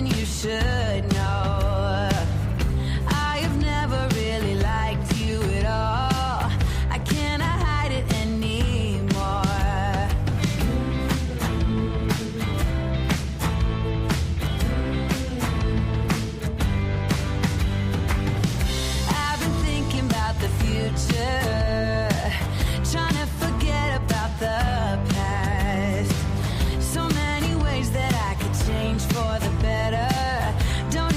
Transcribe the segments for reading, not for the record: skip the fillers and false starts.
something you should know. I have never really liked you at all. I cannot hide it anymore. I've been thinking about the future, trying to forget about the past. So many ways that I could change for the better. Don't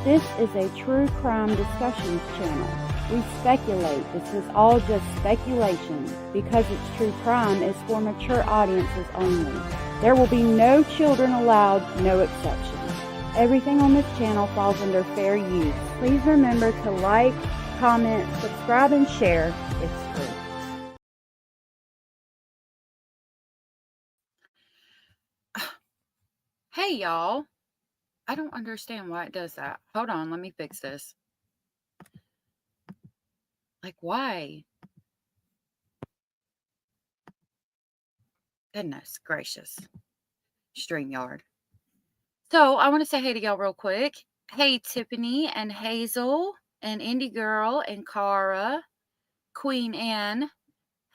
This is a true crime discussions channel. We speculate. This is all just speculation. Because it's true crime, it's for mature audiences only. There will be no children allowed, no exceptions. Everything on this channel falls under fair use. Please remember to like, comment, subscribe, and share. It's free. Hey, y'all. I don't understand why it does that. Hold on, let me fix this. Like, why? Goodness gracious. StreamYard. So, I want to say hey to y'all real quick. Hey, Tiffany and Hazel and Indie Girl and Cara, Queen Anne.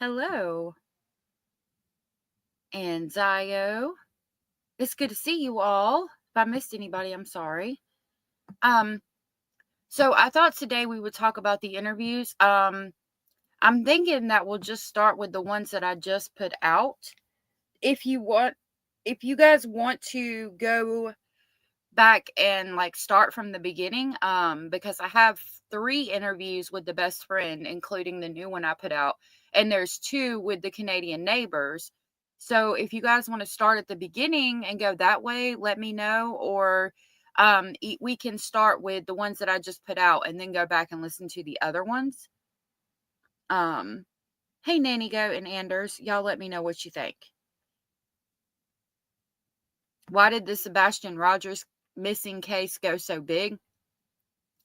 Hello. And Zio. It's good to see you all. If I missed anybody, I'm sorry. So I thought today we would talk about the interviews. I'm thinking that we'll just start with the ones that I just put out. If you guys want to go back and like start from the beginning, because I have 3 interviews with the best friend, including the new one I put out, and there's 2 with the Canadian neighbors. So if you guys want to start at the beginning and go that way, let me know, or we can start with the ones that I just put out and then go back and listen to the other ones. Hey, Nanny Goat and Anders, y'all let me know what you think. Why did the Sebastian Rogers missing case go so big?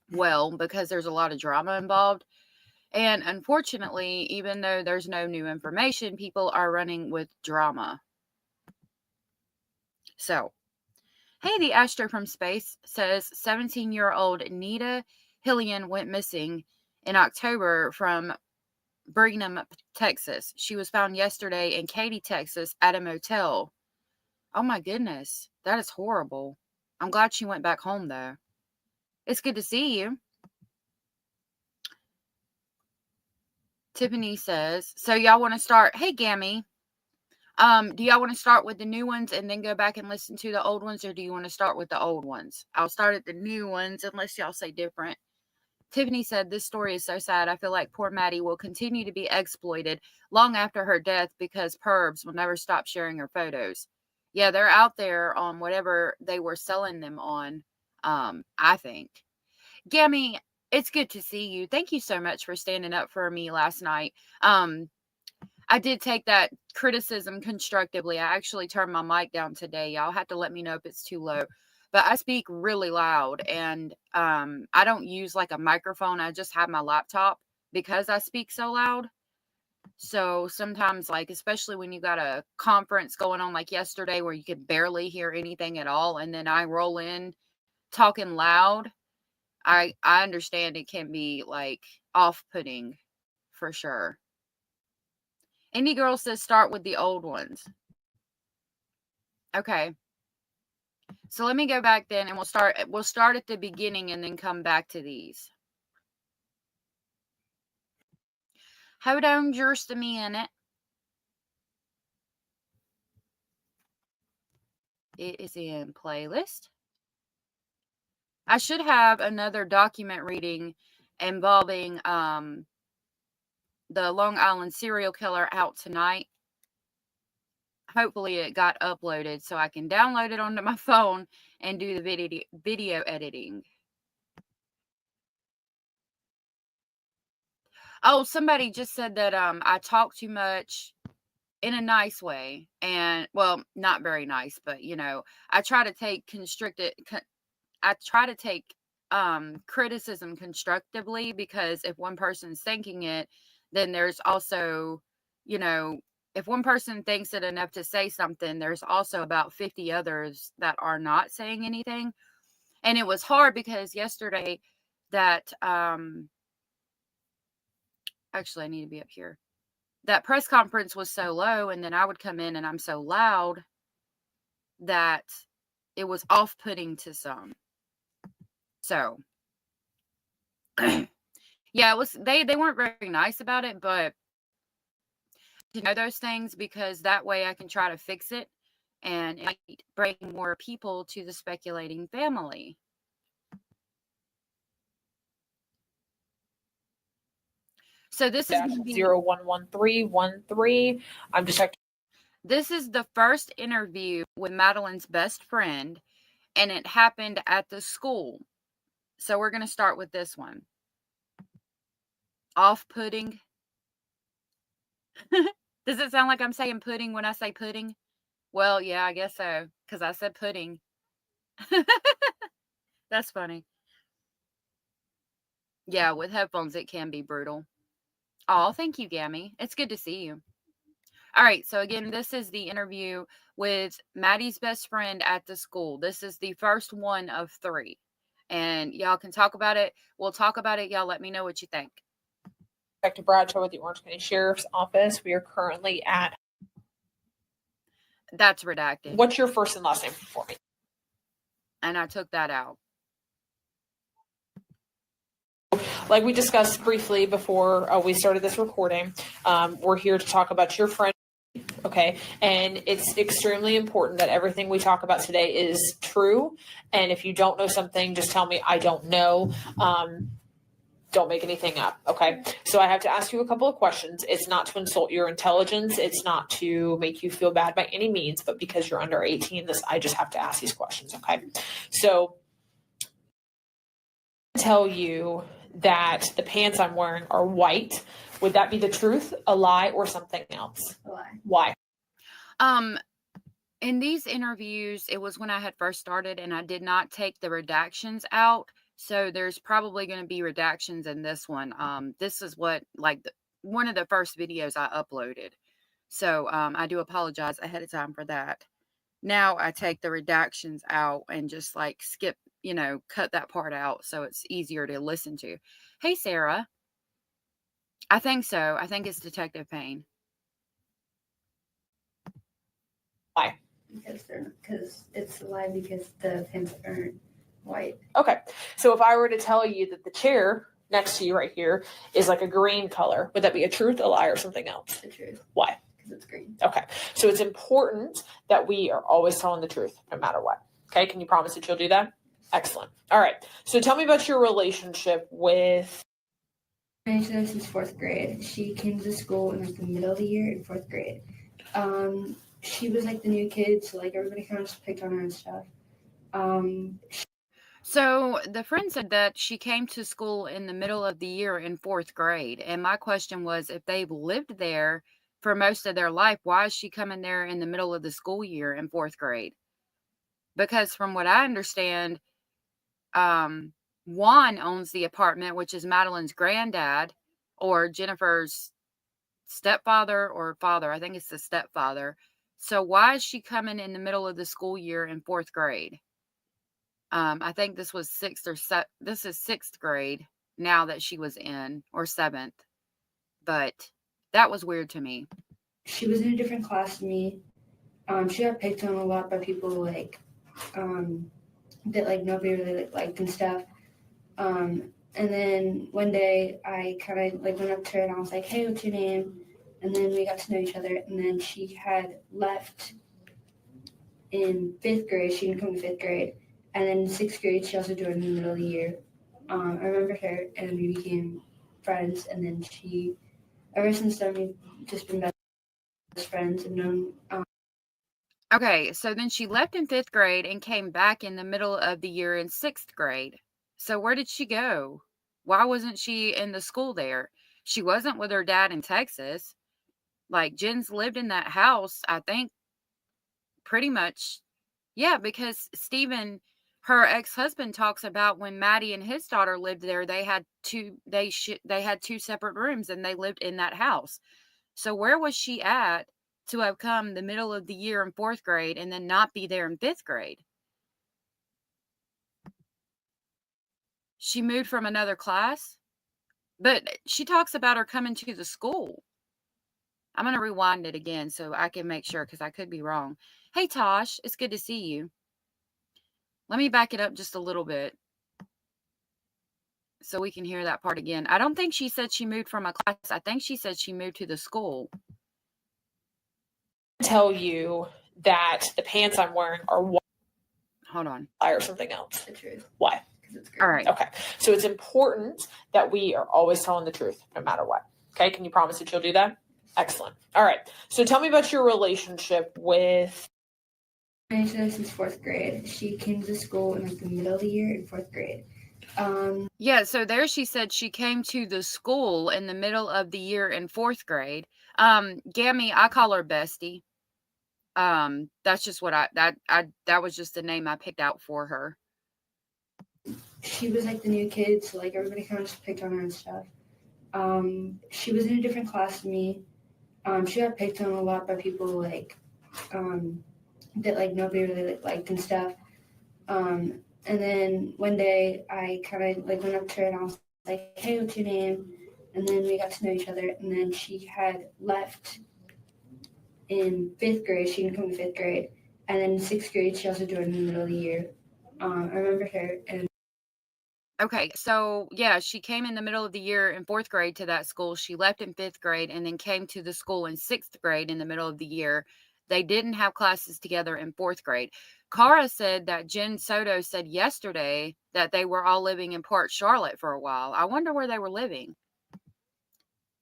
Well, because there's a lot of drama involved. And unfortunately, even though there's no new information, people are running with drama. So, hey, the Astro from Space says 17-year-old Nita Hillian went missing in October from Brigham, Texas. She was found yesterday in Katy, Texas at a motel. Oh my goodness, that is horrible. I'm glad she went back home though. It's good to see you. Tiffany says, so y'all want to start? Hey, Gammy. Do y'all want to start with the new ones and then go back and listen to the old ones, or do you want to start with the old ones? I'll start at the new ones unless y'all say different. Tiffany said, this story is so sad. I feel like poor Maddie will continue to be exploited long after her death because pervs will never stop sharing her photos. Yeah, they're out there on whatever they were selling them on, I think. Gammy, it's good to see you. Thank you so much for standing up for me last night. I did take that criticism constructively. I actually turned my mic down today. Y'all have to let me know if it's too low. But I speak really loud, and I don't use like a microphone. I just have my laptop because I speak so loud. So sometimes, like, especially when you got a conference going on like yesterday where you could barely hear anything at all, and then I roll in talking loud, I understand it can be like off-putting for sure. Indie Girl says start with the old ones. Okay. So let me go back then and we'll start at the beginning and then come back to these. Hold on just a minute. It is in playlist. I should have another document reading involving the Long Island serial killer out tonight. Hopefully it got uploaded so I can download it onto my phone and do the video editing. Oh, somebody just said that I talk too much in a nice way, and well, not very nice, but I try to take criticism constructively, because if one person's thinking it, then there's also, if one person thinks it enough to say something, there's also about 50 others that are not saying anything. And it was hard because yesterday that actually I need to be up here. That press conference was so low, and then I would come in and I'm so loud that it was off-putting to some. So yeah, it was they weren't very nice about it, but to know those things, because that way I can try to fix it and it might bring more people to the speculating family. So this is gonna be 011313. I'm detective. This is the first interview with Madeline's best friend, and it happened at the school. So we're going to start with this one. Off-putting. Does it sound like I'm saying pudding when I say pudding? Well, yeah, I guess so, because I said pudding. That's funny. Yeah, with headphones, it can be brutal. Oh, thank you, Gammy. It's good to see you. All right, so again, this is the interview with Maddie's best friend at the school. This is the first one of 3. And y'all can talk about it. We'll talk about it. Y'all let me know what you think. Detective Bradshaw with the Orange County Sheriff's Office. We are currently at... That's redacted. What's your first and last name for me? And I took that out. Like we discussed briefly before we started this recording, we're here to talk about your friend. Okay. And it's extremely important that everything we talk about today is true. And if you don't know something, just tell me I don't know. Don't make anything up. Okay. So I have to ask you a couple of questions. It's not to insult your intelligence. It's not to make you feel bad by any means, but because you're under 18, I just have to ask these questions. Okay. So tell you that the pants I'm wearing are white. Would that be the truth, a lie, or something else? A lie. Why? In these interviews, it was when I had first started and I did not take the redactions out. So there's probably going to be redactions in this one. This is what, one of the first videos I uploaded. So I do apologize ahead of time for that. Now I take the redactions out and just skip, cut that part out so it's easier to listen to. Hey, Sarah. I think so. I think it's Detective Payne. Why? Because it's a lie because the pants aren't white. Okay. So if I were to tell you that the chair next to you right here is like a green color, would that be a truth, a lie, or something else? The truth. Why? Because it's green. Okay. So it's important that we are always telling the truth no matter what. Okay. Can you promise that you'll do that? Excellent. All right. So tell me about your relationship with... I knew her since 4th grade. She came to school in the middle of the year in 4th grade. She was the new kid, so everybody kind of just picked on her and stuff. So the friend said that she came to school in the middle of the year in 4th grade. And my question was, if they've lived there for most of their life, why is she coming there in the middle of the school year in 4th grade? Because from what I understand, Juan owns the apartment, which is Madeline's granddad or Jennifer's stepfather or father. I think it's the stepfather. So why is she coming in the middle of the school year in 4th grade? I think this was 6th or this is 6th grade now that she was in, or 7th. But that was weird to me. She was in a different class than me. She got picked on a lot by people that nobody really liked and stuff. And then one day I kind of went up to her and I was like, "Hey, what's your name?" And then we got to know each other. And then she had left in 5th grade. She didn't come to 5th grade. And then in 6th grade, she also joined in the middle of the year. I remember her, and we became friends. And then ever since then, we've just been best friends and known. Okay, so then she left in 5th grade and came back in the middle of the year in 6th grade. So where did she go? Why wasn't she in the school there? She wasn't with her dad in Texas. Jen's lived in that house, I think, pretty much. Yeah, because Stephen, her ex-husband, talks about when Maddie and his daughter lived there, they had two separate rooms and they lived in that house. So where was she at to have come the middle of the year in 4th grade and then not be there in 5th grade? She moved from another class, but she talks about her coming to the school. I'm going to rewind it again so I can make sure, because I could be wrong. Hey, Tosh, it's good to see you. Let me back it up just a little bit so we can hear that part again. I don't think she said she moved from a class. I think she said she moved to the school. Tell you that the pants I'm wearing are white. Hold on. Or something else. The truth. Why? Because it's green. All right. Okay. So it's important that we are always telling the truth no matter what. Okay, can you promise that you'll do that? Excellent. All right. So tell me about your relationship with. I knew her since 4th grade. She came to school in like the middle of the year in 4th grade. Yeah, so there she said she came to the school in the middle of the year in 4th grade. Gammy, I call her Bestie. That's just what that was just the name I picked out for her. She was like the new kid, so like everybody kind of just picked on her and stuff. She was in a different class than me. She got picked on a lot by people like that like nobody really liked and stuff. And then one day I kind of like went up to her and I was like, "Hey, what's your name?" And then we got to know each other. And then she had left in 5th grade. She didn't come to 5th grade. And then in 6th grade, she also joined in the middle of the year. I remember her. And Okay, so yeah, she came in the middle of the year in 4th grade to that school. She left in 5th grade and then came to the school in 6th grade in the middle of the year. They didn't have classes together in 4th grade. Cara said that Jen Soto said yesterday that they were all living in Port Charlotte for a while. I wonder where they were living.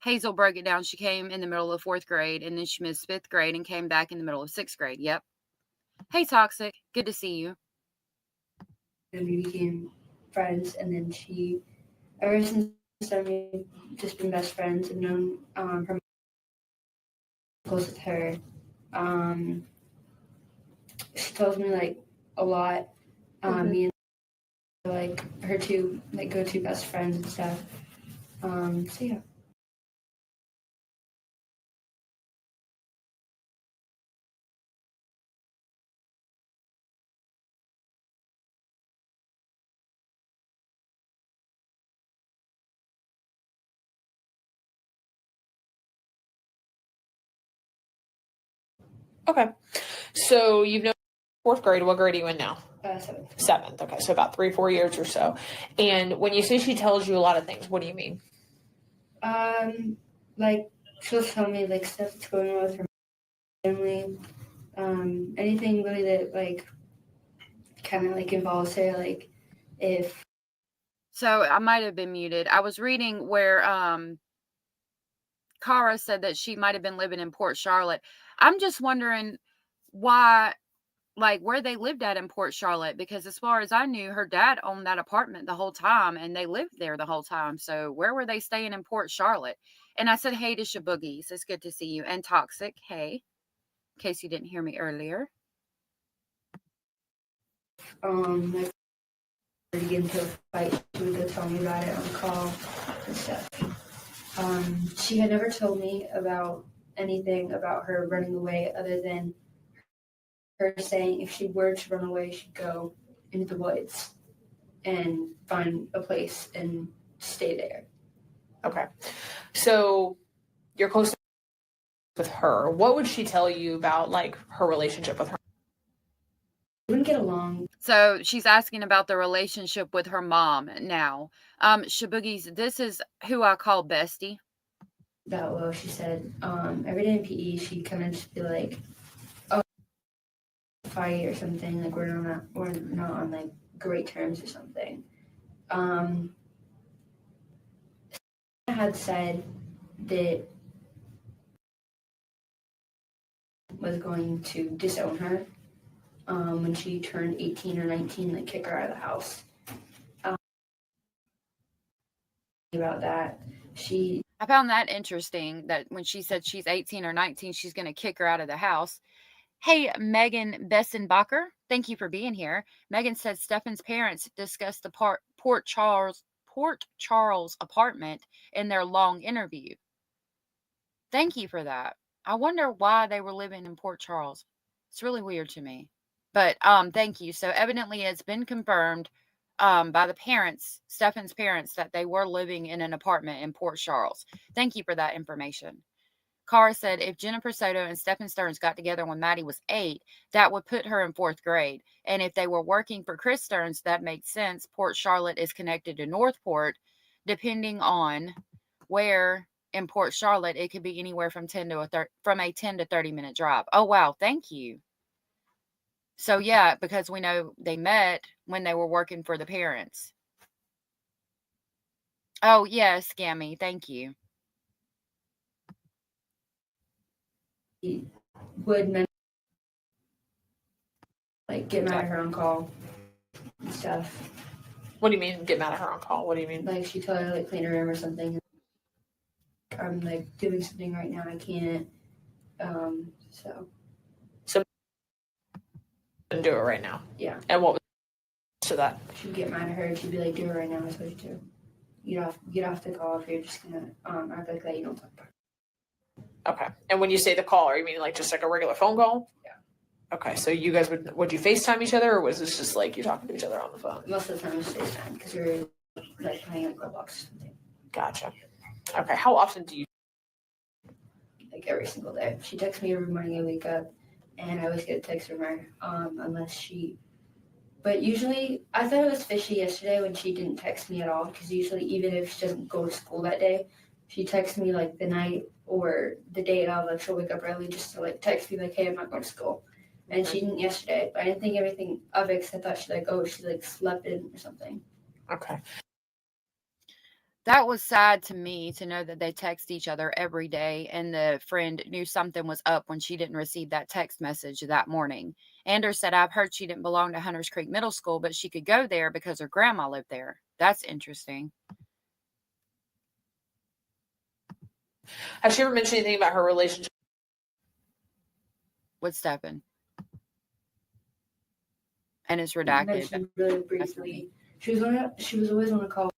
Hazel broke it down. She came in the middle of 4th grade and then she missed 5th grade and came back in the middle of 6th grade. Yep. Hey, Toxic. Good to see you. then we became friends. And then she, ever since then, we've just been best friends and known her close with her. She tells me like a lot. Me and like her two like go-to best friends and stuff. So yeah. Okay. So you've known 4th grade. What grade are you in now? 7th. 7th. Okay. So about 3-4 years or so. And when you say she tells you a lot of things, what do you mean? Like she'll tell me like stuff that's going on with her family. Anything really that like kind of like involves her, like if. So I might have been muted. I was reading where Cara said that she might have been living in Port Charlotte. I'm just wondering why, like where they lived at in Port Charlotte, because as far as I knew, her dad owned that apartment the whole time and they lived there the whole time. So where were they staying in Port Charlotte? And I said, hey to Shaboogies. It's good to see you. And Toxic, hey, in case you didn't hear me earlier. Like to get into a fight, she would go tell me about it on call and stuff. She had never told me about anything about her running away other than her saying if she were to run away, she'd go into the woods and find a place and stay there. Okay. So you're close with her. What would she tell you about like her relationship with her? We wouldn't get along. So she's asking about the relationship with her mom now. Shaboogies, this is who I call Bestie. That well, she said every day in PE she'd kind of just be like, "Oh, fight or something. Like we're not on like great terms or something." I had said that was going to disown her when she turned 18 or 19, like kick her out of the house. About that, I found that interesting that when she said she's 18 or 19, she's going to kick her out of the house. Hey, Megan Bessenbacher, thank you for being here. Megan said Stefan's parents discussed the Port Charles apartment in their long interview. Thank you for that. I wonder why they were living in Port Charles. It's really weird to me. But thank you. So evidently it's been confirmed by the parents, Stefan's parents, that they were living in an apartment in Port Charles. Thank you for that information. Cara said if Jennifer Soto and Stephen Stearns got together when Maddie was 8, that would put her in 4th grade. And if they were working for Chris Stearns, that makes sense. Port Charlotte is connected to Northport. Depending on where in Port Charlotte, it could be anywhere from a 10 to 30 minute drive. Oh, wow. Thank you. So, yeah, because we know they met when they were working for the parents. Oh, yes, Scammy. Thank you. would like get mad at her on call and stuff. What do you mean get mad at her on call? What do you mean? Like she told her to like clean her room or something. I'm like doing something right now. I can't. So Couldn't do it right now. Yeah. And what was to that? She'd get mad at her and she'd be like, "Do it right now." I told you to. Get off the call if you're just gonna act like that. You don't talk about it. Okay. And when you say the call, are you mean like just like a regular phone call? Yeah. Okay. So you guys would you FaceTime each other, or was this just like you talking to each other on the phone? Most of the time it's FaceTime because we were like playing on Roblox or something. Gotcha. Okay. How often do you? Like every single day. She texts me every morning I wake up, and I always get a text from her. But usually, I thought it was fishy yesterday when she didn't text me at all. Because usually, even if she doesn't go to school that day, she texts me like the night or the day of. Like she'll wake up early just to like text me like, "Hey, I'm not going to school." And she didn't yesterday. But I didn't think anything of it. Because I thought she like slept in or something. Okay. That was sad to me to know that they text each other every day, and the friend knew something was up when she didn't receive that text message that morning. Anders said, "I've heard she didn't belong to Hunters Creek Middle School, but she could go there because her grandma lived there." That's interesting. Has she ever mentioned anything about her relationship with Stephen? And it's I redacted. mentioned really briefly. She was always on a call.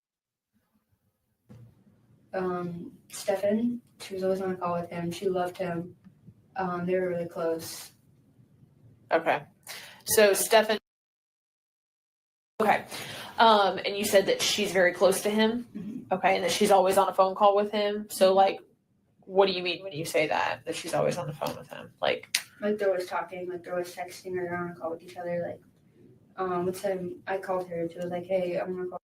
Stefan, she was always on a call with him. She loved him. They were really close. Okay. So Stefan. Okay. And you said that she's very close to him. Mm-hmm. Okay. And that she's always on a phone call with him. So like, what do you mean when you say that she's always on the phone with him? Like they're always talking, like they're always texting, or they're on a call with each other. Like, one time I called her and she was like, "Hey, I'm gonna call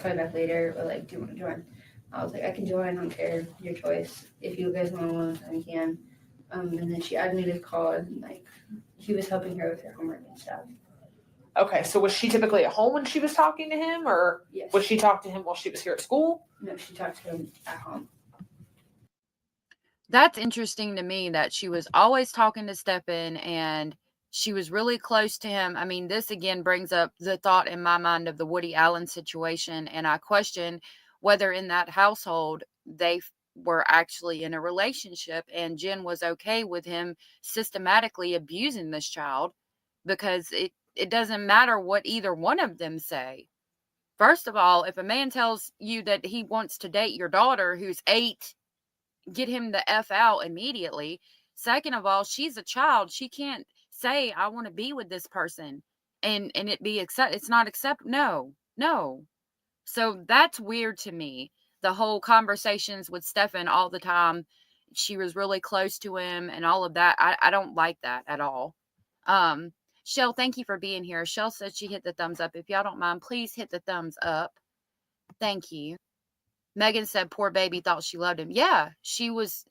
you back later," or like, "Do you want to join?" I was like, "I can join. I don't care. Your choice. If you guys want one, I can." And then she added me to the call, and like he was helping her with her homework and stuff. Okay, so was she typically at home when she was talking to him, or Yes. would she talk to him while she was here at school? No, she talked to him at home. That's interesting to me that she was always talking to Stephen and she was really close to him. I mean, this again brings up the thought in my mind of the Woody Allen situation. And I question whether in that household they were actually in a relationship and Jen was okay with him systematically abusing this child, because it doesn't matter what either one of them say. First of all, if a man tells you that he wants to date your daughter who's 8, get him the F out immediately. Second of all, she's a child. She can't say, "I want to be with this person," and it be accept. It's not accept. No. So that's weird to me. The whole conversations with Stefan all the time, she was really close to him and all of that. I don't like that at all. Shell, thank you for being here. Shell said she hit the thumbs up. If y'all don't mind, please hit the thumbs up. Thank you. Megan said poor baby thought she loved him. Yeah, she was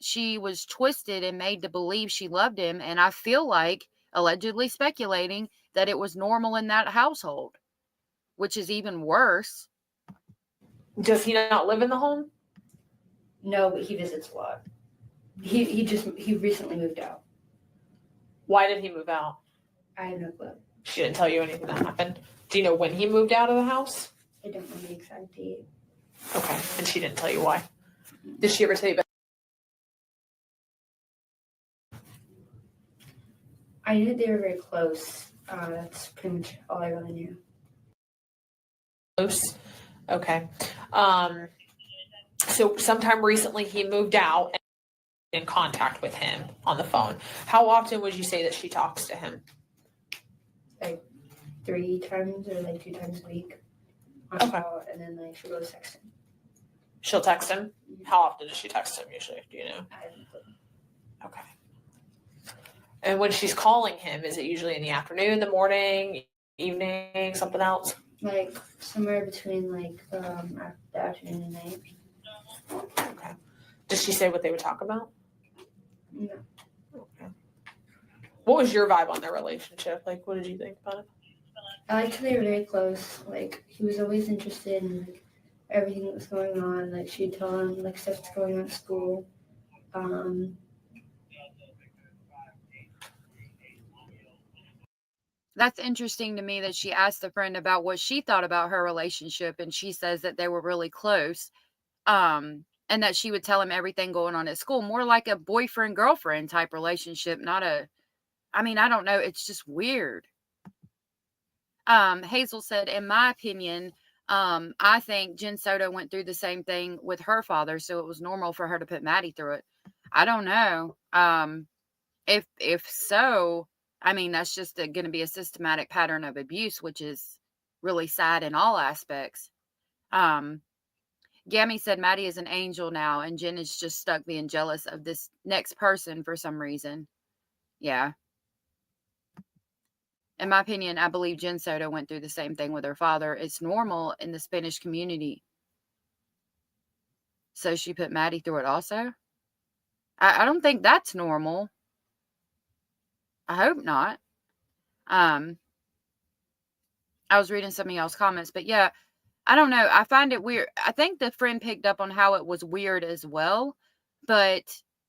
twisted and made to believe she loved him. And I feel like, allegedly speculating, that it was normal in that household, which is even worse. Does he not live in the home? No, but he visits a lot. He recently moved out. Why did he move out? I have no clue. She didn't tell you anything that happened. Do you know when he moved out of the house? I don't know the exact date. Okay, and she didn't tell you why. Did she ever tell you about? I knew they were very close. That's pretty much all I really knew. Close. Okay. So sometime recently he moved out and in contact with him on the phone. How often would you say that she talks to him? Like 3 times or like 2 times a week. On Okay. call, and then like she'll go text him. She'll text him? How often does she text him usually? Do you know? I have no clue. Okay. And when she's calling him, is it usually in the afternoon, the morning, evening, something else? Like somewhere between like the afternoon and night. Okay. Does she say what they would talk about? No. Okay. What was your vibe on their relationship? Like, what did you think about it? I liked they were very close. Like he was always interested in like everything that was going on. Like she'd tell him like stuff that's going on at school. That's interesting to me that she asked the friend about what she thought about her relationship, and she says that they were really close. And that she would tell him everything going on at school, more like a boyfriend girlfriend type relationship, not a, I mean, I don't know, it's just weird. Hazel said, in my opinion, I think Jen Soto went through the same thing with her father, so it was normal for her to put Maddie through it. I don't know. If so, I mean, that's just going to be a systematic pattern of abuse, which is really sad in all aspects. Gammy said Maddie is an angel now, and Jen is just stuck being jealous of this next person for some reason. Yeah. In my opinion, I believe Jen Soto went through the same thing with her father. It's normal in the Spanish community. So she put Maddie through it also? I don't think that's normal. I hope not. I was reading some of y'all's comments, but yeah, I don't know. I find it weird. I think the friend picked up on how it was weird as well, but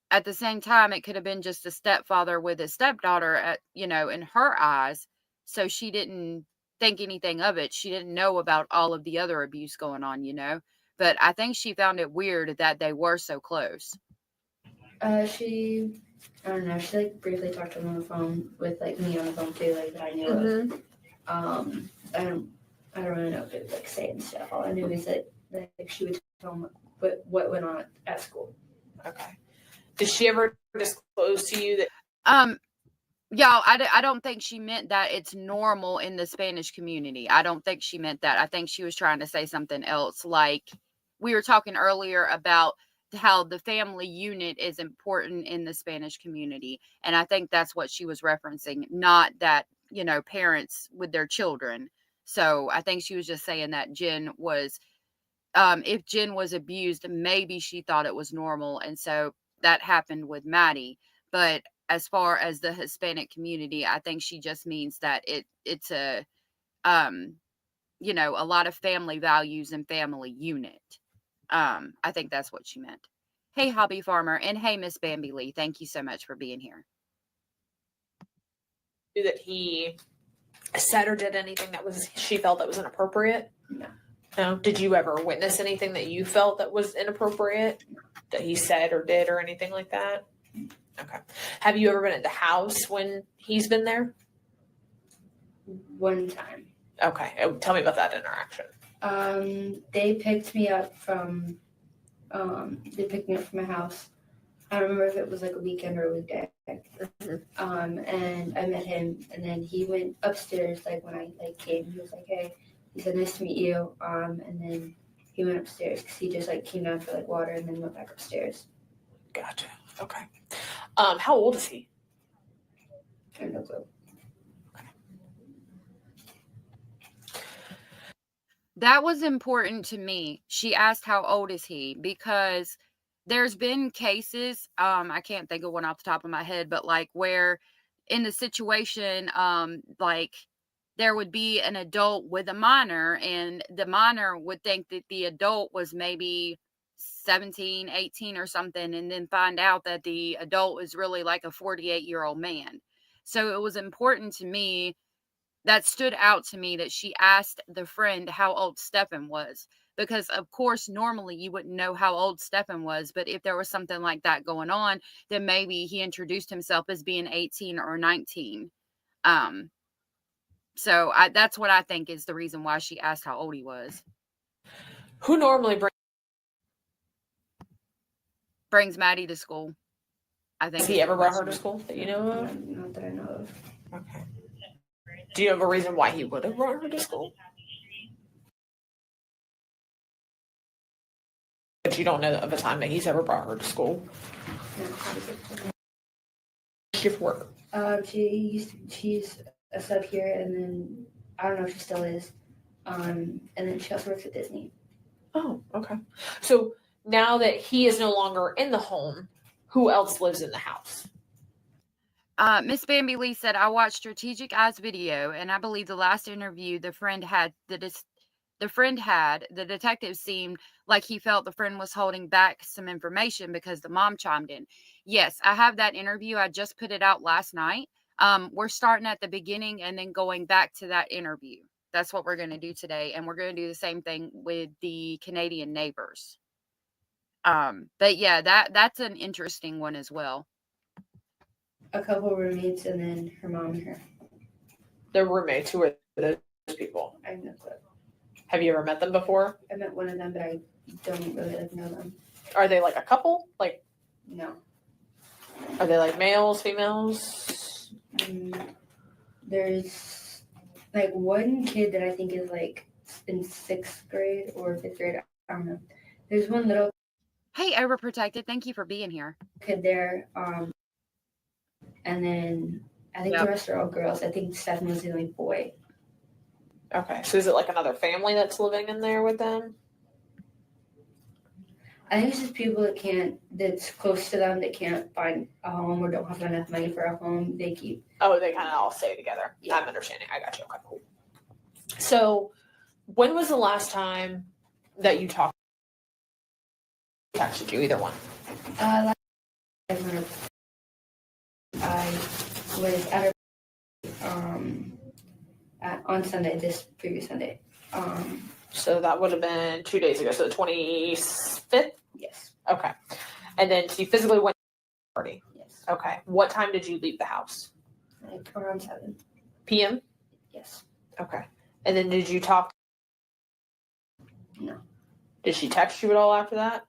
at the same time, it could have been just a stepfather with a stepdaughter, in her eyes. So she didn't think anything of it. She didn't know about all of the other abuse going on, But I think she found it weird that they were so close. I don't know, she briefly talked to him on the phone with me on the phone too, that I knew of. I don't really know if it was saying stuff. All I knew is that she would tell him what went on at school. Okay. Did she ever disclose to you that? Y'all, I don't think she meant that it's normal in the Spanish community. I don't think she meant that. I think she was trying to say something else. Like we were talking earlier about how the family unit is important in the Spanish community. And I think that's what she was referencing, not that, parents with their children. So I think she was just saying that Jen was, if Jen was abused, maybe she thought it was normal. And so that happened with Maddie. But as far as the Hispanic community, I think she just means that it's a, a lot of family values and family unit. I think that's what she meant. Hey, Hobby Farmer, and hey, Miss Bambi Lee, thank you so much for being here. That he said or did anything she felt that was inappropriate? No. Did you ever witness anything that you felt that was inappropriate that he said or did or anything like that? Okay. Have you ever been at the house when he's been there? One time. Okay. Tell me about that interaction. They picked me up from my house. I don't remember if it was a weekend or a weekday. And I met him, and then he went upstairs. When I came, he was like, "Hey," he said, "Nice to meet you." And then he went upstairs because he just came down for water and then went back upstairs. Gotcha. Okay. How old is he? I have no clue. That was important to me. She asked how old is he, because there's been cases, I can't think of one off the top of my head, but where in the situation, there would be an adult with a minor, and the minor would think that the adult was maybe 17, 18 or something, and then find out that the adult is really a 48-year-old man. So it was important to me, that stood out to me, that she asked the friend how old Stephen was, because of course normally you wouldn't know how old Stephen was, but if there was something like that going on, then maybe he introduced himself as being 18 or 19. So that's what I think is the reason why she asked how old he was. Who normally brings Maddie to school? I think. Has he ever brought her to school that you know of? Not that I know of. Okay. Do you have a reason why he would have brought her to school? But you don't know of a time that he's ever brought her to school. Shift work. She's a sub here, and then I don't know if she still is. And then she also works at Disney. Oh, okay. So now that he is no longer in the home, who else lives in the house? Miss Bambi Lee said, I watched Strategic Eyes video, and I believe the last interview the friend had the the friend had. The detective seemed like he felt the friend was holding back some information because the mom chimed in. Yes, I have that interview. I just put it out last night. We're starting at the beginning and then going back to that interview. That's what we're going to do today. And we're going to do the same thing with the Canadian neighbors. But yeah, that's an interesting one as well. A couple roommates and then her mom and her. They're roommates. Who are those people? I have no clue. Have you ever met them before? I met one of them, but I don't really know them. Are they like a couple? Like, No. are they like males, females? There's like one kid that I think is like in 6th grade or 5th grade. I don't know. There's one little Hey, Overprotected, thank you for being here. kid there. And then I think the rest are all girls. I think Stephen was the only boy. Okay, so is it like another family that's living in there with them? I think it's just people that's close to them that can't find a home or don't have enough money for a home. They keep. Oh, they kind of all stay together. Yeah. I'm understanding. I got you. Okay, cool. So, when was the last time that you texted you, either one? I was at on Sunday, this previous Sunday. So that would have been 2 days ago. So the 25th? Yes. Okay. And then so you physically went to the party? Yes. Okay. What time did you leave the house? Like around 7 p.m.? Yes. Okay. And then did you talk? No. Did she text you at all after that?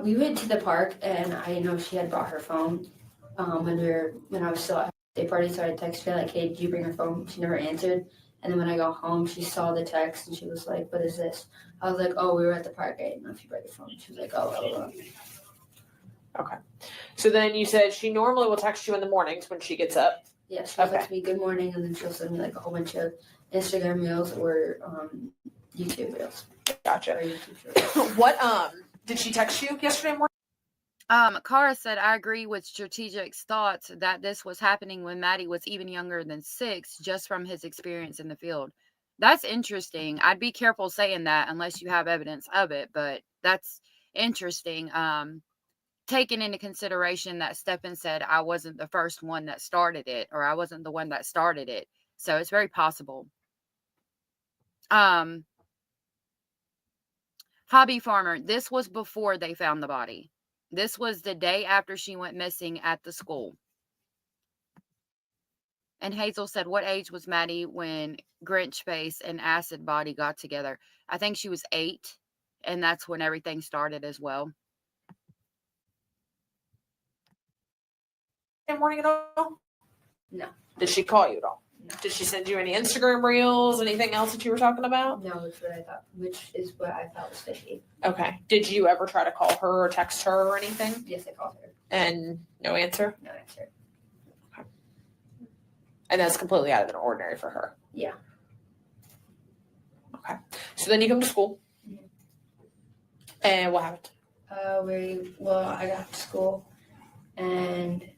We went to the park and I know she had brought her phone when I was still at the party, so I texted her like, hey, did you bring her phone? She never answered. And then when I got home, she saw the text and she was like, what is this? I was like, oh, we were at the park. I didn't know if you brought your phone. She was like, oh. Okay. So then you said she normally will text you in the mornings when she gets up. Yeah, she'll text me good morning and then she'll send me like a whole bunch of Instagram reels or YouTube reels. Gotcha. Or YouTube shorts. What did she text you yesterday morning? Cara said, I agree with Strategic's thoughts that this was happening when Maddie was even younger than 6, just from his experience in the field. That's interesting. I'd be careful saying that unless you have evidence of it, but that's interesting. Taking into consideration that Stephen said I wasn't the first one that started it, or I wasn't the one that started it. So it's very possible. Hobby Farmer, this was before they found the body. This was the day after she went missing at the school. And Hazel said, what age was Maddie when Grinch Face and Acid Body got together? I think she was 8, and that's when everything started as well. Morning at all? No. Did she call you at all? No. Did she send you any Instagram reels? Anything else that you were talking about? No, which is what I thought was fishy. Okay. Did you ever try to call her or text her or anything? Yes, I called her. And no answer? No answer. Okay. And that's completely out of the ordinary for her? Yeah. Okay. So then you come to school. Mm-hmm. And what happened? I got to school and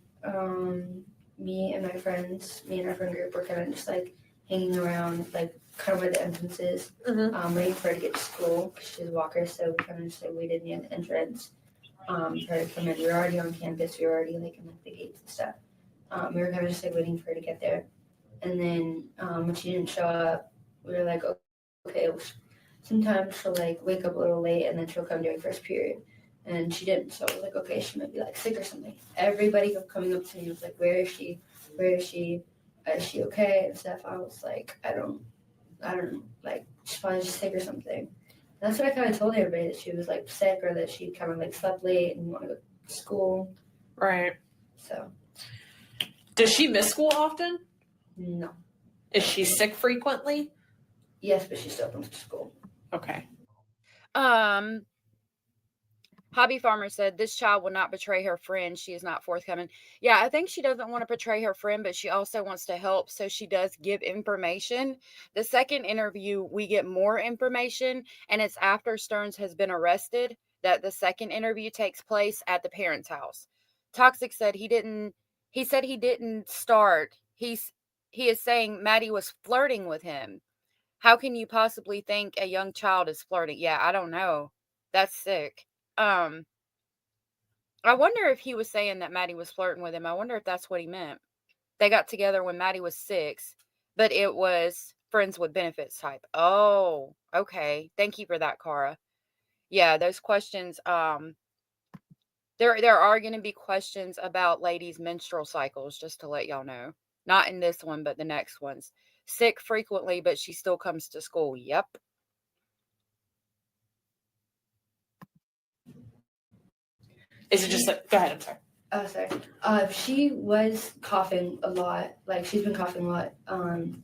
me and our friend group were kind of just like hanging around, like kind of where the entrance is, waiting for her to get to school because she's a walker. So we kind of just like waited near the entrance for her to come in. We were already on campus. We were already like in like the gates and stuff. We were kind of just like waiting for her to get there. And then when she didn't show up, we were like, okay, sometimes she'll like wake up a little late and then she'll come during first period. And she didn't, so I was like, okay, she might be like sick or something. Everybody kept coming up to me and was like, where is she? Where is she? Is she okay? And stuff. I was like, I don't know, like, she's probably just sick or something. And that's what I kind of told everybody, that she was like sick or that she kind of like slept late and wanted to go to school. Right. So. Does she miss school often? No. Is she sick frequently? Yes, but she still comes to school. Okay. Hobby Farmer said, this child will not betray her friend. She is not forthcoming. Yeah, I think she doesn't want to betray her friend, but she also wants to help. So she does give information. The second interview, we get more information, and it's after Stearns has been arrested that the second interview takes place at the parents' house. Toxic said he didn't start. He he is saying Maddie was flirting with him. How can you possibly think a young child is flirting? Yeah, I don't know. That's sick. I wonder if he was saying that Maddie was flirting with him. I wonder if that's what he meant. They got together when Maddie was 6, but it was friends with benefits type. Oh, okay. Thank you for that, Cara. Yeah, those questions, there are going to be questions about ladies' menstrual cycles, just to let y'all know. Not in this one, but the next ones. Sick frequently, but she still comes to school. Yep. Is it just like, go ahead, I'm sorry. Oh, sorry. She was coughing a lot. Like, she's been coughing a lot. And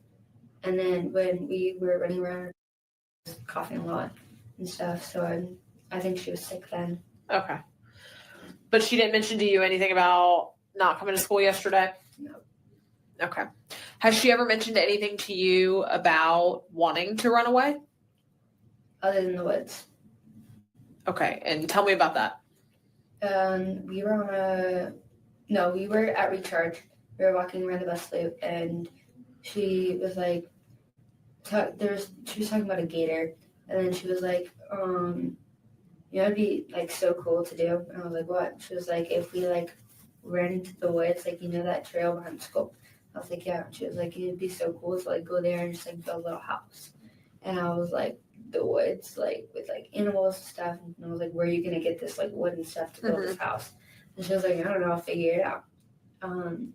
then when we were running around, she was coughing a lot and stuff. So I think she was sick then. Okay. But she didn't mention to you anything about not coming to school yesterday? No. Okay. Has she ever mentioned anything to you about wanting to run away? Other than the woods. Okay. And tell me about that. We were we were at Recharge. We were walking around the bus loop, and she was like, she was talking about a gator, and then she was like, it'd be like so cool to do. And I was like, what? She was like, if we like ran into the woods, like, that trail behind school. I was like, yeah. She was like, it'd be so cool to like go there and just like build a little house. And I was like, the woods, like with like animals and stuff. And I was like, where are you gonna get this like wood and stuff to build this house? And she was like, I don't know, I'll figure it out. And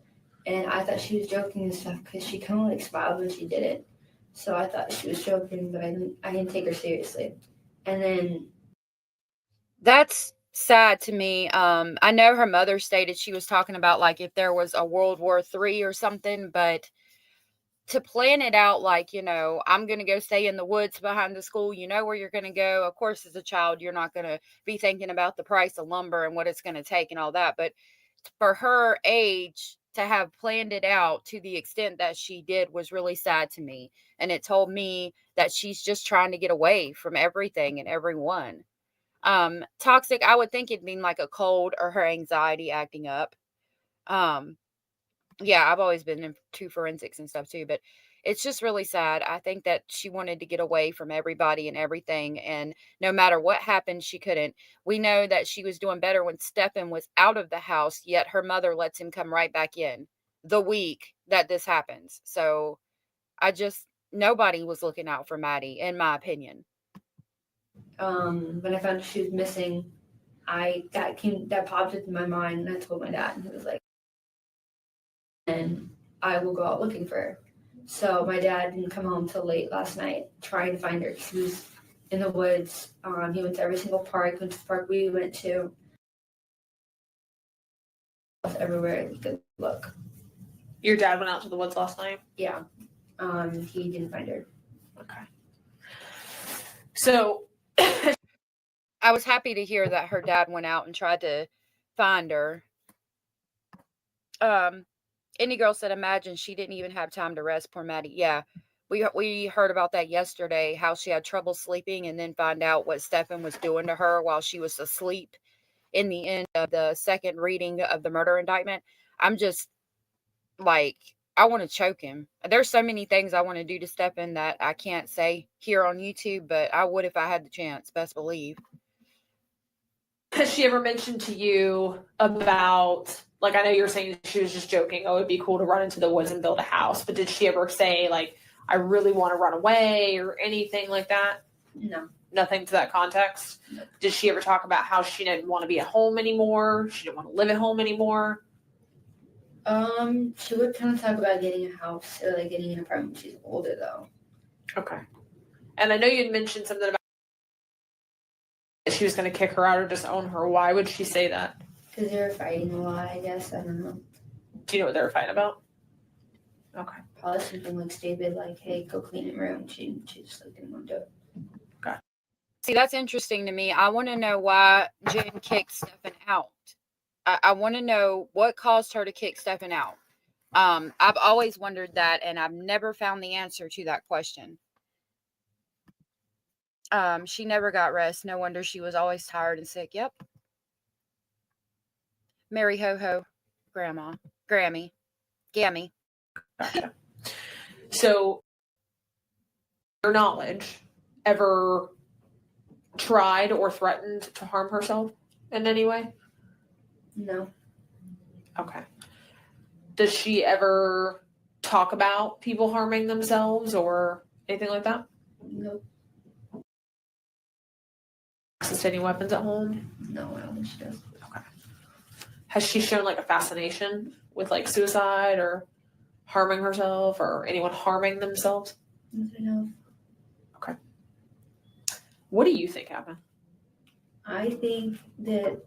I thought she was joking and stuff because she kind of like smiled when she did it. So I thought she was joking, but I didn't take her seriously. And then That's sad to me. I know her mother stated she was talking about like if there was a World War III or something, but to plan it out like, I'm going to go stay in the woods behind the school, where you're going to go. Of course, as a child, you're not going to be thinking about the price of lumber and what it's going to take and all that. But for her age to have planned it out to the extent that she did was really sad to me. And it told me that she's just trying to get away from everything and everyone. Toxic, I would think it'd mean like a cold or her anxiety acting up. Yeah, I've always been into forensics and stuff too, but it's just really sad. I think that she wanted to get away from everybody and everything, and no matter what happened, she couldn't. We know that she was doing better when Stefan was out of the house, yet her mother lets him come right back in the week that this happens. So nobody was looking out for Maddie, in my opinion. When I found out she was missing, that popped into my mind, and I told my dad, and he was like, and I will go out looking for her. So my dad didn't come home till late last night trying to find her. He was in the woods. He went to every single park. Went to the park we went to. Everywhere he could look. Your dad went out to the woods last night? Yeah. He didn't find her. Okay. So I was happy to hear that her dad went out and tried to find her. Any girl said, imagine she didn't even have time to rest. Poor Maddie. Yeah, we heard about that yesterday, how she had trouble sleeping and then find out what Stefan was doing to her while she was asleep in the end of the second reading of the murder indictment. I'm just like, I want to choke him. There's so many things I want to do to Stefan that I can't say here on YouTube, but I would if I had the chance, best believe. Has she ever mentioned to you about, like, I know you're saying she was just joking, oh, it'd be cool to run into the woods and build a house, but did she ever say, like, I really want to run away or anything like that? No. Nothing to that context? No. Did she ever talk about how she didn't want to be at home anymore? She didn't want to live at home anymore? She would kind of talk about getting a house or like getting an apartment. She's older though. Okay. And I know you had mentioned something about she was going to kick her out or disown her. Why would she say that? Because they were fighting a lot, I guess. I don't know. Do you know what they were fighting about? Okay. Probably something like stupid, like, hey, go clean your room. She just like didn't want to do it. Okay. See, that's interesting to me. I want to know why Jen kicked Stefan out. I want to know what caused her to kick Stefan out. I've always wondered that, and I've never found the answer to that question. She never got rest. No wonder she was always tired and sick. Yep. Mary Ho Ho, Grandma, Grammy, Gammy. Gotcha. So, your knowledge, ever tried or threatened to harm herself in any way? No. Okay. Does she ever talk about people harming themselves or anything like that? Nope. Access to any weapons at home? No, I don't think she does. Okay. Has she shown like a fascination with like suicide or harming herself or anyone harming themselves? Nothing else. Okay. What do you think happened? I think that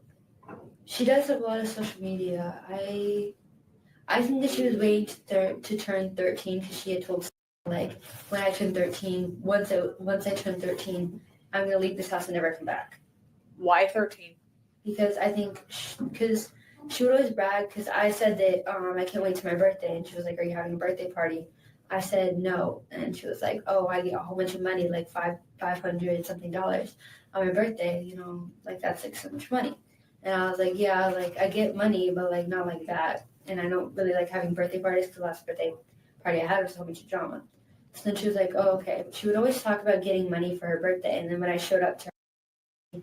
she does have a lot of social media. I think that she was waiting to turn 13 because she had told like when I turn 13, once I turn 13, I'm gonna leave this house and never come back. Why 13? Because I think because she would always brag because I said that I can't wait to my birthday and she was like, "Are you having a birthday party?" I said no, and she was like, "Oh, I get a whole bunch of money, like $500 something dollars on my birthday. You know, like that's like so much money." And I was like, "Yeah, like I get money, but like not like that." And I don't really like having birthday parties because the last birthday party I had was so much drama. So then she was like, "Oh, okay." She would always talk about getting money for her birthday, and then when I showed up to her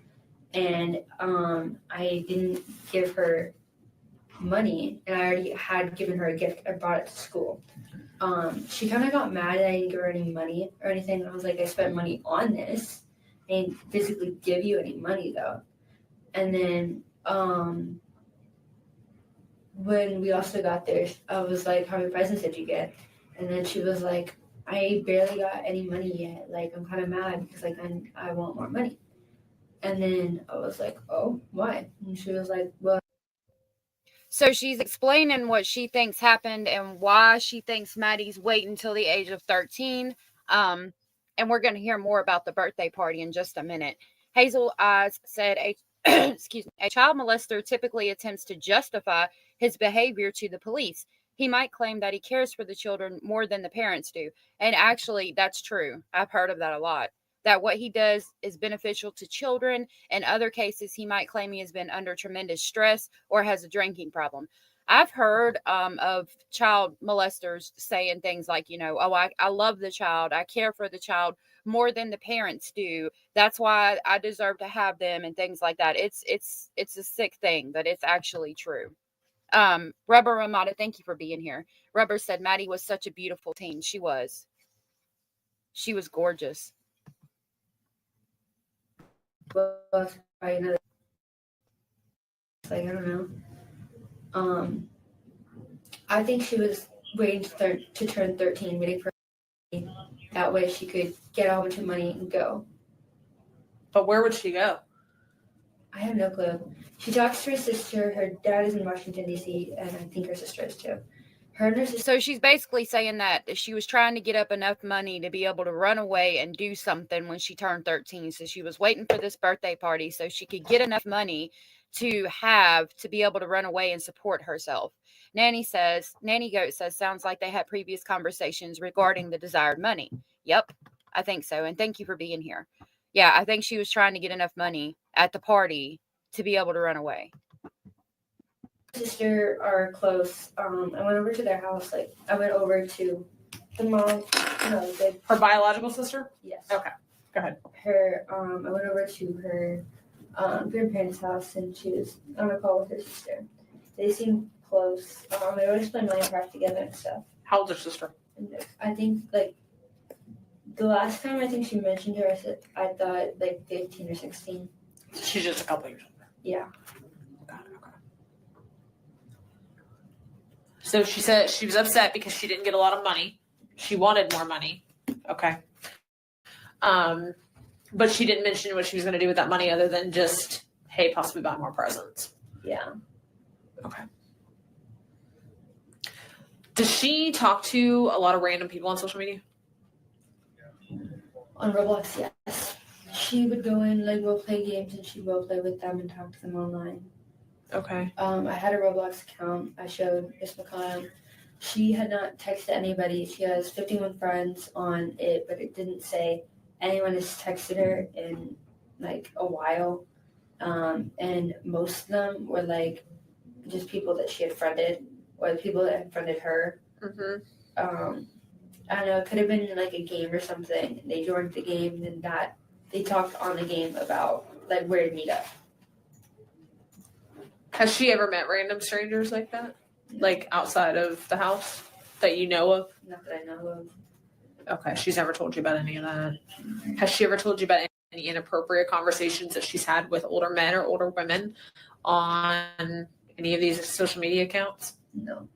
and I didn't give her money, and I already had given her a gift, I brought it to school. She kind of got mad that I didn't give her any money or anything. And I was like, "I spent money on this. I didn't physically give you any money though." And then when we also got there, I was like, "How many presents did you get?" And then she was like, "I barely got any money yet. Like, I'm kind of mad because like I want more money." And then I was like, "Oh, why?" And she was like, "Well." So she's explaining what she thinks happened and why she thinks Maddie's waiting until the age of 13. And we're going to hear more about the birthday party in just a minute. Hazel Eyes said, excuse me, a child molester typically attempts to justify his behavior to the police. He might claim that he cares for the children more than the parents do. And actually, that's true. I've heard of that a lot. That what he does is beneficial to children. In other cases, he might claim he has been under tremendous stress or has a drinking problem. I've heard of child molesters saying things like, "Oh, I love the child. I care for the child more than the parents do. That's why I deserve to have them," and things like that. It's a sick thing, but it's actually true. Rubber Ramada, thank you for being here. Rubber said Maddie was such a beautiful teen. She was. She was gorgeous. Well, that's probably another. Like, I don't know. I think she was waiting to turn 13, waiting for me. That way she could get a whole bunch of money and go. But where would she go? I have no clue. She talks to her sister. Her dad is in Washington, D.C., and I think her sister is too. Her and her sister. So she's basically saying that she was trying to get up enough money to be able to run away and do something when she turned 13. So she was waiting for this birthday party so she could get enough money to be able to run away and support herself. Nanny Goat says, sounds like they had previous conversations regarding the desired money. Yep, I think so. And thank you for being here. Yeah, I think she was trying to get enough money at the party to be able to run away. Sister are close. I went over to their house. Like, I went over to the mom. No, Her biological sister? Yes. Okay, go ahead. I went over to her grandparents' house, and she was on a call with her sister. They seemed close. They always play Minecraft together and stuff. How old's her sister? And I think like the last time I think she mentioned her, I thought like 15 or 16. She's just a couple years older. Yeah. Got it, okay. So she said she was upset because she didn't get a lot of money. She wanted more money. Okay. But she didn't mention what she was going to do with that money other than just, hey, possibly buy more presents. Yeah. Okay. Does she talk to a lot of random people on social media? On Roblox, yes. She would go in like role play games, and she'd role play with them and talk to them online. Okay. I had a Roblox account. I showed Miss McConnell. She had not texted anybody. She has 51 friends on it, but it didn't say anyone has texted her in like a while. And most of them were like just people that she had friended or the people that had friended her. Mm-hmm. I don't know, it could have been like a game or something. They joined the game and that they talked on the game about like where to meet up. Has she ever met random strangers like that? Like outside of the house that you know of? Not that I know of. Okay, she's never told you about any of that. Has she ever told you about any inappropriate conversations that she's had with older men or older women on any of these social media accounts? No.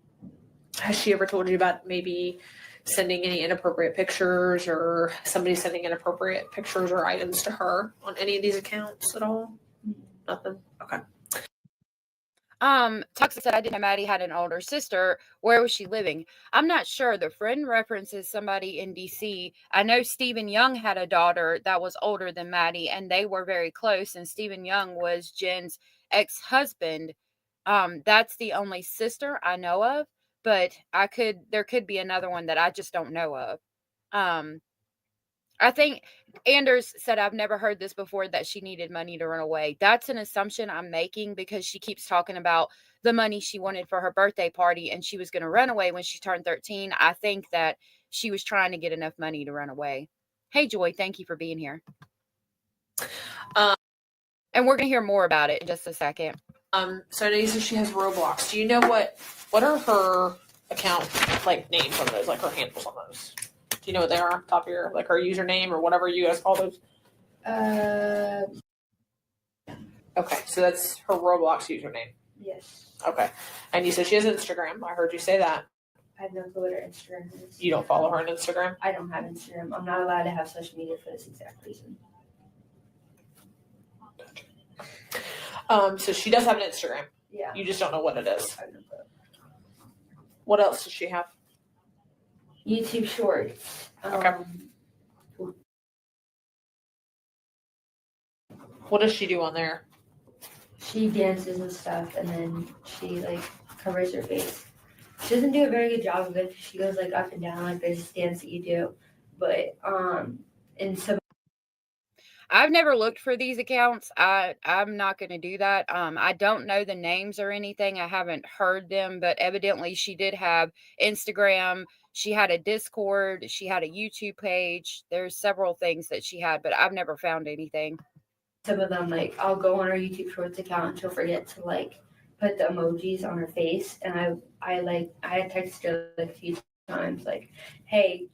Has she ever told you about maybe sending any inappropriate pictures or somebody sending inappropriate pictures or items to her on any of these accounts at all? Nothing? Okay. Toxic said, I didn't know Maddie had an older sister. Where was she living? I'm not sure. The friend references somebody in DC. I know Stephen Young had a daughter that was older than Maddie, and they were very close. And Stephen Young was Jen's ex-husband. That's the only sister I know of, but there could be another one that I just don't know of. I think Anders said, I've never heard this before, that she needed money to run away. That's an assumption I'm making because she keeps talking about the money she wanted for her birthday party and she was going to run away when she turned 13. I think that she was trying to get enough money to run away. Hey, Joy, thank you for being here. And we're going to hear more about it in just a second. So I know you said she has Roblox. Do you know what are her account like names on those, like her handles on those? Do you know what they are? Top of your, like her username or whatever you guys call those? Okay, so that's her Roblox username. Yes. Okay, and you said she has Instagram. I heard you say that. I have no clue what her Instagram is. You don't follow her on Instagram? I don't have Instagram. I'm not allowed to have social media for this exact reason. So she does have an Instagram. Yeah. You just don't know what it is. I have no clue. What else does she have? YouTube Shorts. Okay. What does she do on there? She dances and stuff, and then she like covers her face. She doesn't do a very good job of it. She goes like up and down, like there's this dance that you do. But in some, I've never looked for these accounts. I'm not going to do that. I don't know the names or anything. I haven't heard them, but evidently she did have Instagram. She had a Discord. She had a YouTube page. There's several things that she had, but I've never found anything. some of them, like I'll go on her YouTube Shorts account and she'll forget to like put the emojis on her face, and I had texted her like a few times like, hey,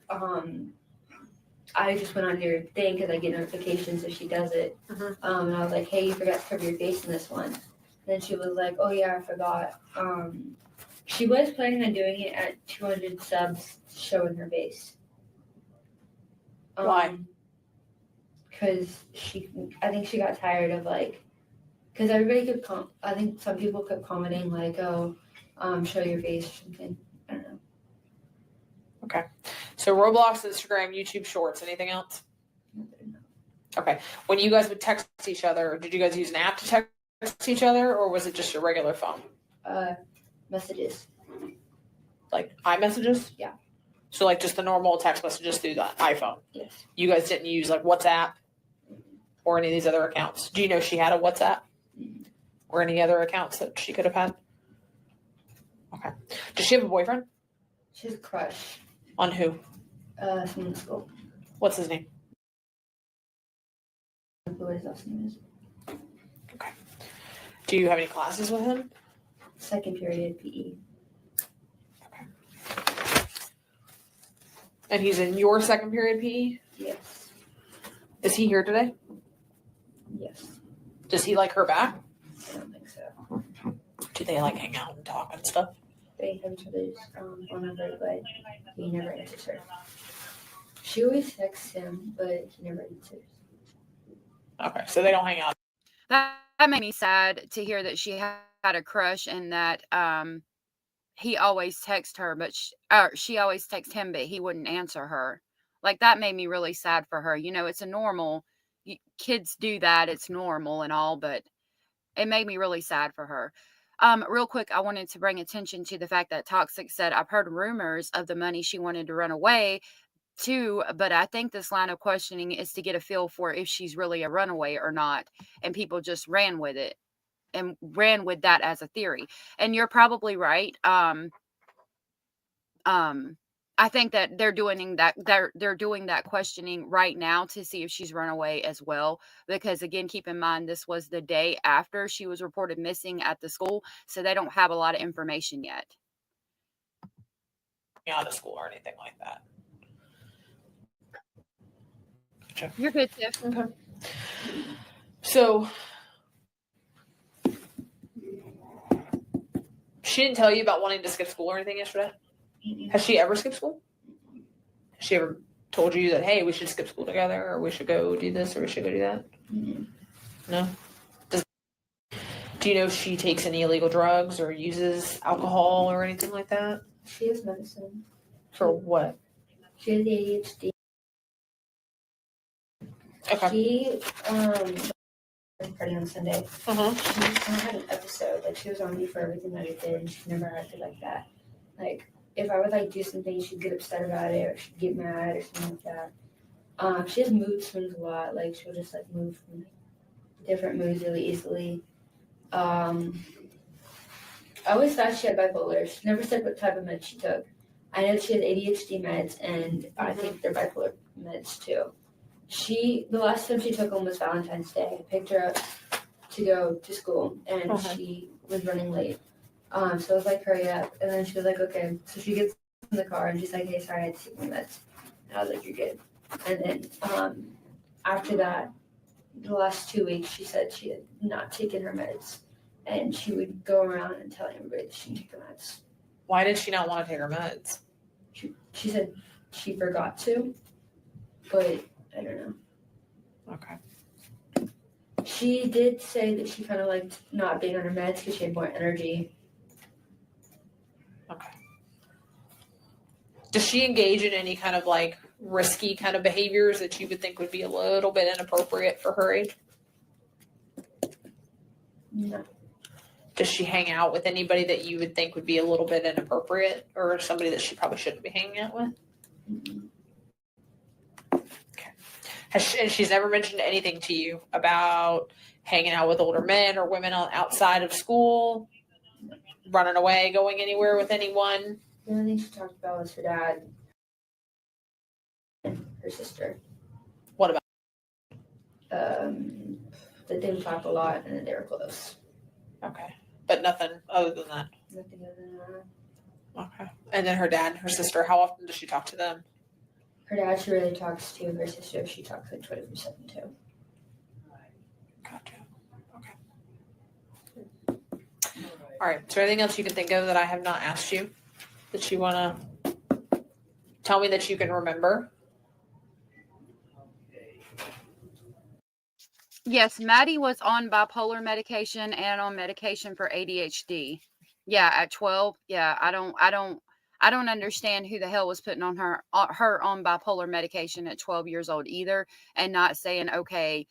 I just went on your thing because I get notifications if she does it. Mhm. And I was like, hey, you forgot to cover your face in this one. And then she was like, oh yeah, I forgot. She was planning on doing it at 200 subs, showing her face. Why? Because I think she got tired of like, because everybody kept, I think some people kept commenting like, oh, show your face or something. I don't know. Okay. So Roblox, Instagram, YouTube Shorts. Anything else? Okay. When you guys would text each other, did you guys use an app to text each other, or was it just your regular phone? Messages. Like iMessages? Yeah. So like just the normal text messages through the iPhone? Yes. You guys didn't use like WhatsApp or any of these other accounts? Do you know she had a WhatsApp or any other accounts that she could have had? Okay. Does she have a boyfriend? She has a crush. On who? From the school. What's his name? I don't know what his last name is. Okay. Do you have any classes with him? Second period PE. And he's in your second period PE? Yes. Is he here today? Yes. Does he like her back? I don't think so. Do they like hang out and talk and stuff? They have each other's phone number, but he never answers her. She always texts him, but he never answers. Okay, so they don't hang out. That made me sad to hear that she had a crush and that he always texts her, but she always texts him, but he wouldn't answer her. Like, that made me really sad for her. You know, it's a normal, kids do that. It's normal and all, but it made me really sad for her. Real quick, I wanted to bring attention to the fact that Toxic said, I've heard rumors of the money she wanted to run away to, but I think this line of questioning is to get a feel for if she's really a runaway or not. And people just ran with it and ran with that as a theory. And you're probably right. I think that they're doing that questioning right now to see if she's run away as well. Because again, keep in mind this was the day after she was reported missing at the school, so they don't have a lot of information yet. Out of school or anything like that. Gotcha. You're good, Tiff. Okay. So she didn't tell you about wanting to skip school or anything yesterday? Has she ever skipped school? Has she ever told you that, hey, we should skip school together, or we should go do this, or we should go do that? No? Do you know if she takes any illegal drugs or uses alcohol or anything like that? She has medicine. For what? She has ADHD. Okay. She was party on Sunday. Uh-huh. She kind of had an episode. Like, she was on me for everything that I did, and she never acted like that. Like, if I would like do something, she'd get upset about it, or she'd get mad, or something like that. She has mood swings a lot. Like, she'll just like move from different moods really easily. I always thought she had bipolar. She never said what type of meds she took. I know she has ADHD meds, and I think they're bipolar meds too. The last time she took them was Valentine's Day. I picked her up to go to school, and she was running late. So I was like, hurry up. And then she was like, okay. So she gets in the car, and she's like, hey, sorry, I had to take my meds. And I was like, you're good. And then after that, the last 2 weeks, she said she had not taken her meds. And she would go around and tell everybody that she didn't take her meds. Why did she not want to take her meds? She said she forgot to, but I don't know. Okay. She did say that she kind of liked not being on her meds because she had more energy. Okay. Does she engage in any kind of like risky kind of behaviors that you would think would be a little bit inappropriate for her age? No. Does she hang out with anybody that you would think would be a little bit inappropriate, or somebody that she probably shouldn't be hanging out with? Okay. And she's never mentioned anything to you about hanging out with older men or women outside of school, running away, going anywhere with anyone? The only thing she talked about was her dad and her sister. What about? That they would talk a lot and that they were close. Okay. But nothing other than that? Nothing other than that. Okay. And then her dad and her sister, how often does she talk to them? Her dad, she really talks to. Her sister, she talks like 24/7 too. Gotcha. Okay. All right. Is there anything else you can think of that I have not asked you that you want to tell me that you can remember? Yes, Maddie was on bipolar medication and on medication for ADHD. Yeah, at 12. Yeah, I don't understand who the hell was putting on her on bipolar medication at 12 years old either, and not saying, okay,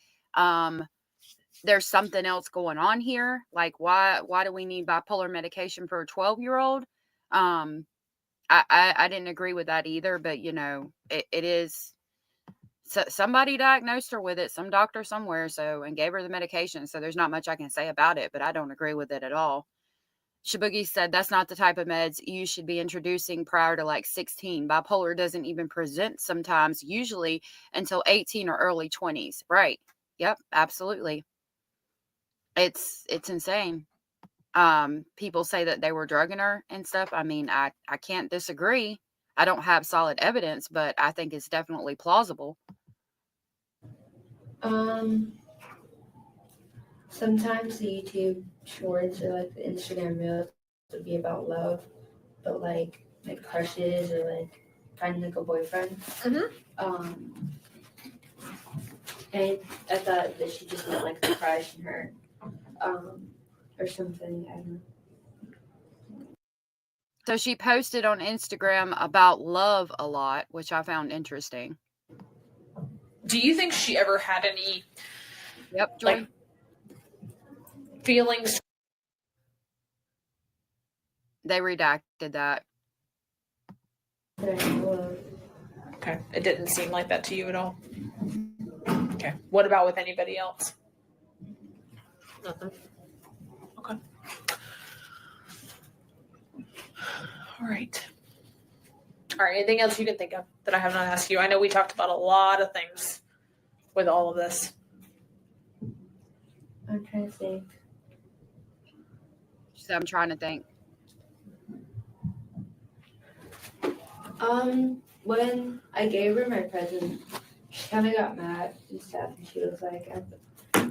there's something else going on here. Like, why do we need bipolar medication for a 12-year-old? I didn't agree with that either, but you know, it is. So somebody diagnosed her with it, some doctor somewhere, and gave her the medication. So there's not much I can say about it, but I don't agree with it at all. Shabugi said that's not the type of meds you should be introducing prior to like 16. Bipolar doesn't even present sometimes, usually until 18 or early 20s. Right. Yep, absolutely. It's insane. People say that they were drugging her and stuff. I mean, I can't disagree. I don't have solid evidence, but I think it's definitely plausible. Sometimes the YouTube shorts or like the Instagram reels would be about love, but like crushes or like finding like a boyfriend. And I thought that she just meant like a crush in her, or something. I don't know. So she posted on Instagram about love a lot, which I found interesting. Do you think she ever had any Joy. like feelings? They redacted that. Okay. It didn't seem like that to you at all? Okay. What about with anybody else? Nothing. Okay. All right. All right, anything else you can think of that I have not asked you? I know we talked about a lot of things with all of this. I'm trying to think. So I'm trying to think. When I gave her my present, she kind of got mad and stuff, and she was like,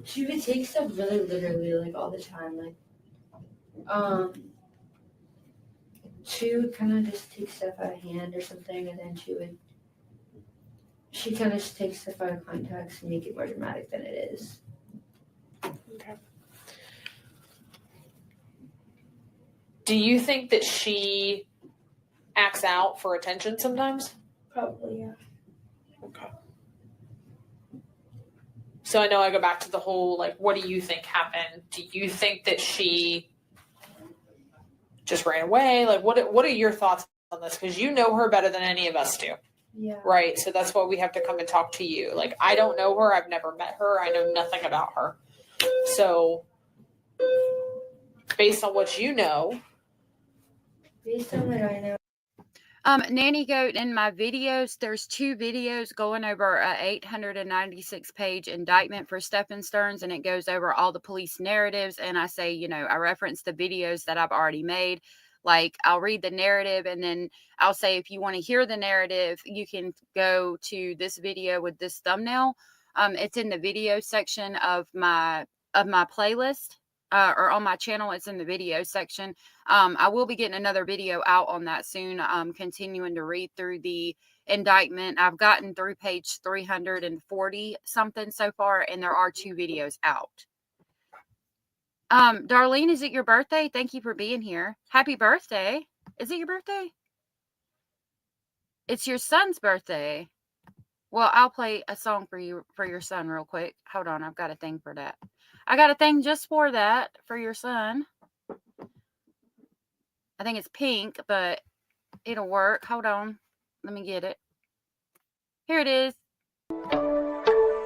she would take stuff really literally, like all the time. Like, she would kind of just take stuff out of hand or something, and then she kind of just takes stuff out of context and make it more dramatic than it is. Okay. Do you think that she acts out for attention sometimes? Probably, yeah. Okay. So I know I go back to the whole, like, what do you think happened? Do you think that she just ran away? Like, what are your thoughts on this? Because you know her better than any of us do. Yeah. Right. So that's why we have to come and talk to you. Like, I don't know her. I've never met her. I know nothing about her. So based on what you know. Based on what I know. Nanny Goat, in my videos, there's 2 videos going over a 896 page indictment for Stephen Stearns, and it goes over all the police narratives. And I say, I reference the videos that I've already made. Like, I'll read the narrative, and then I'll say, if you want to hear the narrative, you can go to this video with this thumbnail. It's in the video section of my playlist. Or on my channel, it's in the video section. I will be getting another video out on that soon. Continuing to read through the indictment. I've gotten through page 340 something so far, and there are 2 videos out. Darlene, is it your birthday? Thank you for being here. Happy birthday. Is it your birthday? It's your son's birthday. Well, I'll play a song for you, for your son real quick. Hold on. I've got a thing for that. I got a thing just for that, for your son. I think it's pink, but it'll work. Hold on. Let me get it. Here it is.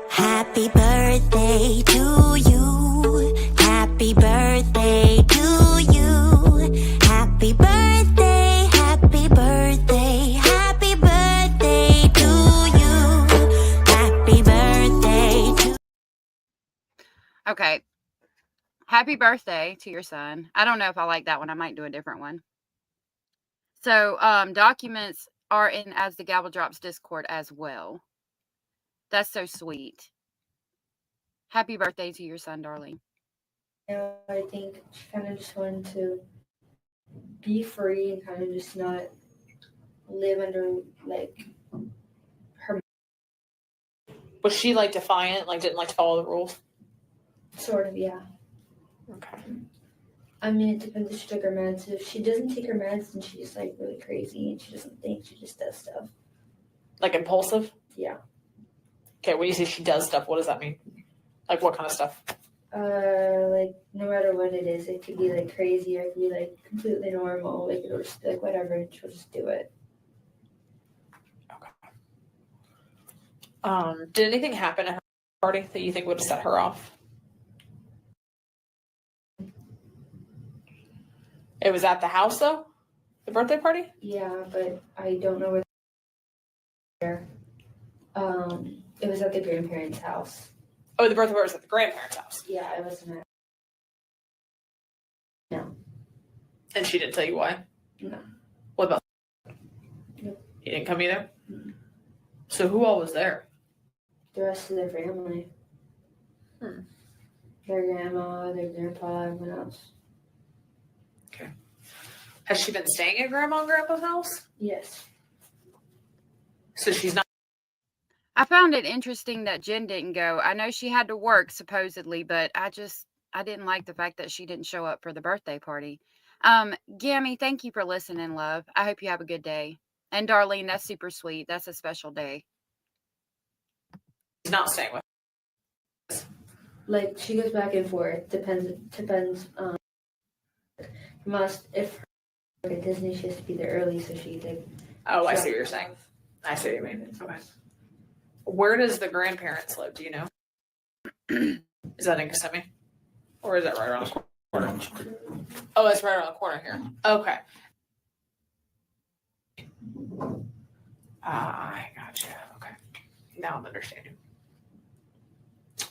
Happy birthday to you. Happy birthday to you. Happy birthday, happy birthday, happy birthday to you. Happy birthday to Okay. Happy birthday to your son. I don't know if I like that one. I might do a different one. So, documents are in As the Gavel Drops Discord as well. That's so sweet. Happy birthday to your son, darling. I think she kind of just wanted to be free and kind of just not live under, like, her. Was she, like, defiant? Like, didn't like to follow the rules? Sort of, yeah. Okay. I mean, it depends if she took her meds. If she doesn't take her meds, then she's, like, really crazy and she doesn't think. She just does stuff. Like, impulsive? Yeah. Okay, when you say she does stuff, what does that mean? Like, what kind of stuff? Like, no matter what it is, it could be, like, crazy or it could be, like, completely normal. Like, it'll just be, like, whatever, and she'll just do it. Okay. Did anything happen at her party that you think would have set her off? It was at the house, though? The birthday party? Yeah, but I don't know where. It was at the grandparents' house. Oh, the birthday party was at the grandparents' house. Yeah, I wasn't at. No. And she didn't tell you why? No. What about? Nope. He didn't come either? Mm-mm. So who all was there? The rest of their family. Hmm. Their grandma, their grandpa, everyone else. Okay. Has she been staying at Grandma and Grandpa's house? Yes. So she's not. I found it interesting that Jen didn't go. I know she had to work supposedly, but I didn't like the fact that she didn't show up for the birthday party. Gammy, thank you for listening, love. I hope you have a good day. And Darlene, that's super sweet. That's a special day. She's not staying with us. Like, she goes back and forth. Depends. If her at Disney, she has to be there early, so she like. Oh, I see what you're saying. I see what you mean. Okay. Where does the grandparents live? Do you know? Is that in Kissimmee? Or is that right around the corner? Oh, that's right around the corner here. Okay. I gotcha. Okay. Now I'm understanding.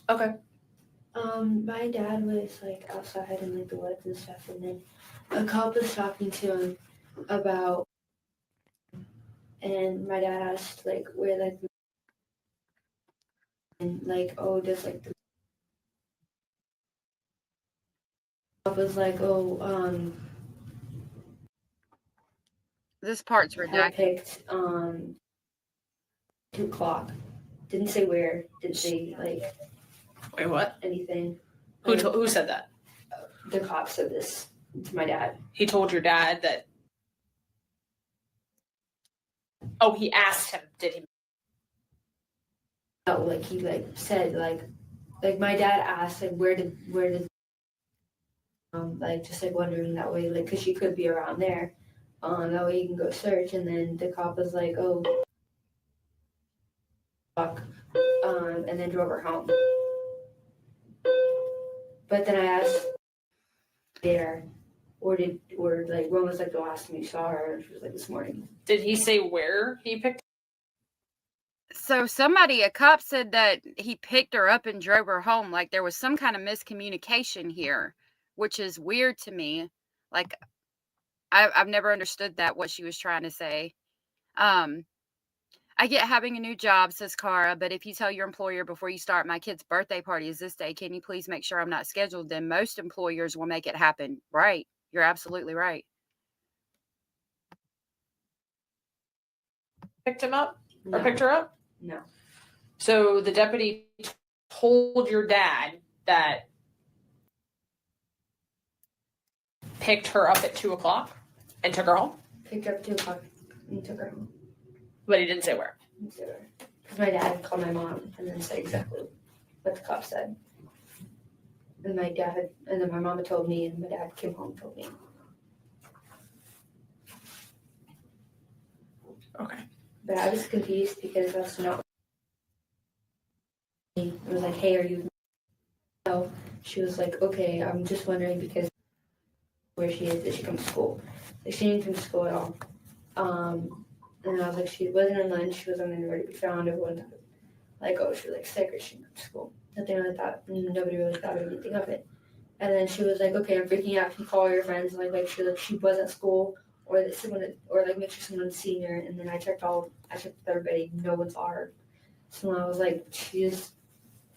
Okay. My dad was like outside in like the woods and stuff, and then a cop was talking to him about, and my dad asked like where like, and like, oh, does like the cop was like, oh, This part's had redacted. picked 2 o'clock. Didn't say where. Didn't say like Wait, what? anything. Who said that? The cop said this to my dad. He told your dad that. Oh, he asked him. Did he? No, like he like said like my dad asked like where did like just like wondering that way like because she could be around there, that way you can go search, and then the cop was like, oh, fuck, and then drove her home. But then I asked there, or like when was like the last time you saw her? And she was like this morning. Did he say where he picked? So a cop said that he picked her up and drove her home. Like there was some kind of miscommunication here, which is weird to me. Like I've never understood that, what she was trying to say. I get having a new job, says Cara, but if you tell your employer before you start, my kid's birthday party is this day, can you please make sure I'm not scheduled? Then most employers will make it happen. Right. You're absolutely right. Picked him up? No. Or picked her up? No. So the deputy told your dad that picked her up at 2 o'clock and took her home? Picked her up at 2 o'clock and took her home. But he didn't say where. Because my dad called my mom and then said exactly what the cop said. And then my mom had told me, and my dad came home and told me. Okay. But I was confused because that's not. It was like, hey, are you? No. She was like, okay, I'm just wondering because where she is. Did she come to school? Like she didn't come to school at all. And I was like, she wasn't on lunch. She wasn't anywhere to be found. Everyone like, oh, she was like sick or she didn't come to school. Nothing like that. Nobody really thought of anything of it. And then she was like, okay, I'm freaking out. Can you call your friends and like make sure that she was at school, or that someone, or like make sure someone's seen her. And then I checked with everybody. No one saw her. So I was like,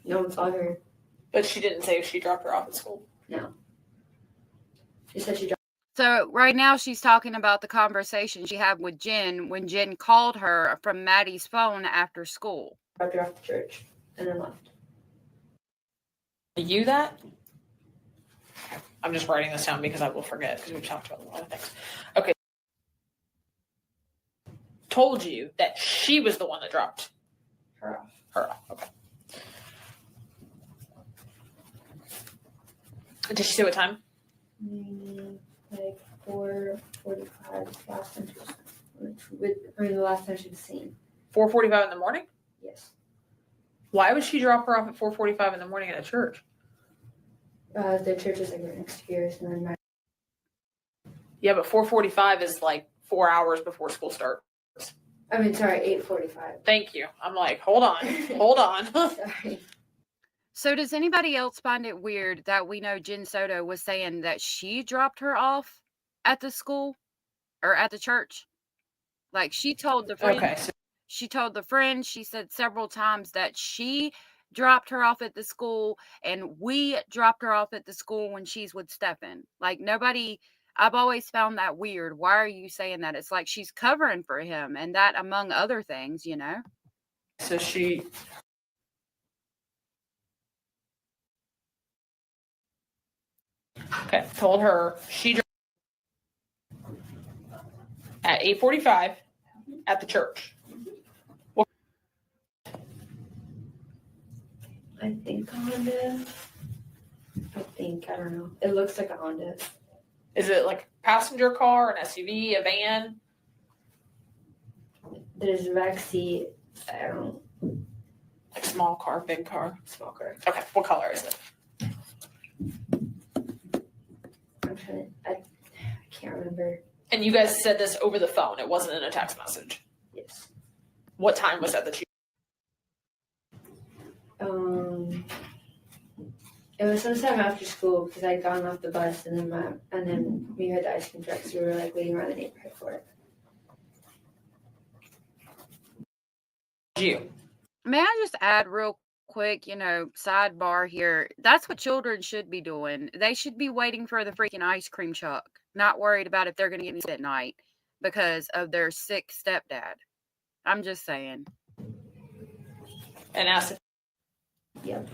no one saw her. But she didn't say if she dropped her off at school. No. She said she dropped. So right now she's talking about the conversation she had with Jen when Jen called her from Maddie's phone after school. Dropped her off to church and then left. Are you that? I'm just writing this down because I will forget because we've talked about a lot of things. Okay. Told you that she was the one that dropped Her off. her off. Okay. Did she say what time? Like 4:45 last time the last time she was seen. 4:45 in the morning? Yes. Why would she drop her off at 4:45 in the morning at a church? The church is like right next to yours, and then Yeah, but 4:45 is like 4 hours before school starts. I mean, sorry, 8:45. Thank you. I'm like, hold on. Sorry. So does anybody else find it weird that we know Jen Soto was saying that she dropped her off at the school or at the church? Like she told the friend, Okay. she said several times that she dropped her off at the school and we dropped her off at the school when she's with Stefan. Like I've always found that weird. Why are you saying that? It's like she's covering for him, and that among other things, you know? So she... Okay, told her she dropped at 8:45 at the church. I think Honda. I don't know. It looks like a Honda. Is it like a passenger car, an SUV, a van? There's a back seat. I don't know. Like small car, big car? Small car. Okay, what color is it? I can't remember. And you guys said this over the phone. It wasn't in a text message. Yes. What time was that you? It was sometime after school because I'd gone off the bus and then we had the ice cream truck, so we were like waiting around the neighborhood for it. You. May I just add real quick, sidebar here. That's what children should be doing. They should be waiting for the freaking ice cream truck, not worried about if they're going to get me at night because of their sick stepdad. I'm just saying. And ask. Yep.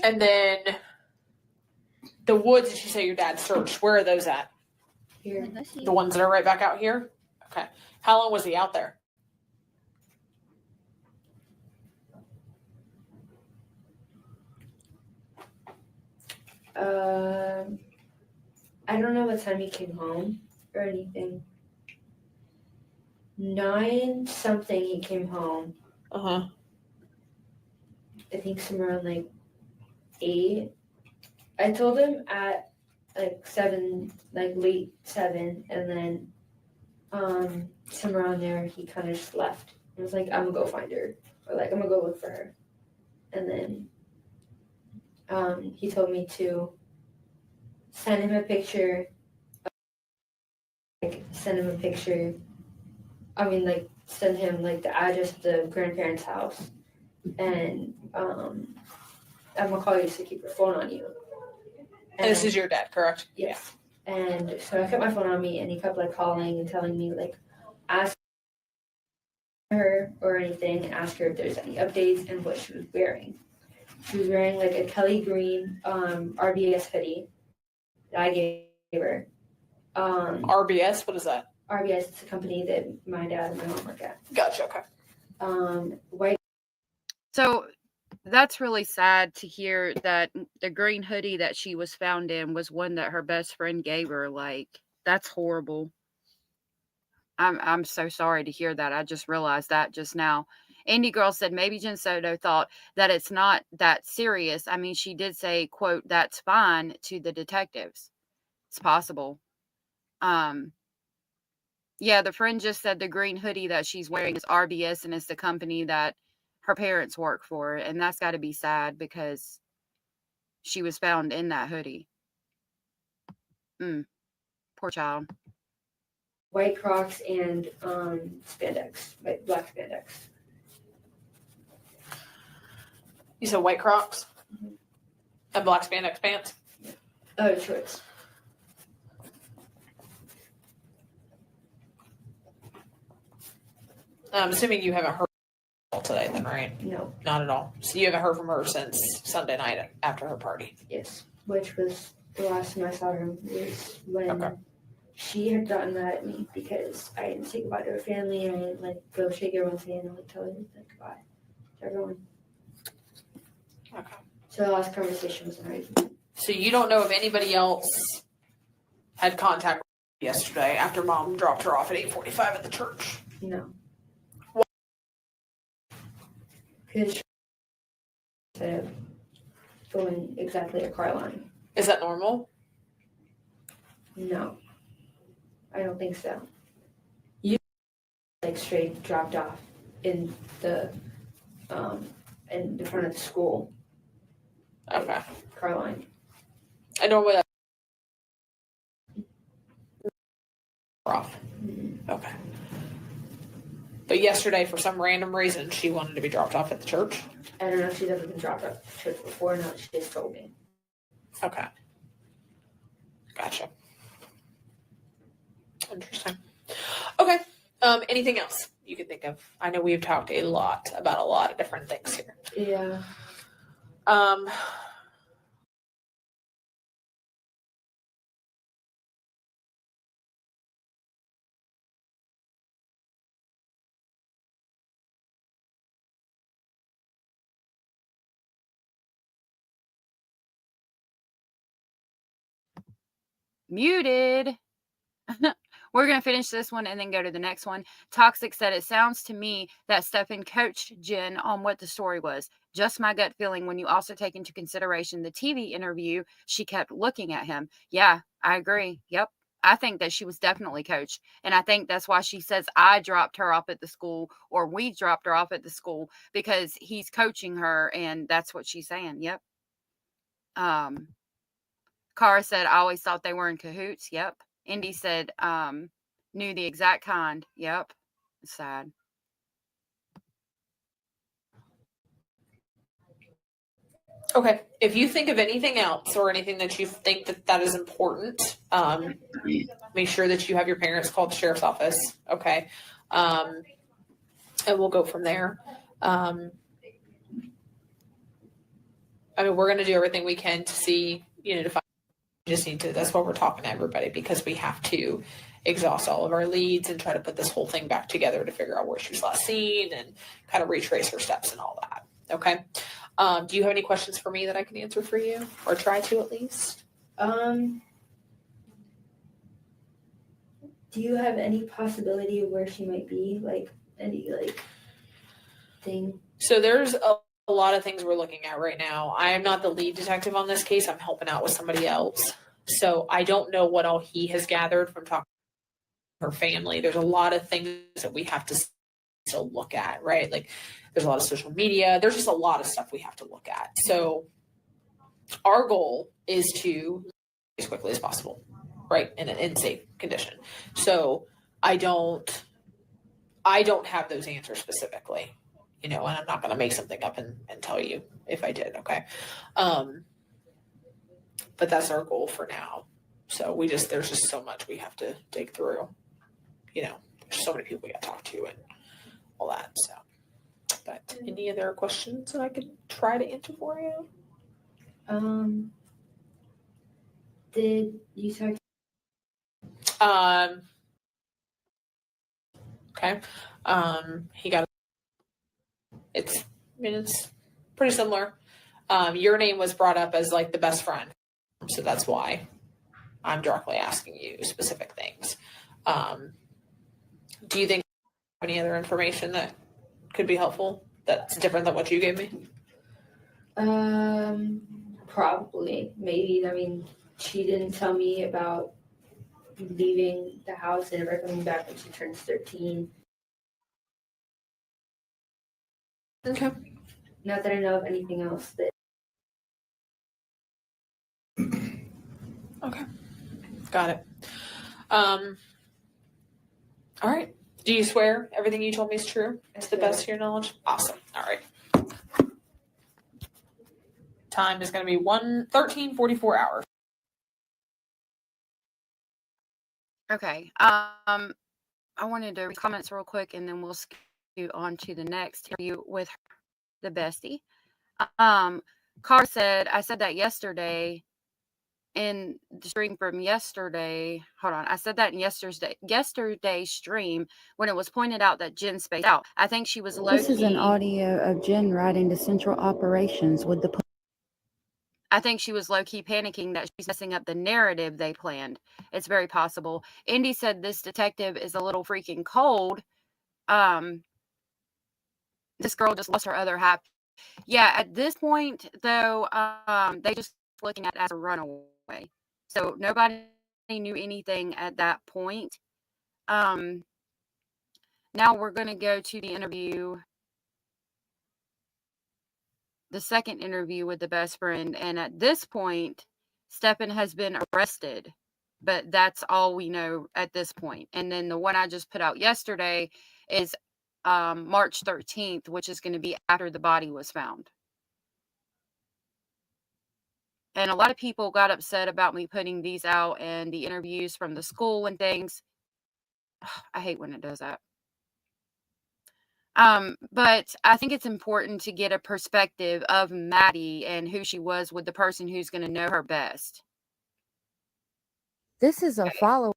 And then the woods that you say your dad searched, where are those at? Here. The ones that are right back out here? Okay. How long was he out there? I don't know what time he came home or anything. 9 something he came home. Uh-huh. I think somewhere around like 8. I told him at like 7, like late 7, and then somewhere around there he kind of just left. I was like, I'm gonna go find her, or like I'm gonna go look for her. And then he told me to send him a picture. Send him like the address of the grandparents' house, and I'm gonna call you to keep your phone on you. And this is your dad, correct? Yes. And so I kept my phone on me, and he kept like calling and telling me like, ask her or anything, and ask her if there's any updates and what she was wearing. She was wearing like a Kelly green RBS hoodie that I gave her. RBS, what is that? RBS is a company that my dad and my mom work at. Gotcha, okay. White. So that's really sad to hear that the green hoodie that she was found in was one that her best friend gave her. Like, that's horrible. I'm so sorry to hear that. I just realized that just now. Indie Girl said maybe Jen Soto thought that it's not that serious. I mean, she did say, quote, "That's fine" to the detectives. It's possible. Yeah, the friend just said the green hoodie that she's wearing is RBS, and it's the company that her parents work for. And that's got to be sad because she was found in that hoodie. Poor child. White Crocs and spandex, like black spandex. You said white Crocs? Mm-hmm. And black spandex pants? Oh, shorts. I'm assuming you haven't heard today then, right? No. Not at all. So you haven't heard from her since Sunday night after her party? Yes. Which was the last time I saw her was when she had gotten mad at me because I didn't say goodbye to her family and I didn't like go shake everyone's hand and like tell her to say goodbye to everyone. Okay. So the last conversation was nice. So you don't know if anybody else had contact with her yesterday after Mom dropped her off at 8:45 at the church? No. Why? Because instead of going exactly a car line. Is that normal? No. I don't think so. You like straight dropped off in the front of the school. Okay. Car line. I normally off. Mm-hmm. Okay. But yesterday, for some random reason, she wanted to be dropped off at the church. I don't know if she's ever been dropped off at the church before. No, she just told me. Okay. Gotcha. Interesting. Okay. Anything else you can think of? I know we've talked a lot about a lot of different things here. Yeah. Muted. We're going to finish this one and then go to the next one. Toxic said, it sounds to me that Stefan coached Jen on what the story was. Just my gut feeling when you also take into consideration the TV interview, she kept looking at him. Yeah, I agree. Yep. I think that she was definitely coached. And I think that's why she says I dropped her off at the school, or we dropped her off at the school, because he's coaching her, and that's what she's saying. Yep. Cara said, I always thought they were in cahoots. Yep. Indy said, knew the exact kind. Yep. Sad. Okay. If you think of anything else or anything that you think that is important, make sure that you have your parents call the sheriff's office. Okay. And we'll go from there. I mean, we're going to do everything we can to see, to find. We just need to, that's why we're talking to everybody, because we have to exhaust all of our leads and try to put this whole thing back together to figure out where she was last seen and kind of retrace her steps and all that. Okay. Do you have any questions for me that I can answer for you, or try to at least? Do you have any possibility of where she might be? Like any thing? So there's a lot of things we're looking at right now. I am not the lead detective on this case. I'm helping out with somebody else. So I don't know what all he has gathered from talking to her family. There's a lot of things that we have to still look at, right? Like there's a lot of social media. There's just a lot of stuff we have to look at. So our goal is to as quickly as possible, right? In an safe condition. So I don't have those answers specifically, and I'm not going to make something up and tell you if I did. Okay. But that's our goal for now. So there's just so much we have to dig through, there's so many people we got to talk to and all that. So, but any other questions that I could try to answer for you? Did you talk? Okay. He got. It's pretty similar. Your name was brought up as like the best friend, so that's why I'm directly asking you specific things. Do you think you have any other information that could be helpful that's different than what you gave me? Probably, maybe. I mean, she didn't tell me about leaving the house and never coming back when she turns 13. Okay. Not that I know of anything else that. Okay. Got it. All right. Do you swear everything you told me is true to the best of your knowledge? Awesome. All right. Time is going to be 13:44 hours. Okay. I wanted to read comments real quick, and then we'll skip on to the next interview with the bestie. Carr said, I said that yesterday in the stream from yesterday. Hold on. I said that in yesterday's stream when it was pointed out that Jen spaced out. I think she was low-key. This is an audio of Jen writing to Central Operations with the. I think she was low-key panicking that she's messing up the narrative they planned. It's very possible. Indy said this detective is a little freaking cold. This girl just lost her other half. Yeah, at this point, though, they just looking at it as a runaway. So nobody knew anything at that point. Now we're going to go to the interview. The second interview with the best friend. And at this point, Stephen has been arrested. But that's all we know at this point. And then the one I just put out yesterday is March 13th, which is going to be after the body was found. And a lot of people got upset about me putting these out and the interviews from the school and things. I hate when it does that. But I think it's important to get a perspective of Maddie and who she was with the person who's going to know her best. This is a follow.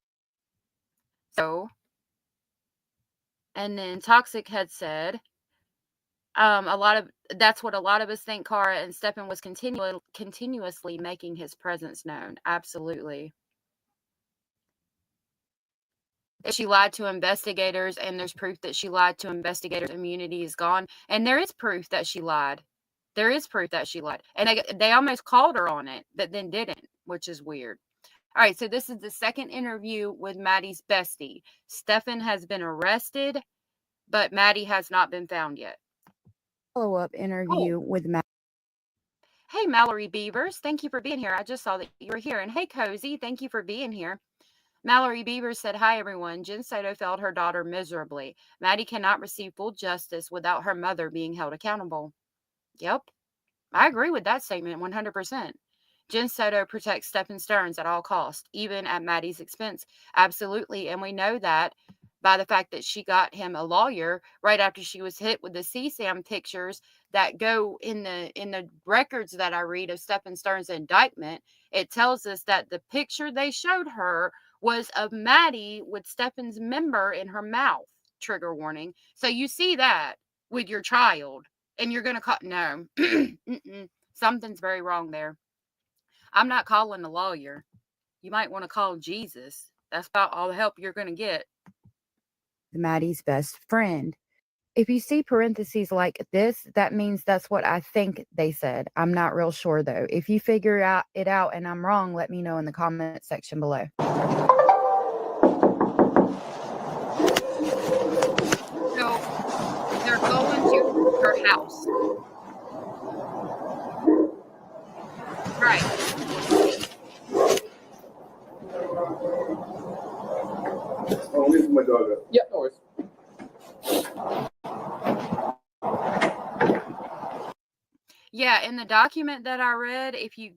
So, and then Toxic had said, that's what a lot of us think Cara and Stephen was continuously making his presence known. Absolutely. She lied to investigators, and there's proof that she lied to investigators. Immunity is gone. And there is proof that she lied. There is proof that she lied. And they almost called her on it, but then didn't, which is weird. All right, so this is the second interview with Maddie's bestie. Stefan has been arrested, but Maddie has not been found yet. Follow-up interview with Maddie. Hey, Mallory Beavers, thank you for being here. I just saw that you were here. And hey, Cozy, thank you for being here. Mallory Beavers said, hi, everyone. Jen Soto failed her daughter miserably. Maddie cannot receive full justice without her mother being held accountable. Yep, I agree with that statement 100%. Jen Soto protects Stephen Stearns at all costs, even at Maddie's expense. Absolutely. And we know that by the fact that she got him a lawyer right after she was hit with the CSAM pictures that go in the records that I read of Stephen Stearns' indictment. It tells us that the picture they showed her was of Maddie with Stephen's member in her mouth. Trigger warning. So you see that with your child and you're going to call, no, something's very wrong there. I'm not calling a lawyer. You might want to call Jesus. That's about all the help you're going to get. Maddie's best friend. If you see parentheses like this, that means that's what I think they said. I'm not real sure, though. If you figure it out and I'm wrong, let me know in the comment section below. So they're going to her house. Right. Oh, I'm leaving my dog up. Yeah, no worries. Yeah, in the document that I read, if you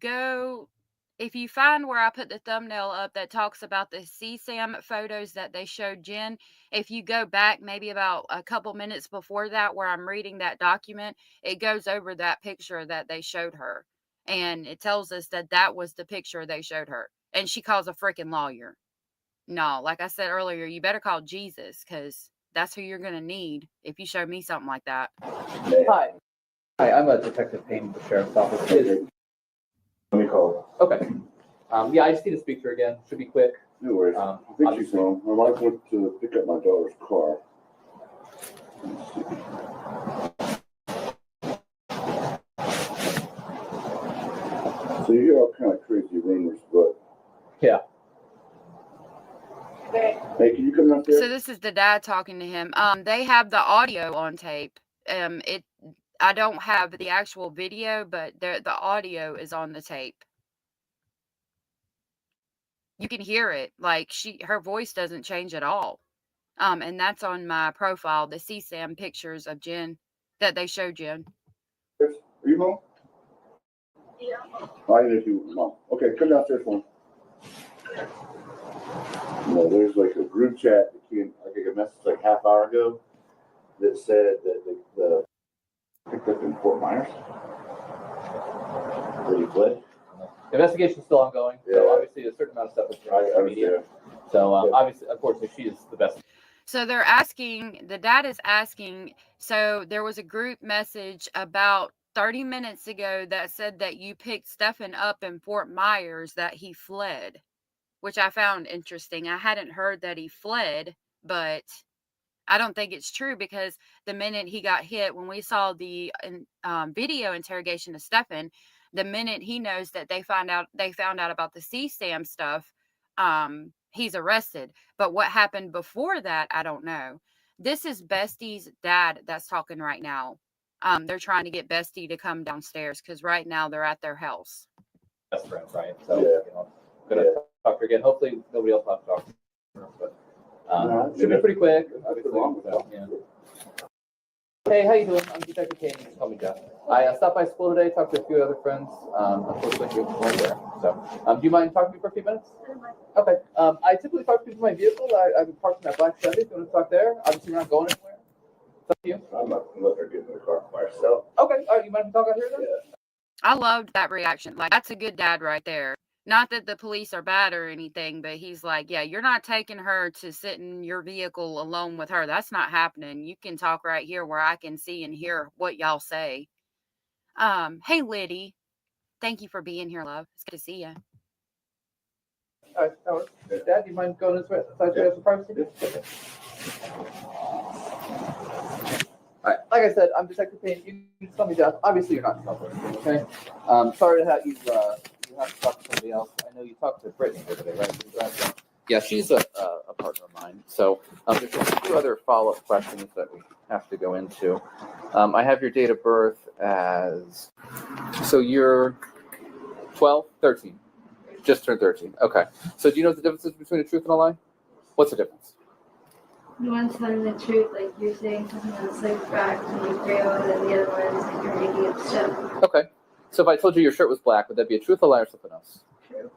find where I put the thumbnail up that talks about the CSAM photos that they showed Jen, if you go back maybe about a couple minutes before that where I'm reading that document, it goes over that picture that they showed her. And it tells us that that was the picture they showed her. And she calls a freaking lawyer. No, like I said earlier, you better call Jesus because that's who you're going to need if you show me something like that. Hi. Hi, I'm a Detective Payne with the Sheriff's Office. Let me call. Okay. Yeah, I just need to speak to her again. Should be quick. No worries. I think she's home. My wife went to pick up my daughter's car. So you hear all kind of crazy rumors, but Yeah. hey, can you come up there? So this is the dad talking to him. They have the audio on tape. I don't have the actual video, but the audio is on the tape. You can hear it. Like her voice doesn't change at all. And that's on my profile, the CSAM pictures of Jen that they showed Jen. Are you home? Yeah. Oh, I didn't know if you were mom. Okay, come downstairs for me. No, there's like a group chat that came, I think a message like half hour ago that said that the picked up in Fort Myers. Where he fled. The investigation's still ongoing, Yeah. so obviously a certain amount of stuff is I media. So obviously, unfortunately, she is the best. So they're asking, the dad is asking, so there was a group message about 30 minutes ago that said that you picked Stefan up in Fort Myers, that he fled, which I found interesting. I hadn't heard that he fled, but I don't think it's true because the minute he got hit, when we saw the video interrogation of Stefan, the minute he knows that they found out about the CSAM stuff, he's arrested. But what happened before that, I don't know. This is Bestie's dad that's talking right now. They're trying to get Bestie to come downstairs because right now they're at their house. Best friends, right? So gonna talk to her again. Hopefully, nobody else will have to talk to her, but should be pretty quick. Yeah. Hey, how you doing? I'm Detective Kane. You can call me Jeff. I stopped by school today, talked to a few other friends. Unfortunately, you weren't there. So, do you mind talking to me for a few minutes? Okay. I typically talk to people in my vehicle. I've been parked in that black Chevy. If you want to talk there, obviously we're not going anywhere. It's up to you. I'm not gonna let her get in the car by herself. Okay. All right. You mind if we talk out here then? Yeah. I loved that reaction. Like, that's a good dad right there. Not that the police are bad or anything, but he's like, yeah, you're not taking her to sit in your vehicle alone with her. That's not happening. You can talk right here where I can see and hear what y'all say. Hey, Liddy. Thank you for being here, love. It's good to see you. All right. Howard. Dad, do you mind going this way? So I have some privacy? All right. Like I said, I'm Detective Payne. You can tell me death. Obviously, you're not in trouble, okay? Sorry to have you have to talk to somebody else. I know you talked to Brittany the other day, right? Yeah, she's a partner of mine. So there's a few other follow-up questions that we have to go into. I have your date of birth as, so you're 12, 13, just turned 13. Okay. So do you know what the difference is between a truth and a lie? What's the difference? One's telling the truth, like you're saying something that's like fact and like real, and then the other one is like you're making up stuff. Okay. So if I told you your shirt was black, would that be a truth, a lie, or something else? True.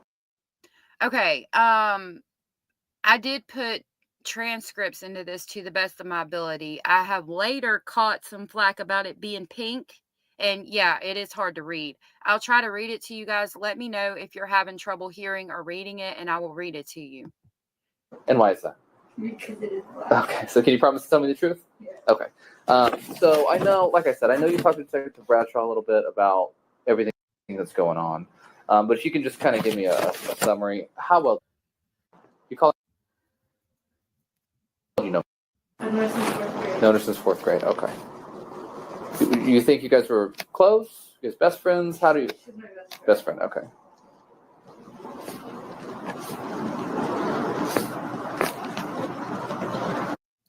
Okay. I did put transcripts into this to the best of my ability. I have later caught some flack about it being pink. And yeah, it is hard to read. I'll try to read it to you guys. Let me know if you're having trouble hearing or reading it, and I will read it to you. And why is that? Because it is black. Okay, so can you promise to tell me the truth? Yeah. Okay. So I know, like I said, I know you talked to Detective Bradshaw a little bit about everything that's going on. But if you can just kind of give me a summary, how well you call it? You know, I've known since 4th grade. known her since 4th grade. Okay. You think you guys were close? You guys best friends? How do you? She's my best friend. Best friend. Okay.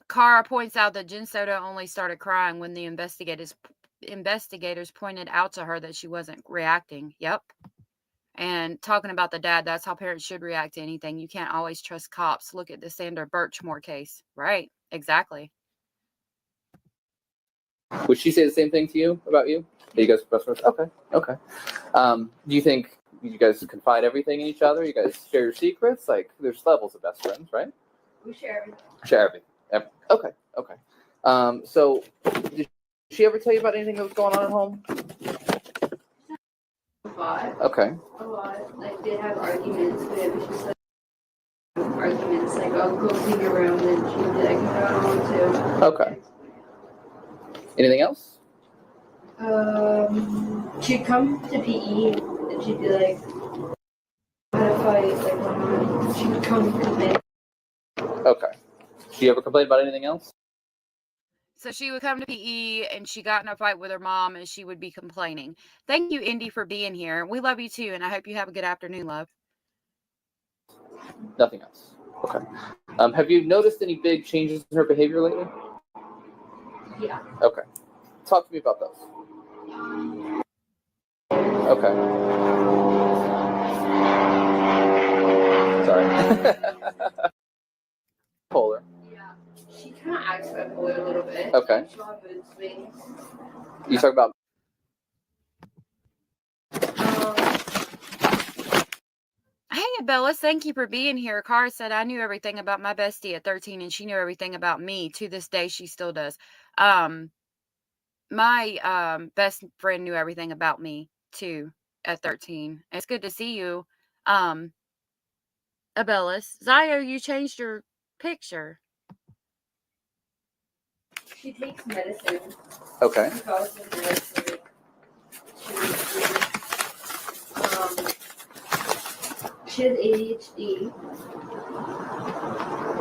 Kara points out that Jen Soto only started crying when the investigators pointed out to her that she wasn't reacting. Yep. And talking about the dad, that's how parents should react to anything. You can't always trust cops. Look at the Sandra Birchmore case. Right. Exactly. Would she say the same thing to you about you? That you guys are best friends? Okay. Okay. Do you think you guys confide everything in each other? You guys share your secrets? Like, there's levels of best friends, right? We share everything. Share everything. Okay. Okay. So, did she ever tell you about anything that was going on at home? A lot. Okay. A lot. Like, they'd have arguments, but it was just like arguments. Like, I'll go clean your room, and she'd be like, no, I don't want to. Okay. Anything else? She'd come to PE, and she'd be like, I had a fight, like, one on. She would come complain. Okay. Did she ever complain about anything else? So she would come to PE and she got in a fight with her mom and she would be complaining. Thank you, Indy, for being here. We love you too, and I hope you have a good afternoon, love. Nothing else. Okay. Have you noticed any big changes in her behavior lately? Yeah. Okay. Talk to me about those. Okay. Sorry. Polar. Yeah. She kind of acts bipolar a little bit. Okay. She'll have mood swings. You talk about. Hey, Abellis, thank you for being here. Cara said I knew everything about my bestie at 13 and she knew everything about me. To this day, she still does. My best friend knew everything about me too at 13. It's good to see you. Abellis. Zio, you changed your picture. She takes medicine. Okay. She calls it medicine. She has ADHD.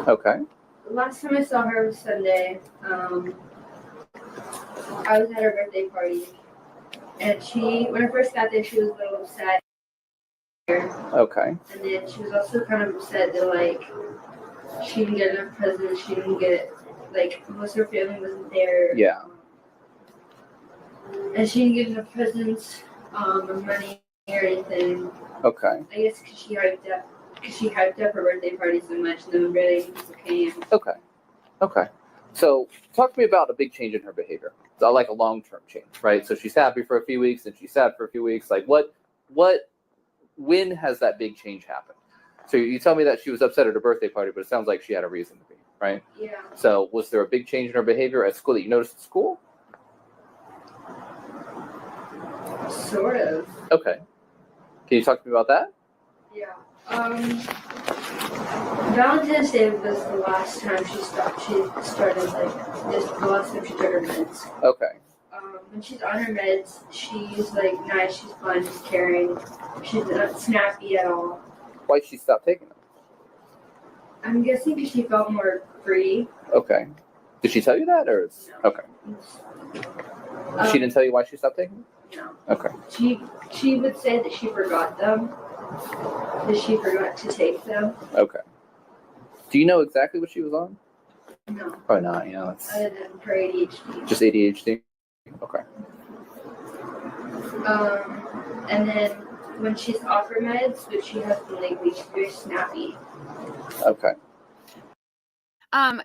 Okay. The last time I saw her was Sunday. I was at her birthday party. And when I first got there, she was a little upset. Okay. And then she was also kind of upset that, like, she didn't get enough presents. She didn't get, like, most of her family wasn't there. Yeah. And she didn't get enough presents or money or anything. Okay. I guess because she hyped up her birthday party so much, and then really people came. Okay. Okay. So talk to me about a big change in her behavior. So like a long-term change, right? So she's happy for a few weeks and she's sad for a few weeks. Like when has that big change happened? So you tell me that she was upset at her birthday party, but it sounds like she had a reason to be, right? Yeah. So was there a big change in her behavior at school that you noticed at school? Sort of. Okay. Can you talk to me about that? Yeah. Valentine's Day was the last time she started like this. The last time she took her meds. Okay. When she's on her meds, she's like nice. She's fun. She's caring. She's not snappy at all. Why'd she stop taking them? I'm guessing because she felt more free. Okay. Did she tell you that, or is okay? She didn't tell you why she stopped taking them? No. Okay. She would say that she forgot them. That she forgot to take them. Okay. Do you know exactly what she was on? No. Probably not. Yeah. That's Other than her ADHD. just ADHD. Okay. And then when she's off her meds, but she has been lately, she's very snappy. Okay.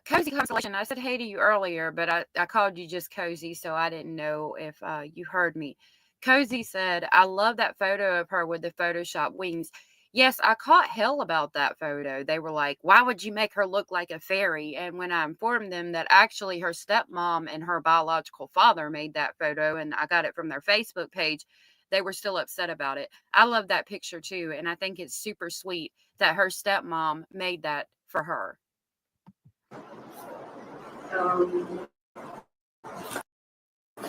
Cozy Constellation, I said hey to you earlier, but I called you just Cozy, so I didn't know if you heard me. Cozy said, I love that photo of her with the Photoshop wings. Yes, I caught hell about that photo. They were like, why would you make her look like a fairy? And when I informed them that actually her stepmom and her biological father made that photo, and I got it from their Facebook page, they were still upset about it. I love that picture too, and I think it's super sweet that her stepmom made that for her.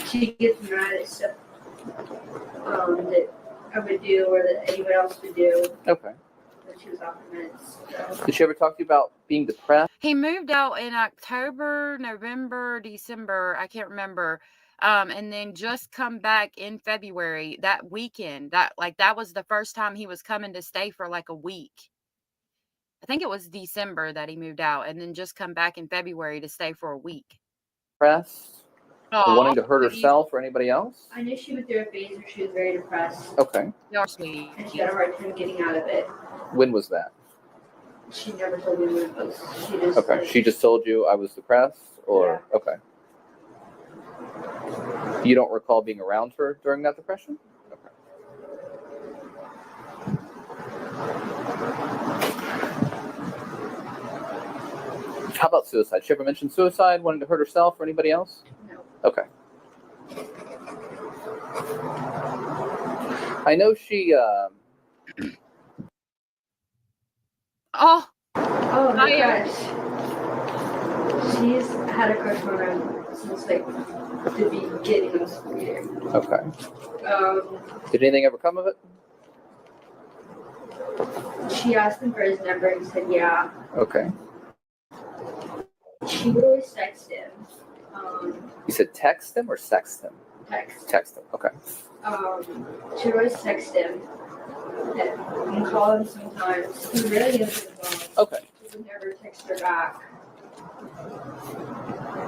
She gets mad at stuff that I would do or that anyone else would do. Okay. When she was off her meds. So. Did she ever talk to you about being depressed? He moved out in October, November, December, I can't remember. And then just come back in February that weekend. That was the first time he was coming to stay for like a week. I think it was December that he moved out, and then just come back in February to stay for a week. Depressed? Aww, Wanting to hurt herself or anybody else? I knew she went through a phase where she was very depressed. Okay. You're sweet. And she had a hard time getting out of it. When was that? She never told me when it was. She just Okay. like, She just told you I was depressed, or yeah. Okay. You don't recall being around her during that depression? Okay. How about suicide? She ever mentioned suicide, wanting to hurt herself or anybody else? No. Okay. I know she. Oh, Oh, the Fire. crush. She's had a crush on him since like the beginning of school year. Okay. Did anything ever come of it? She asked him for his number and he said yeah. Okay. She would always text him. You said text him or sext him? Text. Text him. Okay. She would always text him and call him sometimes. He really answered the phone. Okay. He would never text her back.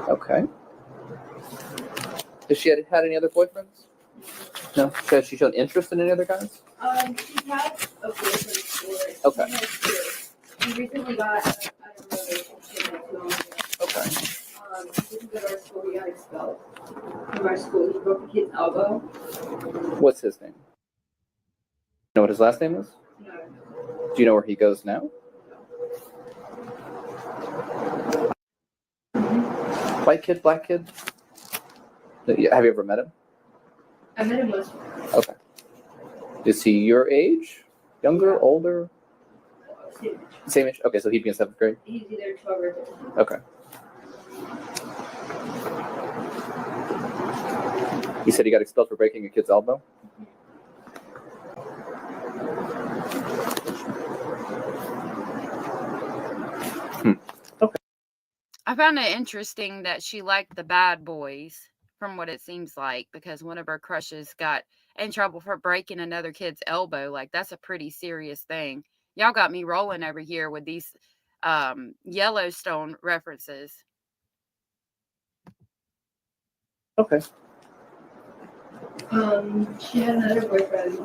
Okay. Has she had any other boyfriends? No. Has she shown interest in any other guys? She had a boyfriend before. Okay. He had two. He recently got out of a relationship like 2 months ago. Okay. He didn't go to our school. He got expelled from our school. He broke a kid's elbow. What's his name? You know what his last name is? No. Do you know where he goes now? White kid, black kid? Have you ever met him? I met him once. Okay. Is he your age? Younger? Older? Same age? Okay, so he'd be in 7th grade? He's either 12 or 13. Okay. You said he got expelled for breaking a kid's elbow? Okay. I found it interesting that she liked the bad boys, from what it seems like, because one of her crushes got in trouble for breaking another kid's elbow. Like, that's a pretty serious thing. Y'all got me rolling over here with these Yellowstone references. Okay. She had another boyfriend.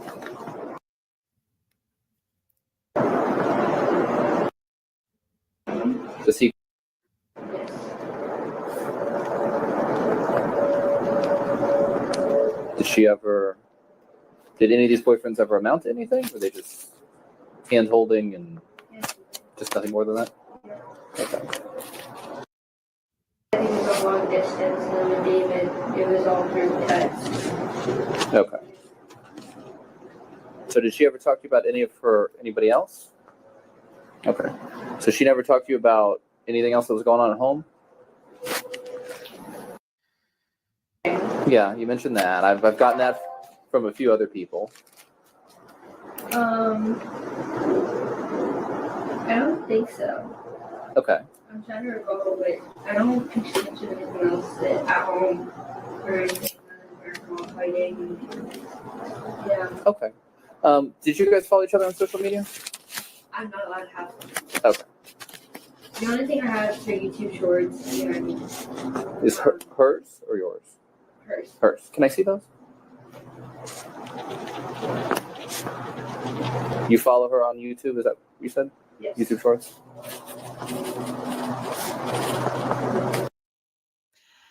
Does he? Yes. Did any of these boyfriends ever amount to anything? Were they just hand holding and just nothing more than that? Okay. I think it was a long distance, and then with David, it was all through text. Okay. So did she ever talk to you about anybody else? Okay. So she never talked to you about anything else that was going on at home? Yeah, you mentioned that. I've gotten that from a few other people. I don't think so. Okay. I'm trying to recall, but I don't pay attention to anything else at home or anything other than our mom fighting. Yeah. Okay. Did you guys follow each other on social media? I'm not allowed to have one. Okay. The only thing I have is her YouTube shorts. You know what I mean? Is hers or yours? Hers. Hers. Can I see those? You follow her on YouTube? Is that what you said? Yes. YouTube Shorts?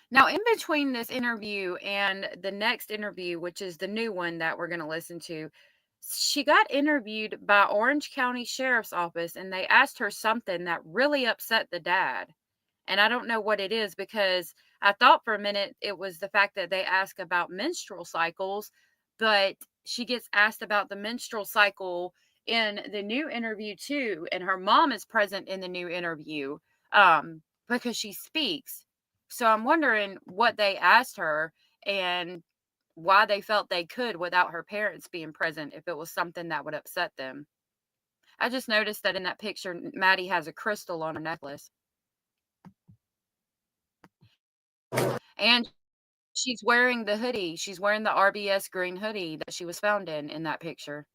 Now, in between this interview and the next interview, which is the new one that we're going to listen to, she got interviewed by Orange County Sheriff's Office, and they asked her something that really upset the dad. And I don't know what it is, because I thought for a minute it was the fact that they ask about menstrual cycles, but she gets asked about the menstrual cycle in the new interview too, and her mom is present in the new interview because she speaks. So I'm wondering what they asked her and why they felt they could without her parents being present, if it was something that would upset them. I just noticed that in that picture, Maddie has a crystal on her necklace. And she's wearing the hoodie. She's wearing the RBS green hoodie that she was found in that picture.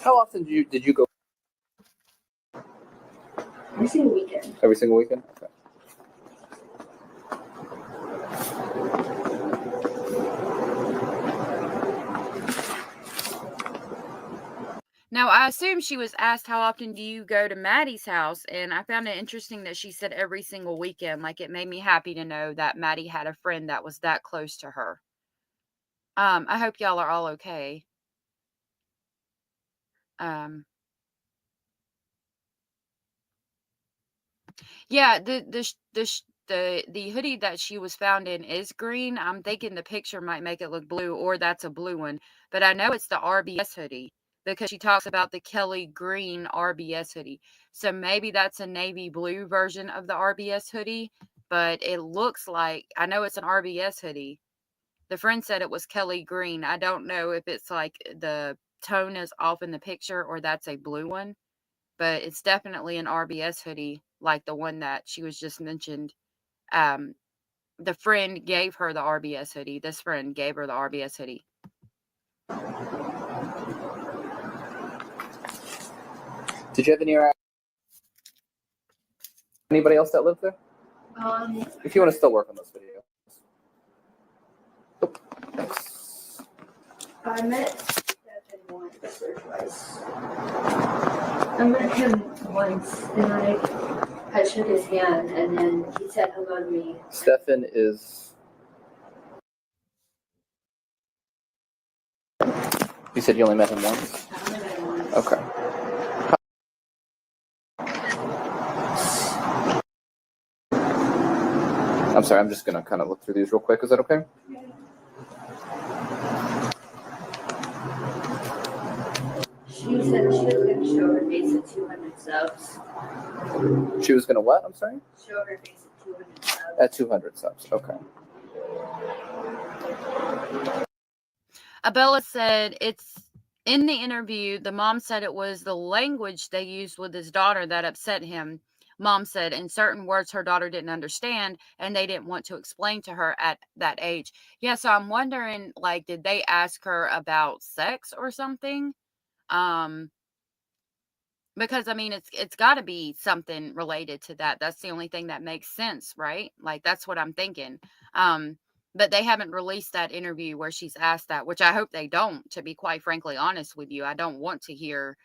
How often did you go? Every single weekend. Every single weekend? Okay. Now, I assume she was asked, how often do you go to Maddie's house? And I found it interesting that she said every single weekend. Like, it made me happy to know that Maddie had a friend that was that close to her. I hope y'all are all okay. Yeah, the hoodie that she was found in is green. I'm thinking the picture might make it look blue, or that's a blue one. But I know it's the RBS hoodie because she talks about the Kelly green RBS hoodie. So maybe that's a navy blue version of the RBS hoodie, but it looks like, I know it's an RBS hoodie. The friend said it was Kelly green. I don't know if it's like the tone is off in the picture or that's a blue one, but it's definitely an RBS hoodie, like the one that she was just mentioned. The friend gave her the RBS hoodie. This friend gave her the RBS hoodie. Did you have any anybody else that lived there? If you want to still work on this video. Thanks. I met Stephen once or twice. I met him once, and I shook his hand, and then he said hello to me. Stefan is. You said you only met him once? I only met him once. Okay. I'm sorry, I'm just going to kind of look through these real quick. Is that okay? She said she was going to show her face at 200 subs. She was going to what? I'm sorry? Show her face at 200 subs. At 200 subs. Okay. Abella said it's in the interview. The mom said it was the language they used with his daughter that upset him. Mom said in certain words her daughter didn't understand and they didn't want to explain to her at that age. Yeah, so I'm wondering, like, did they ask her about sex or something? Because I mean, it's got to be something related to that. That's the only thing that makes sense, right? Like, that's what I'm thinking. But they haven't released that interview where she's asked that, which I hope they don't, to be quite frankly honest with you. I don't want to hear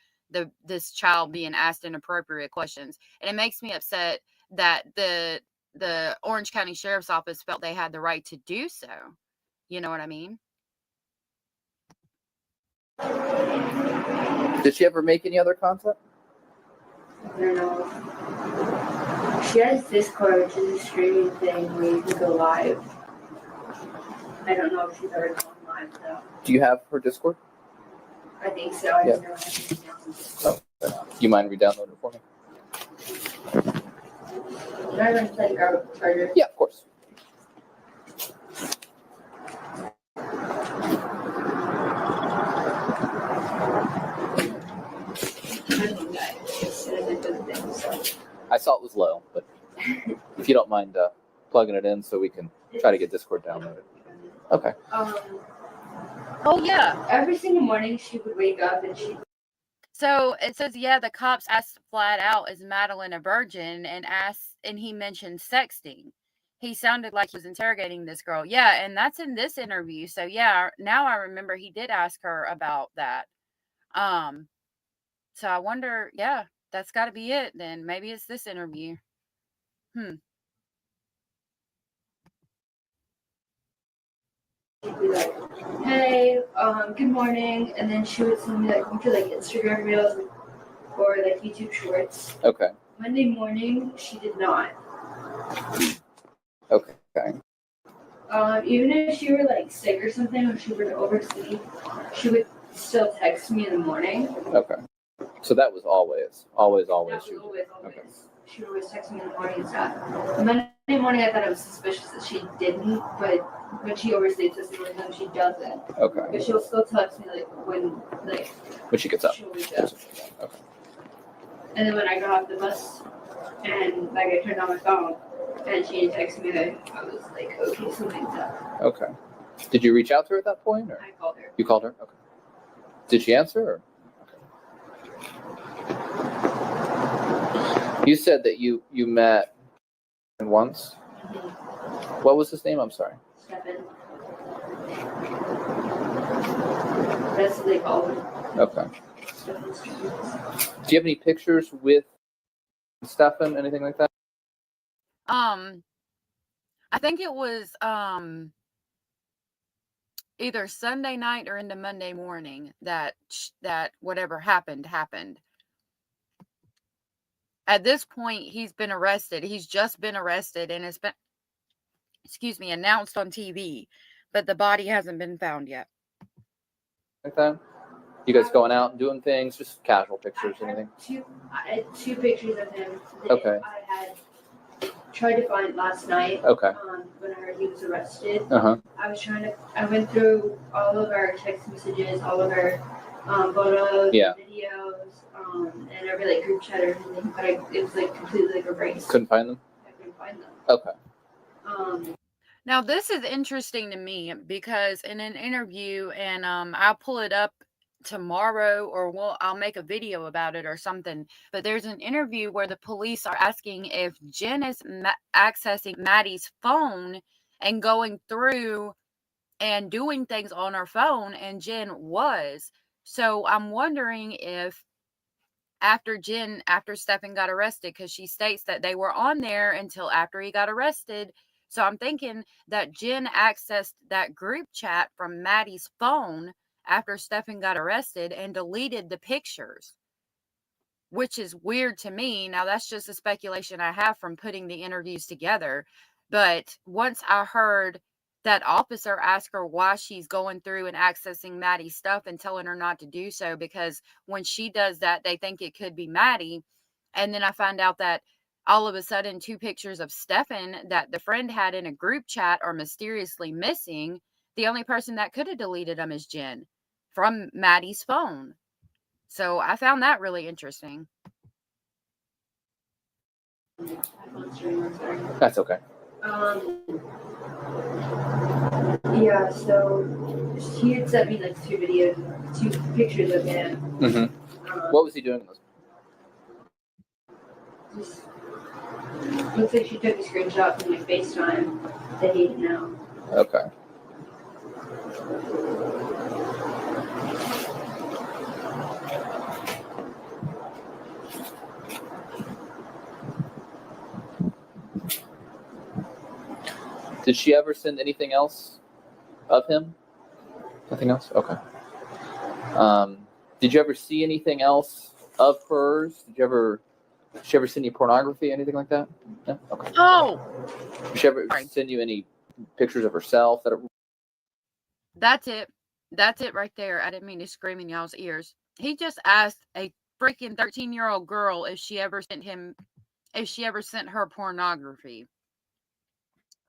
this child being asked inappropriate questions. And it makes me upset that the Orange County Sheriff's Office felt they had the right to do so. You know what I mean? Did she ever make any other content? I don't know. She has Discord, which is a streaming thing where you can go live. I don't know if she's ever gone live though. Do you have her Discord? I think so. I just don't have Do you mind re-downloading it for me? Did I run to grab a charger? Yeah, of course. I saw it was low, but if you don't mind plugging it in so we can try to get Discord downloaded. Okay. Oh, yeah. Every single morning she would wake up and she. So it says, yeah, the cops asked flat out, is Madeline a virgin? And he mentioned sexting. He sounded like he was interrogating this girl. Yeah, and that's in this interview. So yeah, now I remember he did ask her about that. So I wonder, yeah, that's got to be it then. Maybe it's this interview. She'd be like, hey, good morning, and then she would send me like a bunch of like Instagram reels or like YouTube shorts. Okay. Monday morning, she did not. Okay. Even if she were like sick or something, or she were to oversleep, she would still text me in the morning. Okay. So that was always. That was She was, always. okay. She would always text me in the morning and stuff. Monday morning, I thought it was suspicious that she didn't, but when she oversleeps, that's the only time she doesn't. Okay. But she'll still text me like when she gets up. she'll wake up. Okay. And then when I got off the bus and like I turned on my phone and she didn't text me, I was like, okay, something's up. Okay. Did you reach out to her at that point, or I called her. you called her? Okay. Did she answer? Or? Okay. You said that you met once. Mm-hmm. What was his name? I'm sorry. Stefan. That's what they call him. Okay. Stefan's. Do you have any pictures with Stefan? Anything like that? I think it was either Sunday night or into Monday morning that whatever happened. At this point, he's been arrested. He's just been arrested and it's been, announced on TV, but the body hasn't been found yet. Like that? You guys going out and doing things? Just casual pictures, anything? I had two pictures of him that Okay. I had tried to find last night. Okay. When I heard he was arrested. Uh-huh. I went through all of our text messages, all of our photos, Yeah. videos, and every like group chat or anything, but it was like completely like erased. Couldn't find them? I couldn't find them. Okay. Now this is interesting to me because in an interview, and I'll pull it up tomorrow, or I'll make a video about it or something, but there's an interview where the police are asking if Jen is accessing Maddie's phone and going through and doing things on her phone, and Jen was. So I'm wondering if after Stefan got arrested, because she states that they were on there until after he got arrested. So I'm thinking that Jen accessed that group chat from Maddie's phone after Stefan got arrested and deleted the pictures, which is weird to me. Now, that's just a speculation I have from putting the interviews together. But once I heard that officer ask her why she's going through and accessing Maddie's stuff and telling her not to do so, because when she does that, they think it could be Maddie. And then I find out that all of a sudden 2 pictures of Stefan that the friend had in a group chat are mysteriously missing. The only person that could have deleted them is Jen from Maddie's phone. So I found that really interesting. That's okay. Yeah, so he had sent me like 2 pictures of him. Mm-hmm. What was he doing? Just looks like she took a screenshot from my FaceTime that he didn't know. Okay. Did she ever send anything else of him? Nothing else? Okay. Did you ever see anything else of hers? Did she ever send you pornography, anything like that? No? Okay. Oh! Did she ever send you any pictures of herself? That's it. That's it right there. I didn't mean to scream in y'all's ears. He just asked a freaking 13-year-old girl if she ever sent her pornography.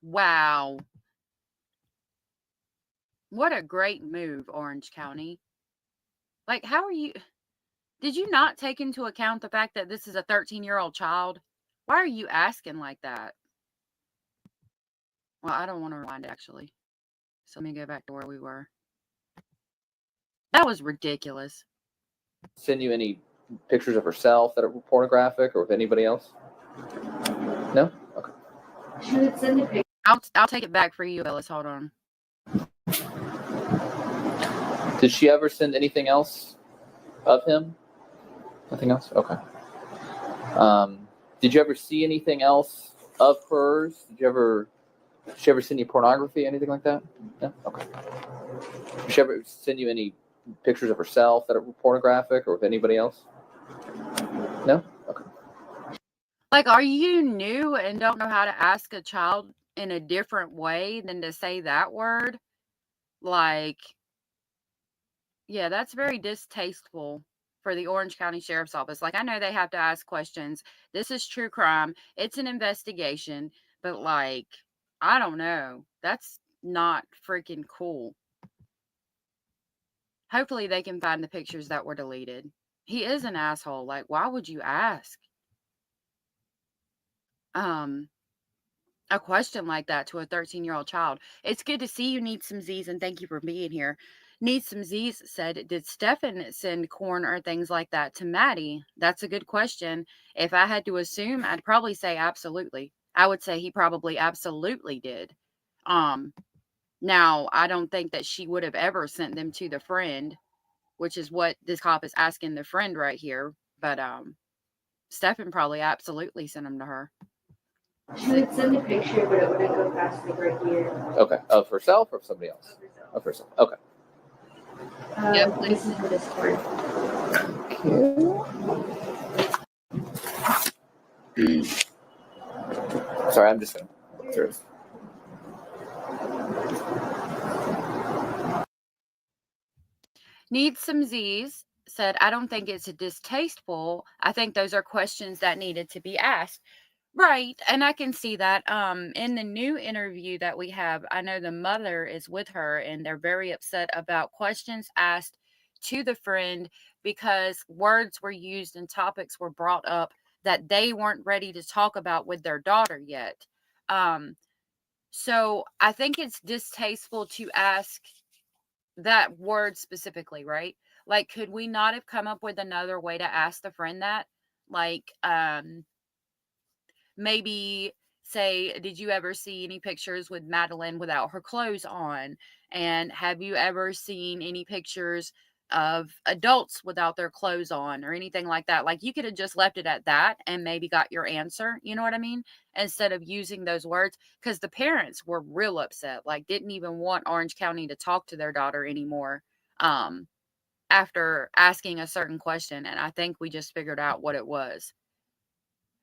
Wow. What a great move, Orange County. Like, how are you? Did you not take into account the fact that this is a 13-year-old child? Why are you asking like that? Well, I don't want to rewind it, actually. So let me go back to where we were. That was ridiculous. Send you any pictures of herself that are pornographic, or with anybody else? No? Okay. She would send a picture. I'll take it back for you, Ellis. Hold on. Did she ever send anything else of him? Nothing else? Okay. Did you ever see anything else of hers? Did she ever send you pornography, anything like that? No? Okay. Did she ever send you any pictures of herself that are pornographic, or with anybody else? No? Okay. Like, are you new and don't know how to ask a child in a different way than to say that word? Like, yeah, that's very distasteful for the Orange County Sheriff's Office. Like, I know they have to ask questions. This is true crime. It's an investigation. But, like, I don't know. That's not freaking cool. Hopefully they can find the pictures that were deleted. He is an asshole. Like, why would you ask a question like that to a 13-year-old child? It's good to see you, Need Some Z's, and thank you for being here. Need Some Z's said, did Stefan send corn or things like that to Maddie? That's a good question. If I had to assume, I'd probably say absolutely. I would say he probably absolutely did. Now, I don't think that she would have ever sent them to the friend, which is what this cop is asking the friend right here. But Stefan probably absolutely sent them to her. She would send a picture, but it wouldn't go past the right here. Okay. Of herself or of somebody else? Of herself. Okay. Yep. This is her Discord. Sorry, I'm just going to look through it. Need Some Z's said, I don't think it's distasteful. I think those are questions that needed to be asked. Right. And I can see that. In the new interview that we have, I know the mother is with her and they're very upset about questions asked to the friend because words were used and topics were brought up that they weren't ready to talk about with their daughter yet. So I think it's distasteful to ask that word specifically, right? Like, could we not have come up with another way to ask the friend that? Like, maybe say, did you ever see any pictures with Madeline without her clothes on? And have you ever seen any pictures of adults without their clothes on or anything like that? Like, you could have just left it at that and maybe got your answer. You know what I mean? Instead of using those words, because the parents were real upset, like didn't even want Orange County to talk to their daughter anymore. After asking a certain question. And I think we just figured out what it was.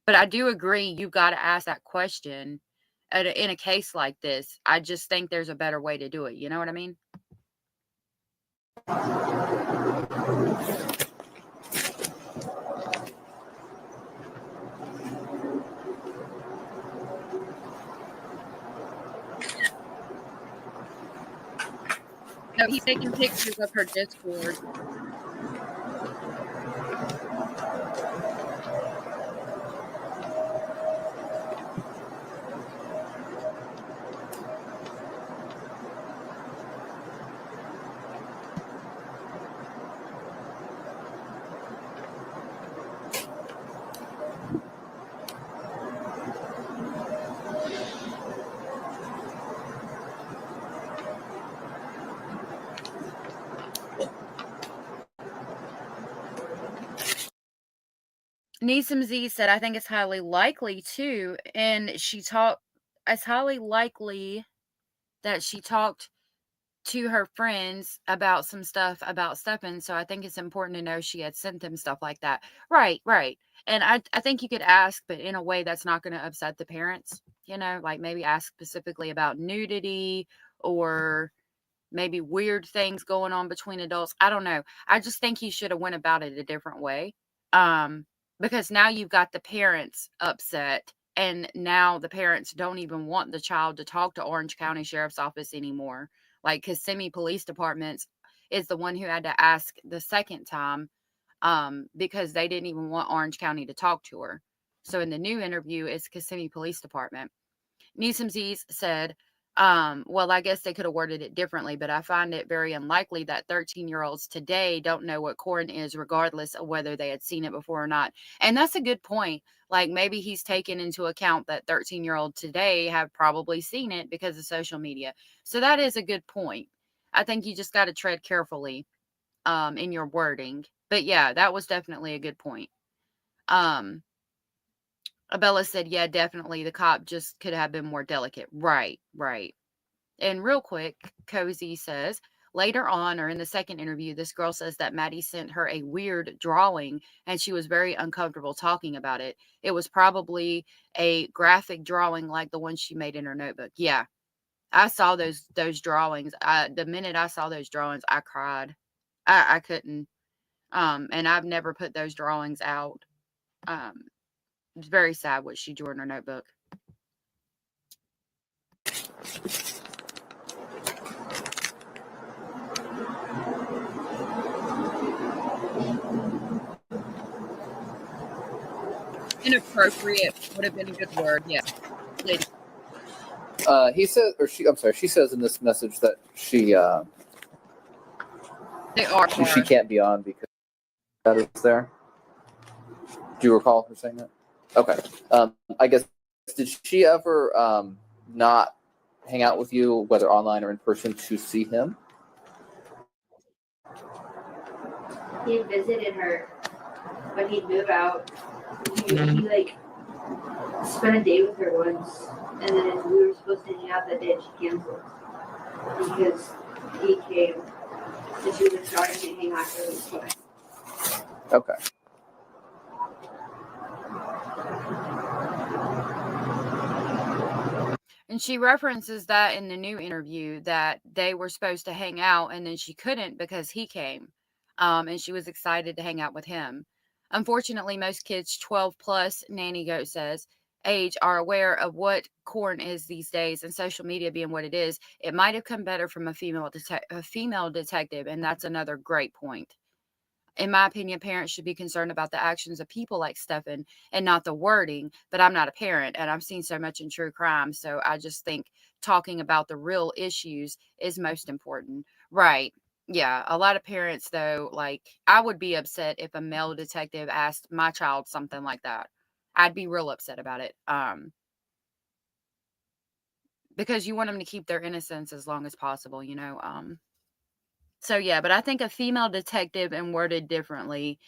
But I do agree, you've got to ask that question in a case like this. I just think there's a better way to do it. You know what I mean? No, he's taking pictures of her Discord. Neeson Z said, I think it's highly likely too. And it's highly likely that she talked to her friends about some stuff about Stefan. So I think it's important to know she had sent them stuff like that. Right. And I think you could ask, but in a way that's not going to upset the parents, you know, like maybe ask specifically about nudity or maybe weird things going on between adults. I don't know. I just think he should have went about it a different way. Because now you've got the parents upset, and now the parents don't even want the child to talk to Orange County Sheriff's Office anymore. Like Kissimmee Police Department is the one who had to ask the second time, because they didn't even want Orange County to talk to her. So in the new interview, it's Kissimmee Police Department. Neeson said, well, I guess they could have worded it differently, but I find it very unlikely that 13-year-olds today don't know what corn is, regardless of whether they had seen it before or not. And that's a good point. Like, maybe he's taken into account that 13-year-olds today have probably seen it because of social media. So that is a good point. I think you just got to tread carefully in your wording. But yeah, that was definitely a good point. Abella said, yeah, definitely. The cop just could have been more delicate. Right. And real quick, Cozy says, later on, or in the second interview, this girl says that Maddie sent her a weird drawing and she was very uncomfortable talking about it. It was probably a graphic drawing like the one she made in her notebook. Yeah, I saw those drawings. The minute I saw those drawings, I cried. I couldn't. And I've never put those drawings out. It's very sad what she drew in her notebook. Inappropriate would have been a good word. Yeah. He says, or she. I'm sorry. She says in this message that she can't be on because that is there. Do you recall her saying that? Okay. I guess, did she ever not hang out with you, whether online or in person, to see him? He visited her, but he'd move out. He like spent a day with her once, and then we were supposed to hang out that day, and she canceled because he came, and she was starting to hang out for this way. Okay. And she references that in the new interview that they were supposed to hang out and then she couldn't because he came. And she was excited to hang out with him. Unfortunately, most kids 12 plus, Nanny Goat says, age are aware of what corn is these days, and social media being what it is, it might have come better from a female detective, and that's another great point. In my opinion, parents should be concerned about the actions of people like Stefan and not the wording, but I'm not a parent and I've seen so much in true crime, so I just think talking about the real issues is most important. Right. Yeah, a lot of parents, though, like, I would be upset if a male detective asked my child something like that. I'd be real upset about it. Because you want them to keep their innocence as long as possible, you know. So yeah, but I think a female detective and worded differently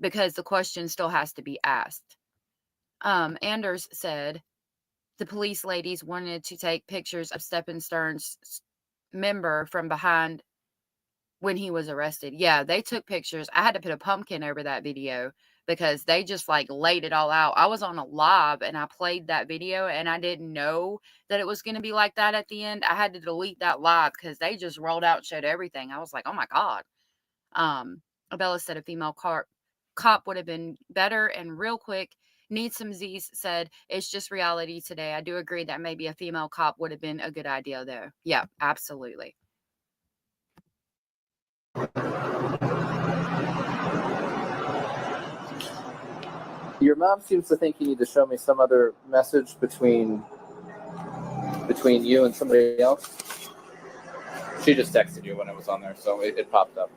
because the question still has to be asked. Anders said the police ladies wanted to take pictures of Stephen Stern's member from behind when he was arrested. Yeah, they took pictures. I had to put a pumpkin over that video because they just like laid it all out. I was on a live and I played that video and I didn't know that it was going to be like that at the end. I had to delete that live because they just rolled out and showed everything. I was like, oh my God. Abella said a female cop would have been better. And real quick, Need Some Z's said, it's just reality today. I do agree that maybe a female cop would have been a good idea though. Yeah, absolutely. Your mom seems to think you need to show me some other message between you and somebody else. She just texted you when it was on there, so it popped up.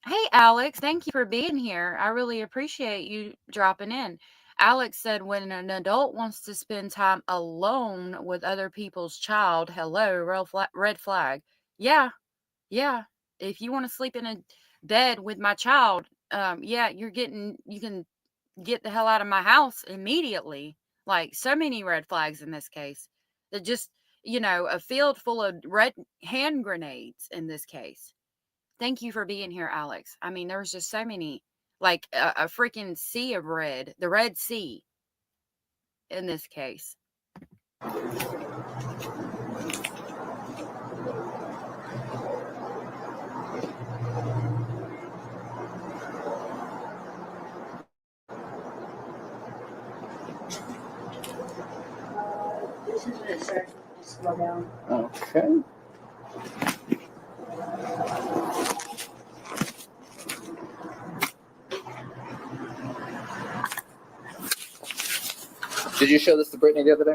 Hey, Alex, thank you for being here. I really appreciate you dropping in. Alex said, when an adult wants to spend time alone with other people's child, hello, red flag. Yeah. If you want to sleep in a bed with my child, yeah, you can get the hell out of my house immediately. Like, so many red flags in this case. That just, a field full of red hand grenades in this case. Thank you for being here, Alex. I mean, there's just so many, like a freaking sea of red, the Red Sea in this case. This is when it starts to slow down. Okay. Did you show this to Brittany the other day?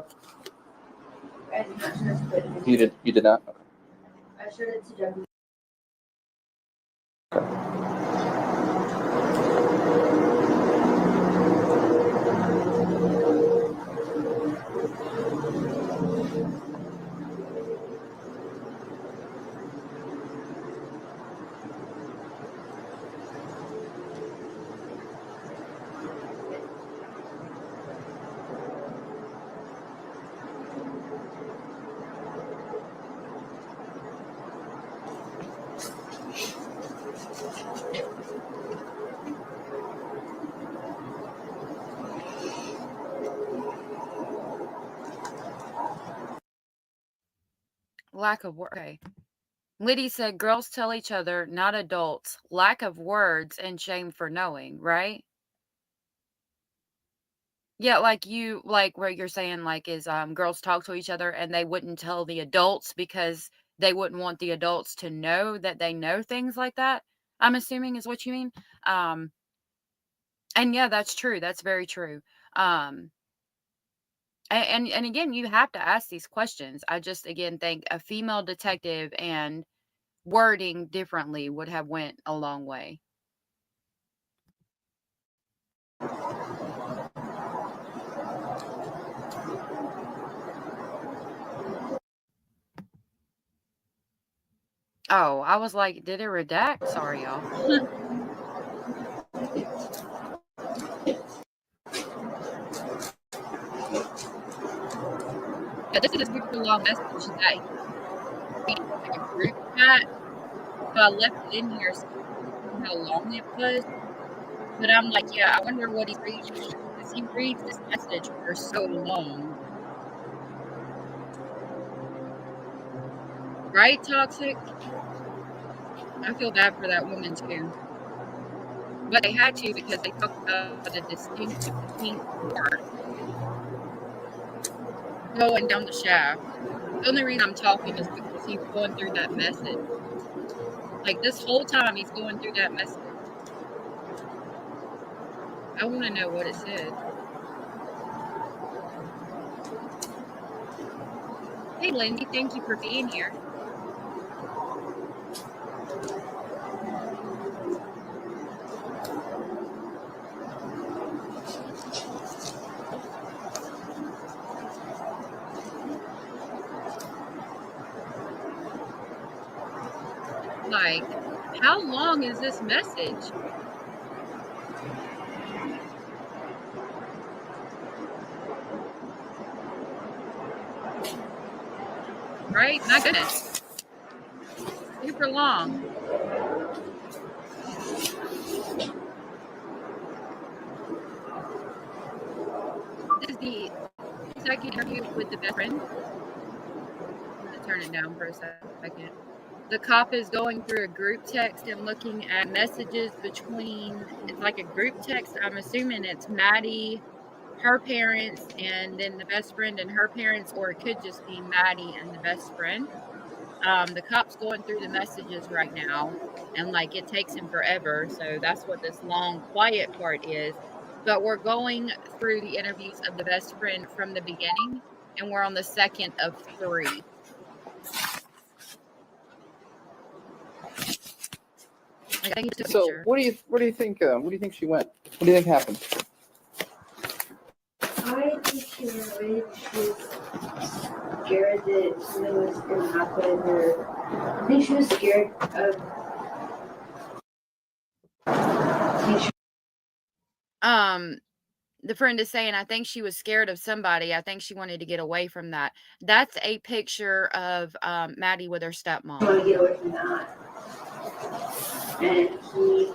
I did not show it to Brittany. You did not? Okay. I showed it to Jeffrey. Lack of work. Okay. Liddy said girls tell each other, not adults. Lack of words and shame for knowing, right? Yeah, like where you're saying, like, is girls talk to each other and they wouldn't tell the adults because they wouldn't want the adults to know that they know things like that. I'm assuming is what you mean. And yeah, that's true. That's very true. And again, you have to ask these questions. I just again think a female detective and wording differently would have went a long way. Oh, I was like, did it redact? Sorry, y'all. Yeah, this is a super long message that he like a group chat. So I left it in here so how long it was. But I'm like, yeah, I wonder what he's reading because he reads this message for so long. Right, Toxic? I feel bad for that woman too. But they had to because they talked about a distinct pink mark going down the shaft. The only reason I'm talking is because he's going through that message. Like this whole time he's going through that message. I want to know what it said. Hey, Lindy, thank you for being here. Like, how long is this message? Right? My goodness. Super long. This is the second interview with the best friend. I'm going to turn it down for a second. The cop is going through a group text and looking at messages between, it's like a group text. I'm assuming it's Maddie, her parents, and then the best friend and her parents, or it could just be Maddie and the best friend. The cop's going through the messages right now, and like it takes him forever. So that's what this long, quiet part is. But we're going through the interviews of the best friend from the beginning, and we're on the second of 3. So what do you think? What do you think she went? What do you think happened? I think she was scared that something was going to happen, or I think she was scared of. The friend is saying, I think she was scared of somebody. I think she wanted to get away from that. That's a picture of Maddie with her stepmom. I want to get away from that. and he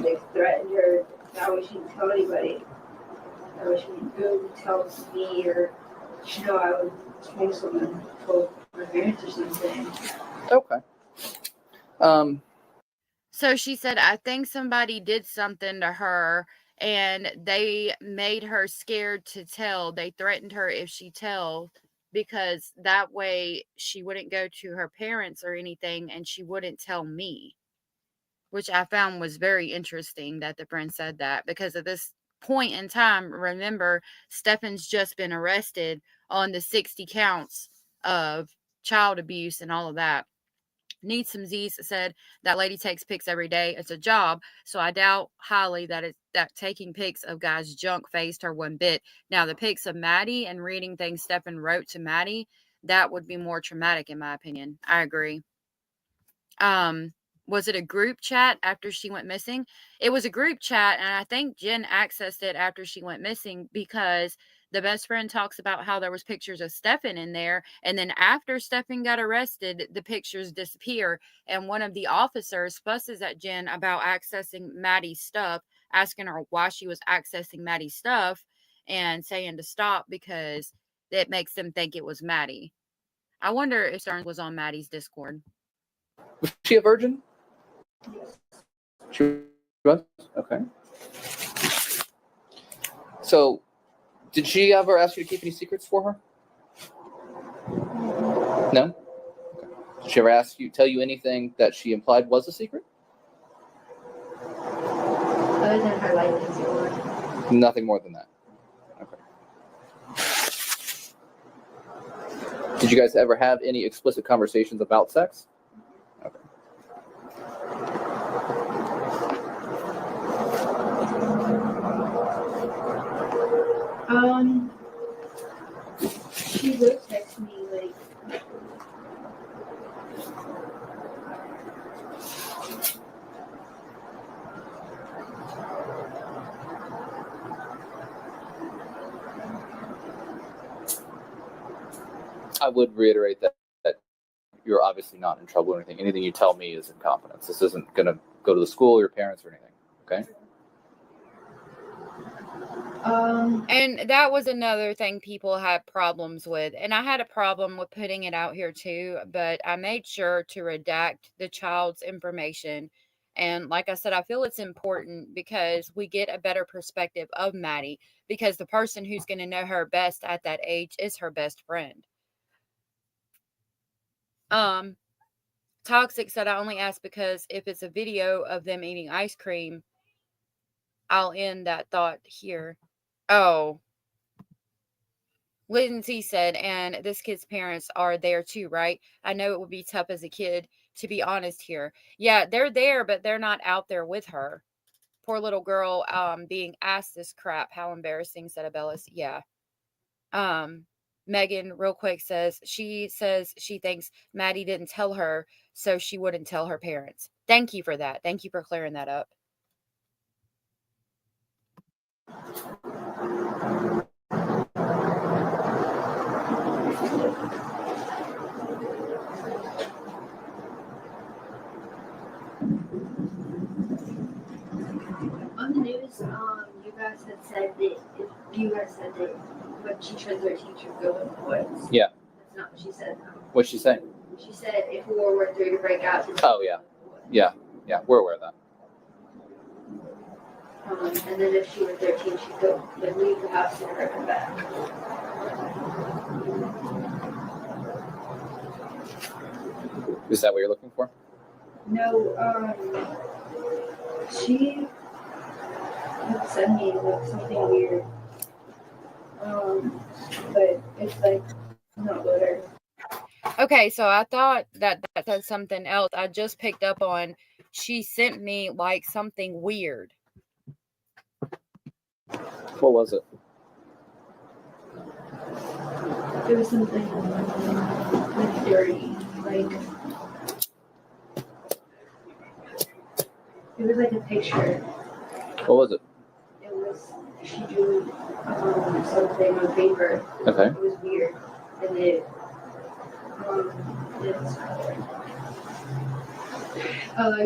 like threatened her. That way she didn't tell anybody. That way she didn't go tell me, or I would think someone told my parents or something. Okay. So she said, I think somebody did something to her and they made her scared to tell. They threatened her if she told, because that way she wouldn't go to her parents or anything and she wouldn't tell me, which I found was very interesting that the friend said that, because at this point in time, remember, Stefan's just been arrested on the 60 counts of child abuse and all of that. Needs some Z's said that lady takes pics every day. It's a job, so I doubt highly that taking pics of guys' junk phased her one bit. Now, the pics of Maddie and reading things Stefan wrote to Maddie, that would be more traumatic in my opinion. I agree. Was it a group chat after she went missing? It was a group chat, and I think Jen accessed it after she went missing, because the best friend talks about how there was pictures of Stefan in there, and then after Stefan got arrested, the pictures disappear, and one of the officers fusses at Jen about accessing Maddie's stuff, asking her why she was accessing Maddie's stuff, and saying to stop because it makes them think it was Maddie. I wonder if Stearns was on Maddie's Discord. Was she a virgin? She was? Okay. So, did she ever ask you to keep any secrets for her? No? Okay. Did she ever tell you anything that she implied was a secret? Other than her life is Nothing more than that. Okay. Did you guys ever have any explicit conversations about sex? Okay. She would text me like I would reiterate that you're obviously not in trouble or anything. Anything you tell me is in confidence. This isn't going to go to the school or your parents or anything. Okay? And that was another thing people had problems with. And I had a problem with putting it out here too, but I made sure to redact the child's information. And like I said, I feel it's important because we get a better perspective of Maddie, because the person who's going to know her best at that age is her best friend. Toxic said, I only asked because if it's a video of them eating ice cream, I'll end that thought here. Oh. Lindsay said, and this kid's parents are there too, right? I know it would be tough as a kid, to be honest here. Yeah, they're there, but they're not out there with her. Poor little girl being asked this crap. How embarrassing, said Abellis. Yeah. Megan, real quick, says she thinks Maddie didn't tell her, so she wouldn't tell her parents. Thank you for that. Thank you for clearing that up. on the news, you guys had said that when she turned 13, she would go in the woods. Yeah. That's not what she said. What'd she say? She said if World War III would break out. Oh, yeah. Yeah. Yeah, we're aware of that. And then if she were 13, she'd go leave the house and never come back. Is that what you're looking for? No, she would send me like something weird. But it's like not letter. Okay, so I thought that said something else. I just picked up on, she sent me like something weird. What was it? It was something like dirty, like it was like a picture. What was it? It was, she drew something on paper. Okay. It was weird, and it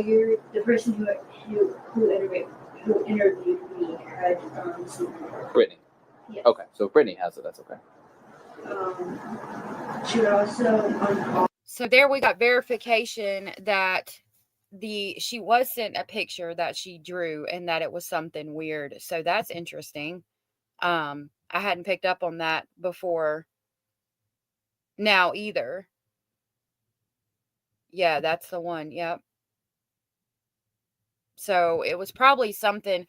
You're the person who interviewed me had Brittany. Yes. Okay, so if Brittany has it, that's okay. She would also on So there we got verification that she was sent a picture that she drew and that it was something weird. So that's interesting. I hadn't picked up on that before now either. Yeah, that's the one. Yep. So it was probably something.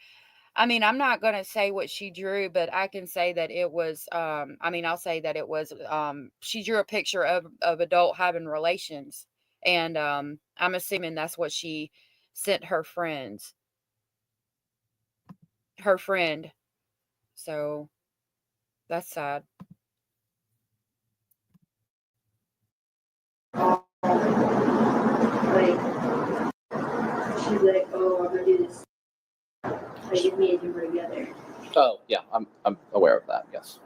I mean, I'm not going to say what she drew, but I can say that it was, I'll say that it was, she drew a picture of adult having relations. And I'm assuming that's what she sent her friend. So that's sad. like she's like, oh, I'm gonna do this. Like me and him were together. Oh, yeah, I'm aware of that, yes.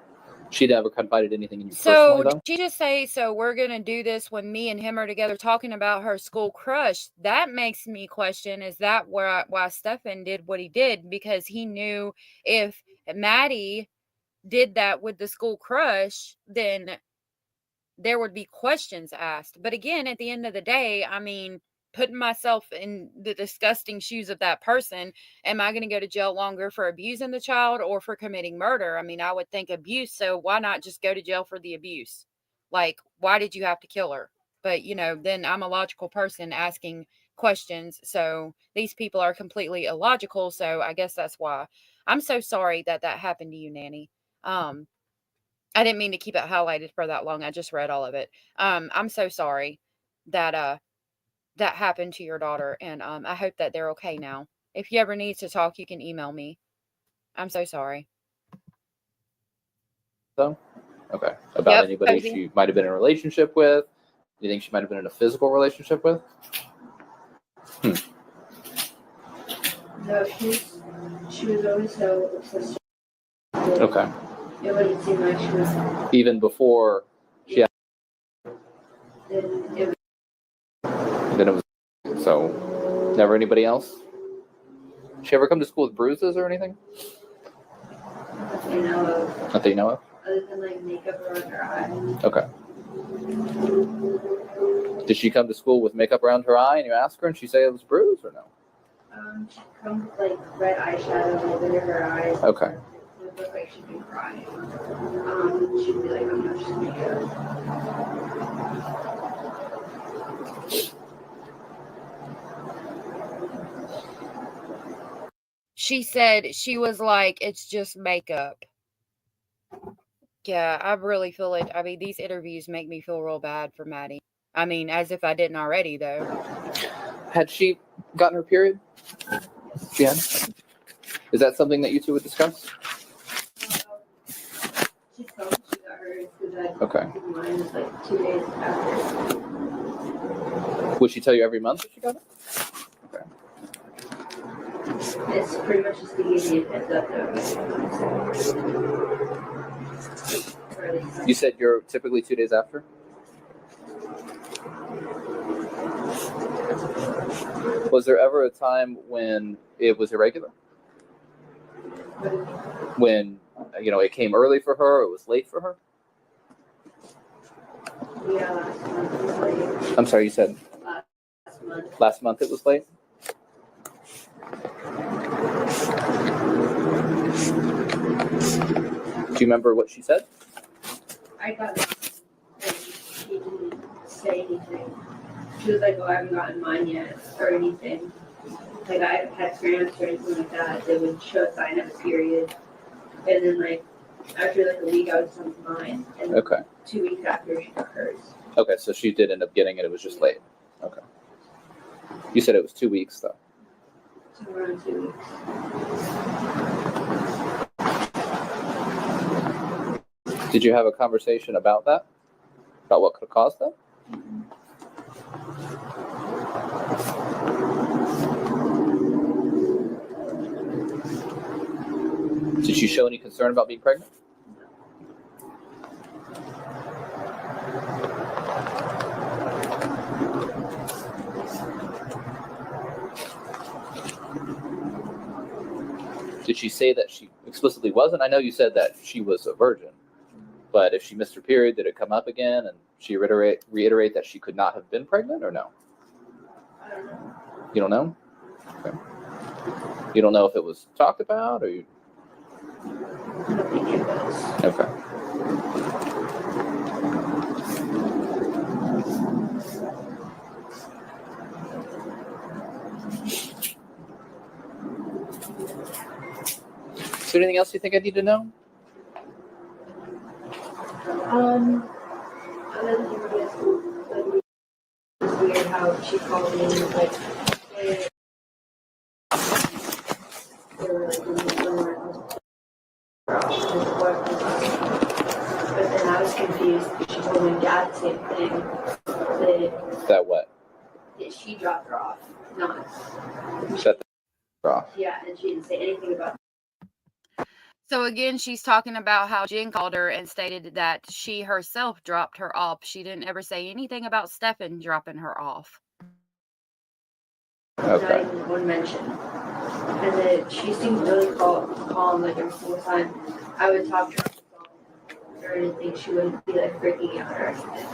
She never confided anything in you So personally, though? did she just say, so we're going to do this when me and him are together talking about her school crush? That makes me question, is that why Stefan did what he did? Because he knew if Maddie did that with the school crush, then there would be questions asked. But again, at the end of the day, I mean, putting myself in the disgusting shoes of that person, am I going to go to jail longer for abusing the child or for committing murder? I mean, I would think abuse, so why not just go to jail for the abuse? Like, why did you have to kill her? But, then I'm a logical person asking questions, so these people are completely illogical, so I guess that's why. I'm so sorry that happened to you, Nanny. I didn't mean to keep it highlighted for that long. I just read all of it. I'm so sorry that that happened to your daughter, and I hope that they're okay now. If you ever need to talk, you can email me. I'm so sorry. So, okay. About anybody Cozy. she might have been in a relationship with? Do you think she might have been in a physical relationship with? No, she was always so obsessed. Okay. It wouldn't seem like she was. Even before she had. Then Then it was. So, never anybody else? She ever come to school with bruises or anything? nothing I know of. Nothing you know of? Other than like makeup around her eye. Okay. Did she come to school with makeup around her eye and you ask her and she say it was bruised or no? She comes with like red eyeshadow under her eyes. Okay. It would look like she'd be crying. She'd be like, I'm not just makeup. She said she was like, it's just makeup. Yeah, I really feel it. I mean, these interviews make me feel real bad for Maddie. I mean, as if I didn't already, though. Had she gotten her period? She had? Is that something that you two would discuss? She told me she got hers because Okay. mine was like 2 days after. Would she tell you every month that she got it? Okay. It's pretty much just to give me a heads up though. You said you're typically 2 days after? Was there ever a time when it was irregular? When, it came early for her, or it was late for her? Yeah, last month it was late. I'm sorry, you said Last month. last month it was late? Do you remember what she said? I got mine and she didn't say anything. She was like, oh, I haven't gotten mine yet or anything. Like I haven't had cramps or anything like that. They would show a sign of a period. And then like after like a week I was on mine. And Okay. 2 weeks after she got hers. Okay, so she did end up getting it. It was just late. Okay. You said it was 2 weeks, though. So around 2 weeks. Did you have a conversation about that? About what could have caused that? Did she show any concern about being pregnant? Did she say that she explicitly wasn't? I know you said that she was a virgin, but if she missed her period, did it come up again? And she reiterate that she could not have been pregnant, or no? I don't know. You don't know? Okay. You don't know if it was talked about, or you? I don't think it was. Okay. Is there anything else you think I need to know? Other than like, it's weird how she called me like they were like in the summer. But then I was confused because she told my dad the same thing. That what? That she dropped her off. Not. Shut the off. Yeah, and she didn't say anything about So again, she's talking about how Jen called her and stated that she herself dropped her off. She didn't ever say anything about Stefan dropping her off. not even one mention. And then she seemed really calm like every single time I would talk to her on the phone or anything. She wouldn't be like freaking out or anything.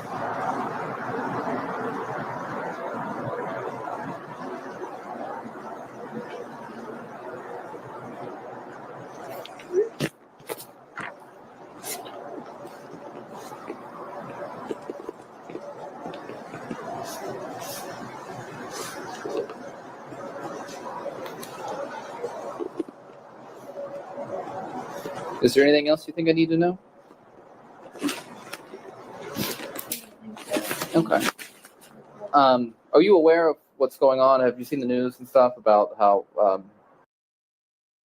Is there anything else you think I need to know? Okay. Are you aware of what's going on? Have you seen the news and stuff about how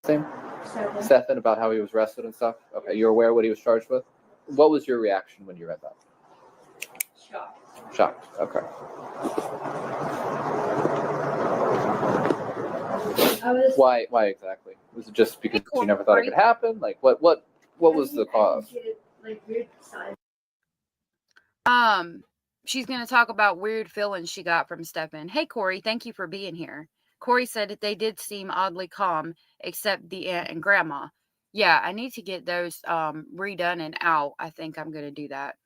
Stefan, about how he was arrested and stuff? Okay, you're aware of what he was charged with? What was your reaction when you read that? Shocked. Shocked. Okay. Why exactly? Was it just because you never thought it could happen? Like what was the cause? Like weird signs. She's going to talk about weird feelings she got from Stefan. Hey, Corey, thank you for being here. Corey said that they did seem oddly calm, except the aunt and grandma. Yeah, I need to get those redone and out. I think I'm going to do that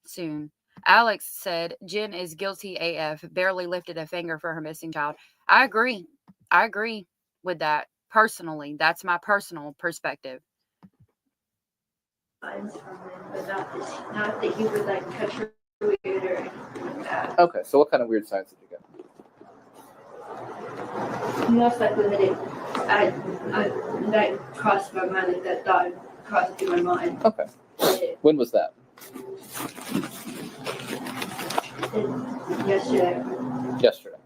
soon. Alex said Jen is guilty AF, barely lifted a finger for her missing child. I agree with that. Personally, that's my personal perspective. Signs from him, but not that he would like touch her weird or anything like that. Okay, so what kind of weird signs did you get? Most likely that crossed my mind, like that thought crossed through my mind. Okay. When was that? Yesterday. Yesterday.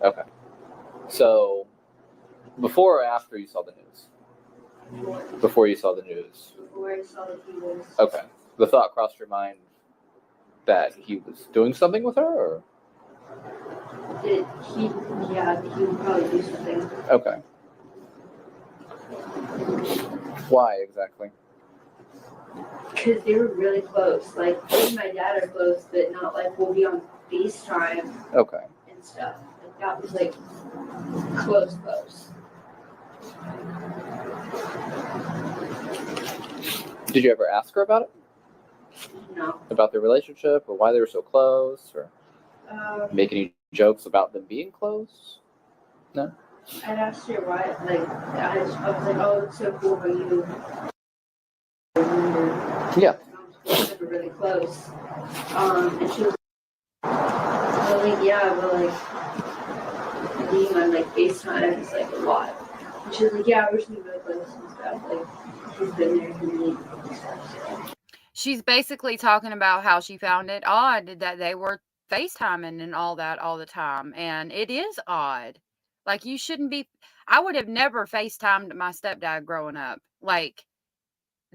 Okay. So, before or after you saw the news? Before you saw the news. Before I saw that he was. Okay. The thought crossed your mind that he was doing something with her, or? He would probably do something. Okay. Why exactly? Because they were really close. Like, me and my dad are close, but not like we'll be on FaceTime. Okay. And stuff. Like, that was like close. Did you ever ask her about it? No. About their relationship, or why they were so close, or make any jokes about them being close? No? I'd asked her why, like, I was like, oh, it's so cool how you remember. Yeah. We were really close. And she was like, yeah, but like, being on like FaceTime is like a lot. And she was like, yeah, we're just really close and stuff. Like, she's been there for me and stuff. So. She's basically talking about how she found it odd that they were FaceTiming and all that all the time. And it is odd. Like, you shouldn't be. I would have never FaceTimed my stepdad growing up. Like,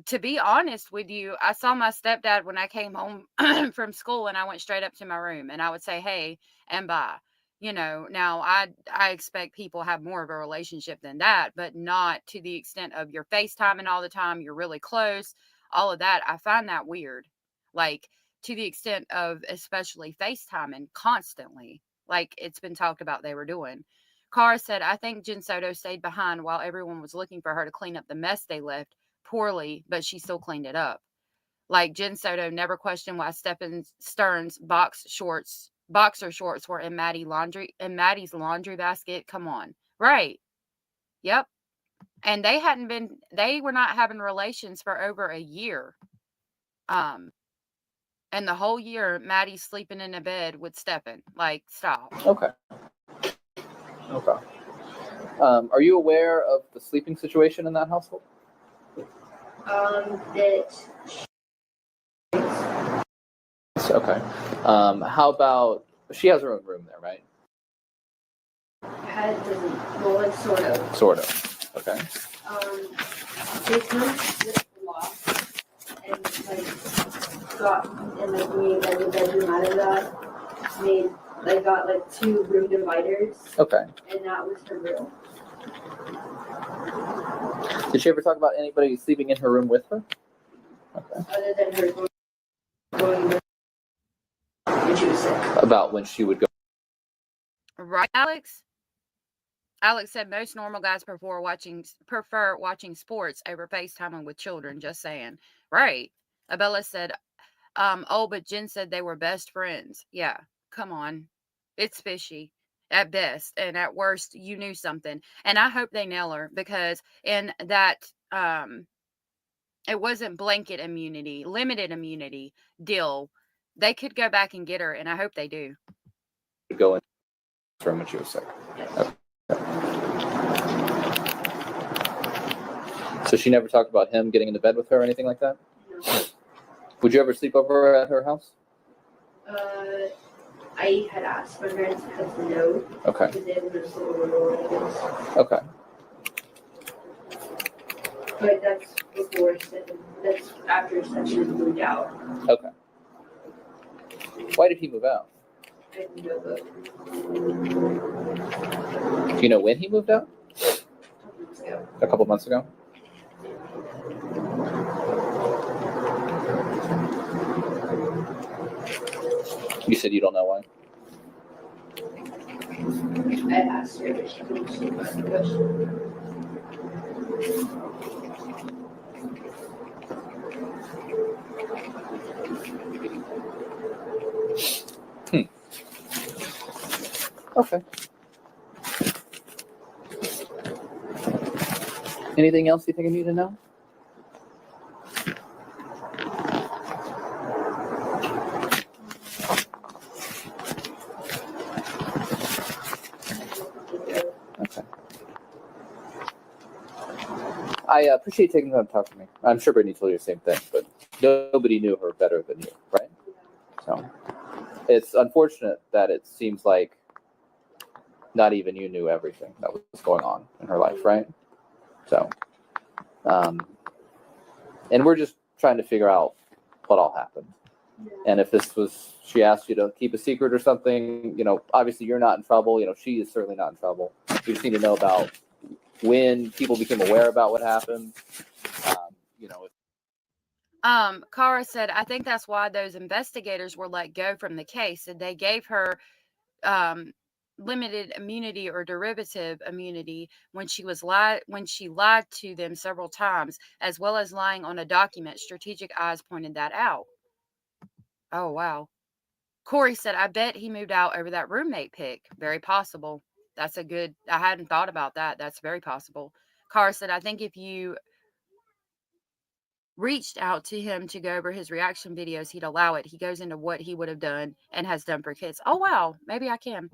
to be honest with you, I saw my stepdad when I came home from school, and I went straight up to my room and I would say, hey, and bye. You know, now I expect people have more of a relationship than that, but not to the extent of you're FaceTiming all the time. You're really close. All of that. I find that weird. Like, to the extent of especially FaceTiming constantly, like it's been talked about they were doing. Cara said, I think Jen Soto stayed behind while everyone was looking for her to clean up the mess they left poorly, but she still cleaned it up. Like Jen Soto never questioned why Stern's boxer shorts were in Maddie's laundry basket. Come on. Right. Yep. And they were not having relations for over a year. And the whole year, Maddie's sleeping in a bed with Steppen. Like, stop. Okay. Are you aware of the sleeping situation in that household? Okay. How about, she has her own room there, right? Sort of. Sort of. Okay. They come with the loft and got and made a bedroom out of that. Got 2 room dividers. Okay. And that was her room. Did she ever talk about anybody sleeping in her room with her? Okay. Other than her going when she was sick. About when she would go. Right, Alex? Alex said most normal guys prefer watching sports over FaceTiming with children. Just saying. Right. Abella said, but Jen said they were best friends. Yeah, come on. It's fishy at best. And at worst, you knew something. And I hope they nail her because in that, it wasn't blanket immunity, limited immunity deal. They could go back and get her, and I hope they do. Go in from when she was sick. Okay. So she never talked about him getting into bed with her or anything like that? No. Would you ever sleep over at her house? I had asked my parents because no. Okay. Because they didn't know. Okay. But that's before that's after Stephen moved out. Okay. Why did he move out? I didn't know, but Do you know when he moved out? A couple months ago. You said you don't know why? I asked her, but she couldn't answer the question. Okay. Anything else you think I need to know? Okay. I appreciate taking the time to talk to me. I'm sure Brittany told you the same thing, but nobody knew her better than you, right? So it's unfortunate that it seems like not even you knew everything that was going on in her life, right? So, and we're just trying to figure out what all happened. And if this was, she asked you to keep a secret or something, obviously you're not in trouble. She is certainly not in trouble. We just need to know about when people became aware about what happened. Cara said, I think that's why those investigators were let go from the case. And they gave her limited immunity or derivative immunity when she lied to them several times, as well as lying on a document. Strategic Eyes pointed that out. Oh, wow. Corey said, I bet he moved out over that roommate pick. Very possible. I hadn't thought about that. That's very possible. Cara said, I think if you reached out to him to go over his reaction videos, he'd allow it. He goes into what he would have done and has done for kids. Oh, wow. Maybe I can.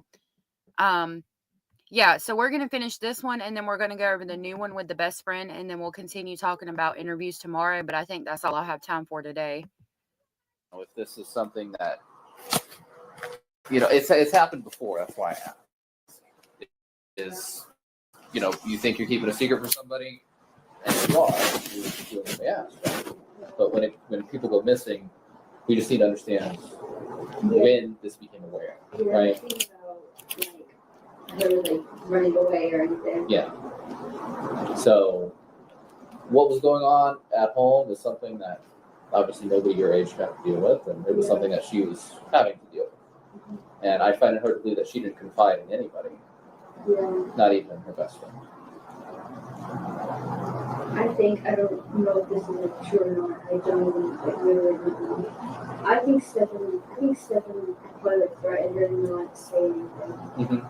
Yeah, so we're going to finish this one, and then we're going to go over the new one with the best friend, and then we'll continue talking about interviews tomorrow, but I think that's all I have time for today. If this is something that, it's happened before, that's why I asked. You think you're keeping a secret from somebody, and you are, but when people go missing, we just need to understand when this became aware, right? Her running away or anything. Yeah. So, what was going on at home is something that obviously nobody your age should have to deal with, and it was something that she was having to deal with. And I find it hard to believe that she didn't confide in anybody Yeah. Not even her best friend. I don't know if this is like true or not. I don't even really know. I think Stephen probably threatened her and not say anything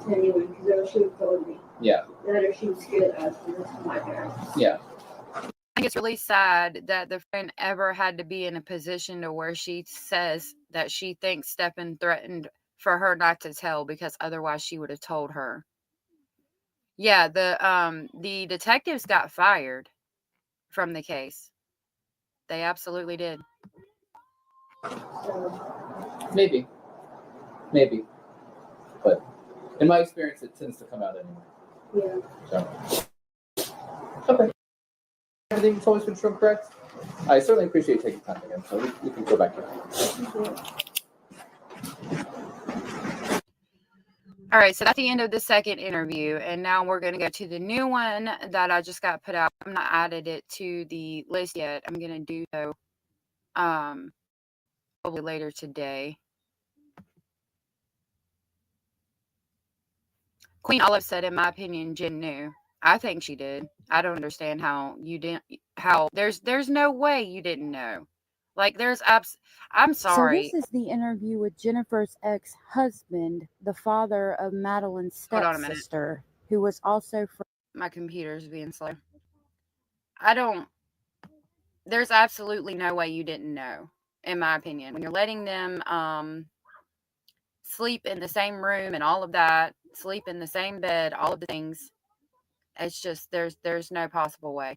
to anyone because she would have told me. Yeah. That or she was scared of us because it's my parents. Yeah. I think it's really sad that the friend ever had to be in a position to where she says that she thinks Stephen threatened for her not to tell because otherwise she would have told her. Yeah, the detectives got fired from the case. They absolutely did. So, Maybe. But in my experience, it tends to come out anyway. yeah. So. Okay. Everything's always been true and correct? I certainly appreciate taking time again, so we can go back to that. All right, so that's the end of the second interview, and now we're going to go to the new one that I just got put out. I'm not added it to the list yet. I'm going to do so probably later today. Queen Olive said, in my opinion, Jen knew. I think she did. I don't understand how you didn't. There's no way you didn't know. Like I'm sorry. So this is the interview with Jennifer's ex-husband, the father of Madeline's Hold on a minute. stepsister, who was also from... My computer's being slow. There's absolutely no way you didn't know, in my opinion. When you're letting them sleep in the same room and all of that, sleep in the same bed, all of the things, it's just there's no possible way.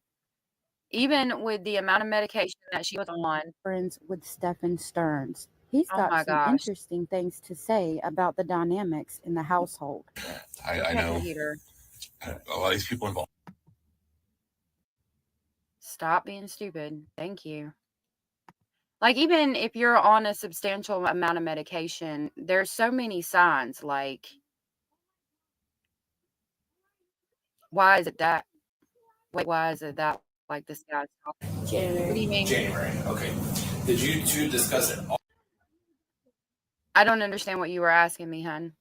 Even with the amount of medication that she was on. friends with Stephen Stearns. He's Oh got my some gosh. interesting things to say about the dynamics in the household. I know Heater. a lot of these people involved. Stop being stupid. Thank you. Like, even if you're on a substantial amount of medication, there's so many signs. Like, why is it that? Wait, why is it that? Like, this guy's talking. What do you mean? January. Okay. Did you two discuss it all? I don't understand what you were asking me, hun.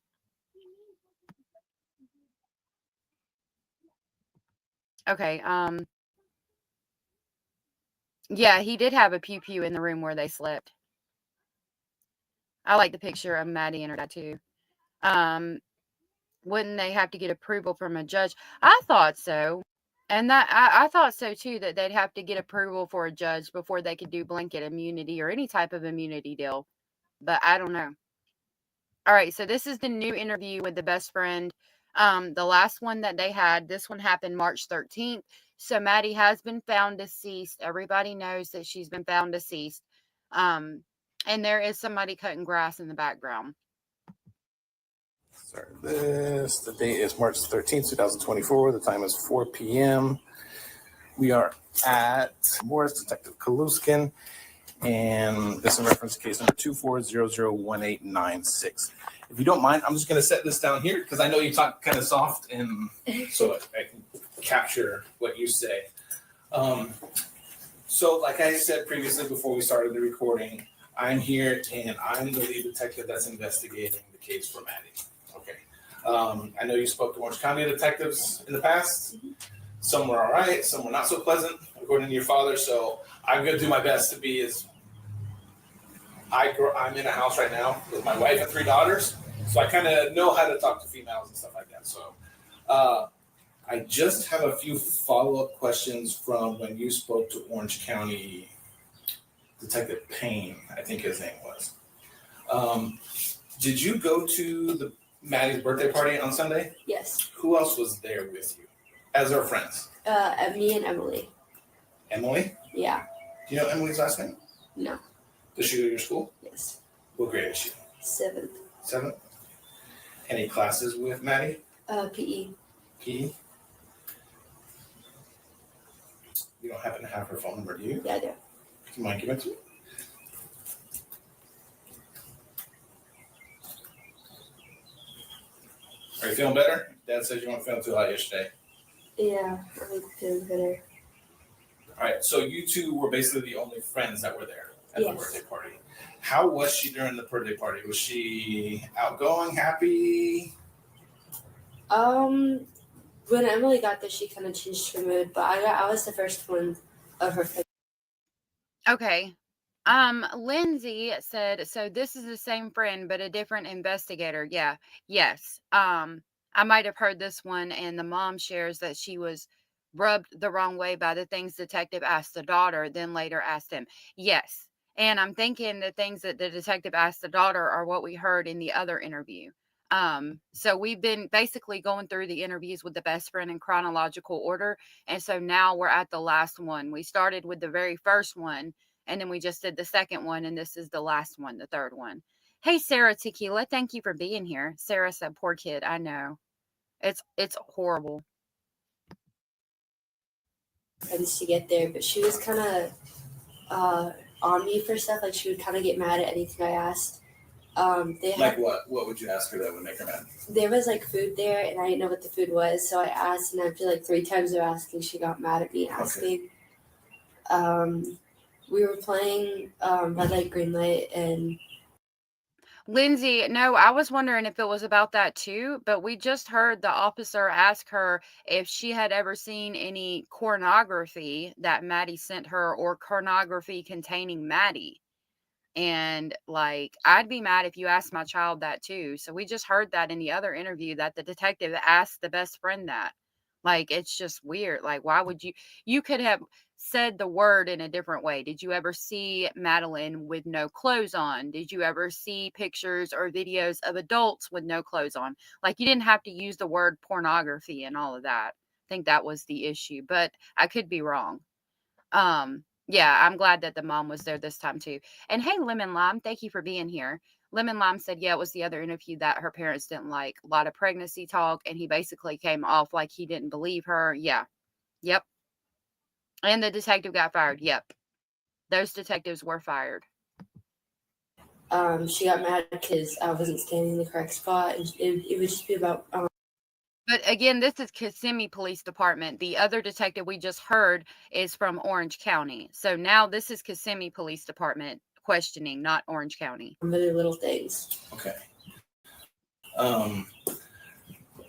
Okay. Yeah, he did have a pew-pew in the room where they slept. I like the picture of Maddie and her dad too. Wouldn't they have to get approval from a judge? I thought so. And that I thought so too, that they'd have to get approval for a judge before they could do blanket immunity or any type of immunity deal. But I don't know. All right, so this is the new interview with the best friend. The last one that they had, this one happened March 13th. So Maddie has been found deceased. Everybody knows that she's been found deceased. And there is somebody cutting grass in the background. Sorry, the date is March 13th, 2024. The time is 4 p.m. We are at Morris, Detective Kaluskin, and this is in reference to case number 24001896. If you don't mind, I'm just going to set this down here because I know you talk kind of soft, and so I can capture what you say. So like I said previously before we started the recording, I'm here and I'm the lead detective that's investigating the case for Maddie. Okay. I know you spoke to Orange County detectives in the past. Some were all right, some were not so pleasant, according to your father. So I'm going to do my best to be as... I'm in a house right now with my wife and 3 daughters, so I kind of know how to talk to females and stuff like that. So I just have a few follow-up questions from when you spoke to Orange County Detective Payne, I think his name was. Did you go to the Maddie's birthday party on Sunday? Yes. Who else was there with you as her friends? Me and Emily. Emily? Yeah. Do you know Emily's last name? No. Does she go to your school? Yes. What grade is she? 7th. 7th? Any classes with Maddie? PE. PE? You don't happen to have her phone number, do you? Yeah, I do. Do you mind giving it to me? Are you feeling better? Dad says you weren't feeling too hot yesterday. Yeah, I'm feeling better. All right, so you two were basically the only friends that were there at the birthday party. How was she during the birthday party? Was she outgoing, happy? When Emily got there, she kind of changed her mood, but I was the first one of her. Okay. Lindsay said, so this is the same friend, but a different investigator. Yeah. Yes. I might have heard this one, and the mom shares that she was rubbed the wrong way by the things detective asked the daughter, then later asked him. Yes. And I'm thinking the things that the detective asked the daughter are what we heard in the other interview. So we've been basically going through the interviews with the best friend in chronological order. And so now we're at the last one. We started with the very first one, and then we just did the second one, and this is the last one, the third one. Hey, Sarah Tequila, thank you for being here. Sarah said, poor kid, I know. It's horrible. Friends to get there, but she was kind of on me for stuff. Like she would kind of get mad at anything I asked. Like what? What would you ask her that would make her mad? There was like food there, and I didn't know what the food was, so I asked, and after like 3 times of asking, she got mad at me asking. Okay. We were playing red light, green light, and Lindsay, no, I was wondering if it was about that too, but we just heard the officer ask her if she had ever seen any pornography that Maddie sent her or pornography containing Maddie. And like, I'd be mad if you asked my child that too. So we just heard that in the other interview that the detective asked the best friend that. Like, it's just weird. Like, why would you could have said the word in a different way. Did you ever see Madeline with no clothes on? Did you ever see pictures or videos of adults with no clothes on? Like, you didn't have to use the word pornography and all of that. I think that was the issue, but I could be wrong. Yeah, I'm glad that the mom was there this time too. And hey, Lemon Lime, thank you for being here. Lemon Lime said, yeah, it was the other interview that her parents didn't like. A lot of pregnancy talk, and he basically came off like he didn't believe her. Yeah. Yep. And the detective got fired. Yep. Those detectives were fired. she got mad because I wasn't standing in the correct spot, and it would just be about. But again, this is Kissimmee Police Department. The other detective we just heard is from Orange County. So now this is Kissimmee Police Department questioning, not Orange County. Really little things. Okay.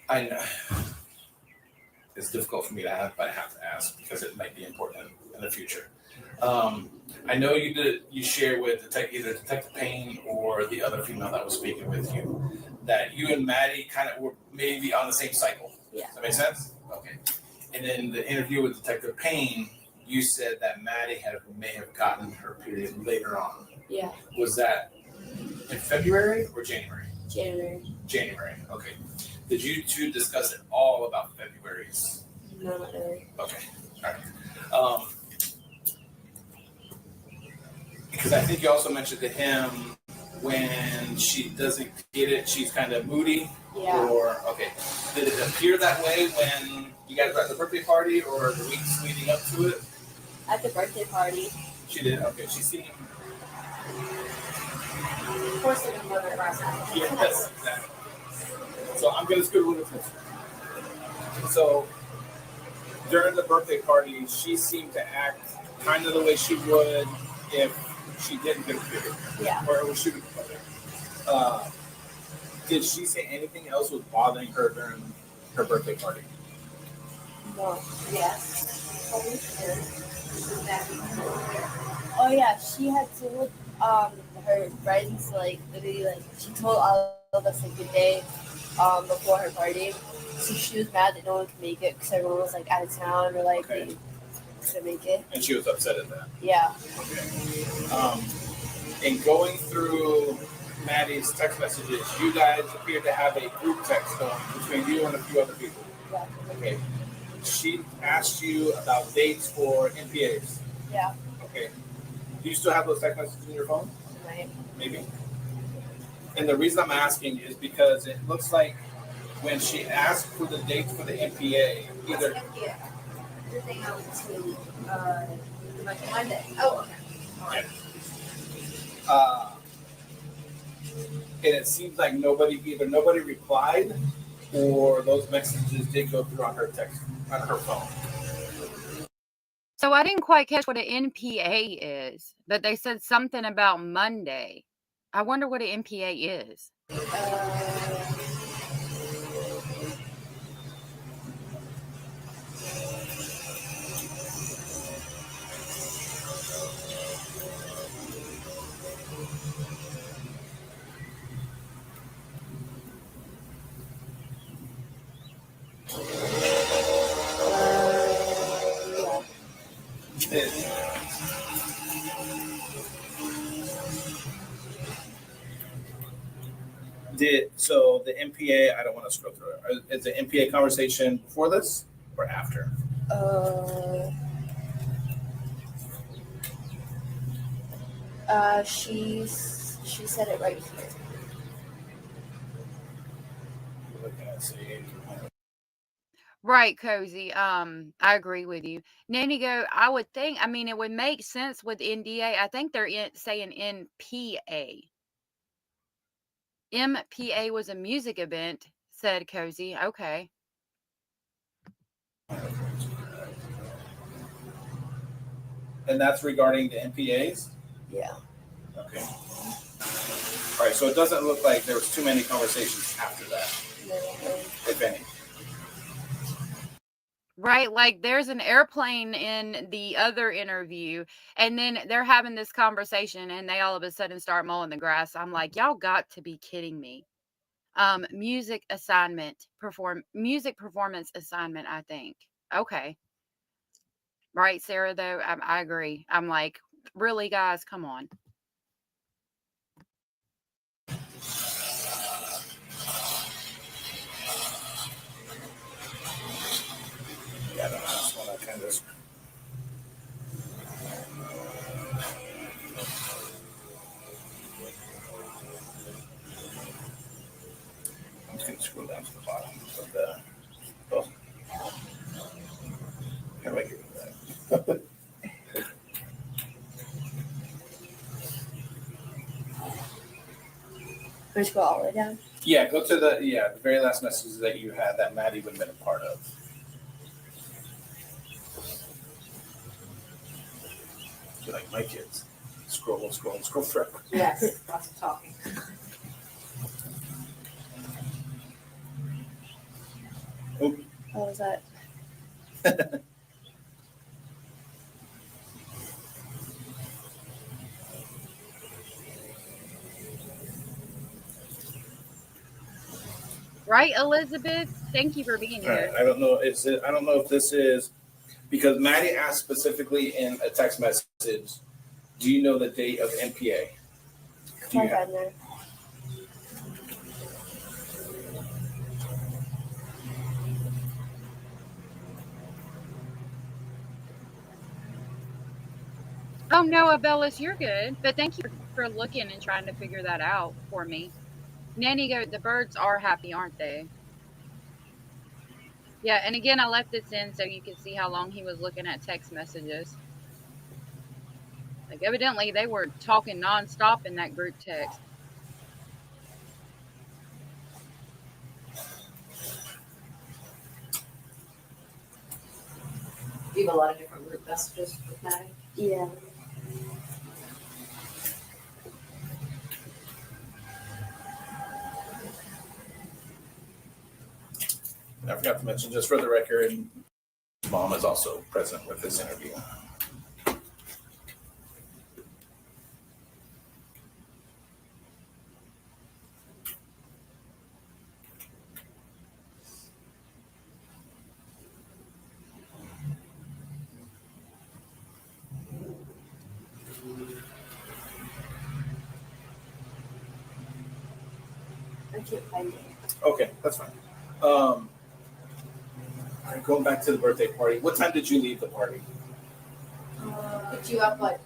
I know it's difficult for me to ask, but I have to ask because it might be important in the future. I know you shared with either Detective Payne or the other female that was speaking with you that you and Maddie kind of were maybe on the same cycle. Yeah. Does that make sense? Okay. And in the interview with Detective Payne, you said that Maddie may have gotten her period later on. Yeah. Was that in February or January? January. January. Okay. Did you two discuss at all about February's? No, not really. Okay. All right. Because I think you also mentioned to him when she doesn't get it, she's kind of moody. Yeah. Or okay, did it appear that way when you guys were at the birthday party or the weeks leading up to it? At the birthday party. She did. Okay, she seemed. Of course, it was mother last night. Yes, exactly. So I'm gonna scoot a little closer. So during the birthday party, she seemed to act kind of the way she would if she didn't get a period. Yeah. Or she would. Did she say anything else was bothering her during her birthday party? No. Yeah. Oh yeah, she had told her friends like literally like she told all of us like good day before her party. So she was mad that no one could make it because everyone was like out of town or like they couldn't make it. And she was upset at that. Yeah. Okay. In going through Maddie's text messages, you guys appear to have a group text going between you and a few other people. Yeah. Okay. She asked you about dates for NPAs. Yeah. Okay. Do you still have those text messages in your phone? Right. Maybe. And the reason I'm asking is because it looks like when she asked for the dates for the NPA, either. NPA? The thing I went to like Monday. Oh, okay. Yeah. And it seems like nobody replied or those messages did go through on her phone. So I didn't quite catch what an NPA is, but they said something about Monday. I wonder what an NPA is. So the MPA, I don't want to scroll through it. Is the MPA conversation before this or after? She said it right here. Looking at say, Right, Cozy. I agree with you. Nanny go, I would think, I mean, it would make sense with NDA. I think they're saying NPA. MPA was a music event, said Cozy. Okay. and that's regarding the MPAs? Yeah. Okay. All right, so it doesn't look like there was too many conversations after that, if any. Right, like there's an airplane in the other interview, and then they're having this conversation, and they all of a sudden start mowing the grass. I'm like, y'all got to be kidding me. Music music performance assignment, I think. Okay. Right, Sarah, though, I agree. I'm like, really, guys, come on. Yeah, that's one I kind of. I'm just going to scroll down to the bottom of the. Oh. How do I get rid of that? Let's go all the way down. Yeah, go to the very last message that you had that Maddie would have been a part of. You're like my kids. Scroll forever. Yes, lots of talking. What was that? Right, Elizabeth? Thank you for being All right, here. I don't know. I don't know if this is because Maddie asked specifically in a text message. Do you know the date of MPA? Do you have? There. Oh, no, Abellis, you're good. But thank you for looking and trying to figure that out for me. Nanny go, the birds are happy, aren't they? Yeah, and again, I left this in so you could see how long he was looking at text messages. Like, evidently, they were talking nonstop in that group text. You have a lot of different group messages with Maddie? Yeah. I forgot to mention, just for the record, Mom is also present with this interview. I can't find it. Okay, that's fine. All right, going back to the birthday party. What time did you leave the party? Picked you up like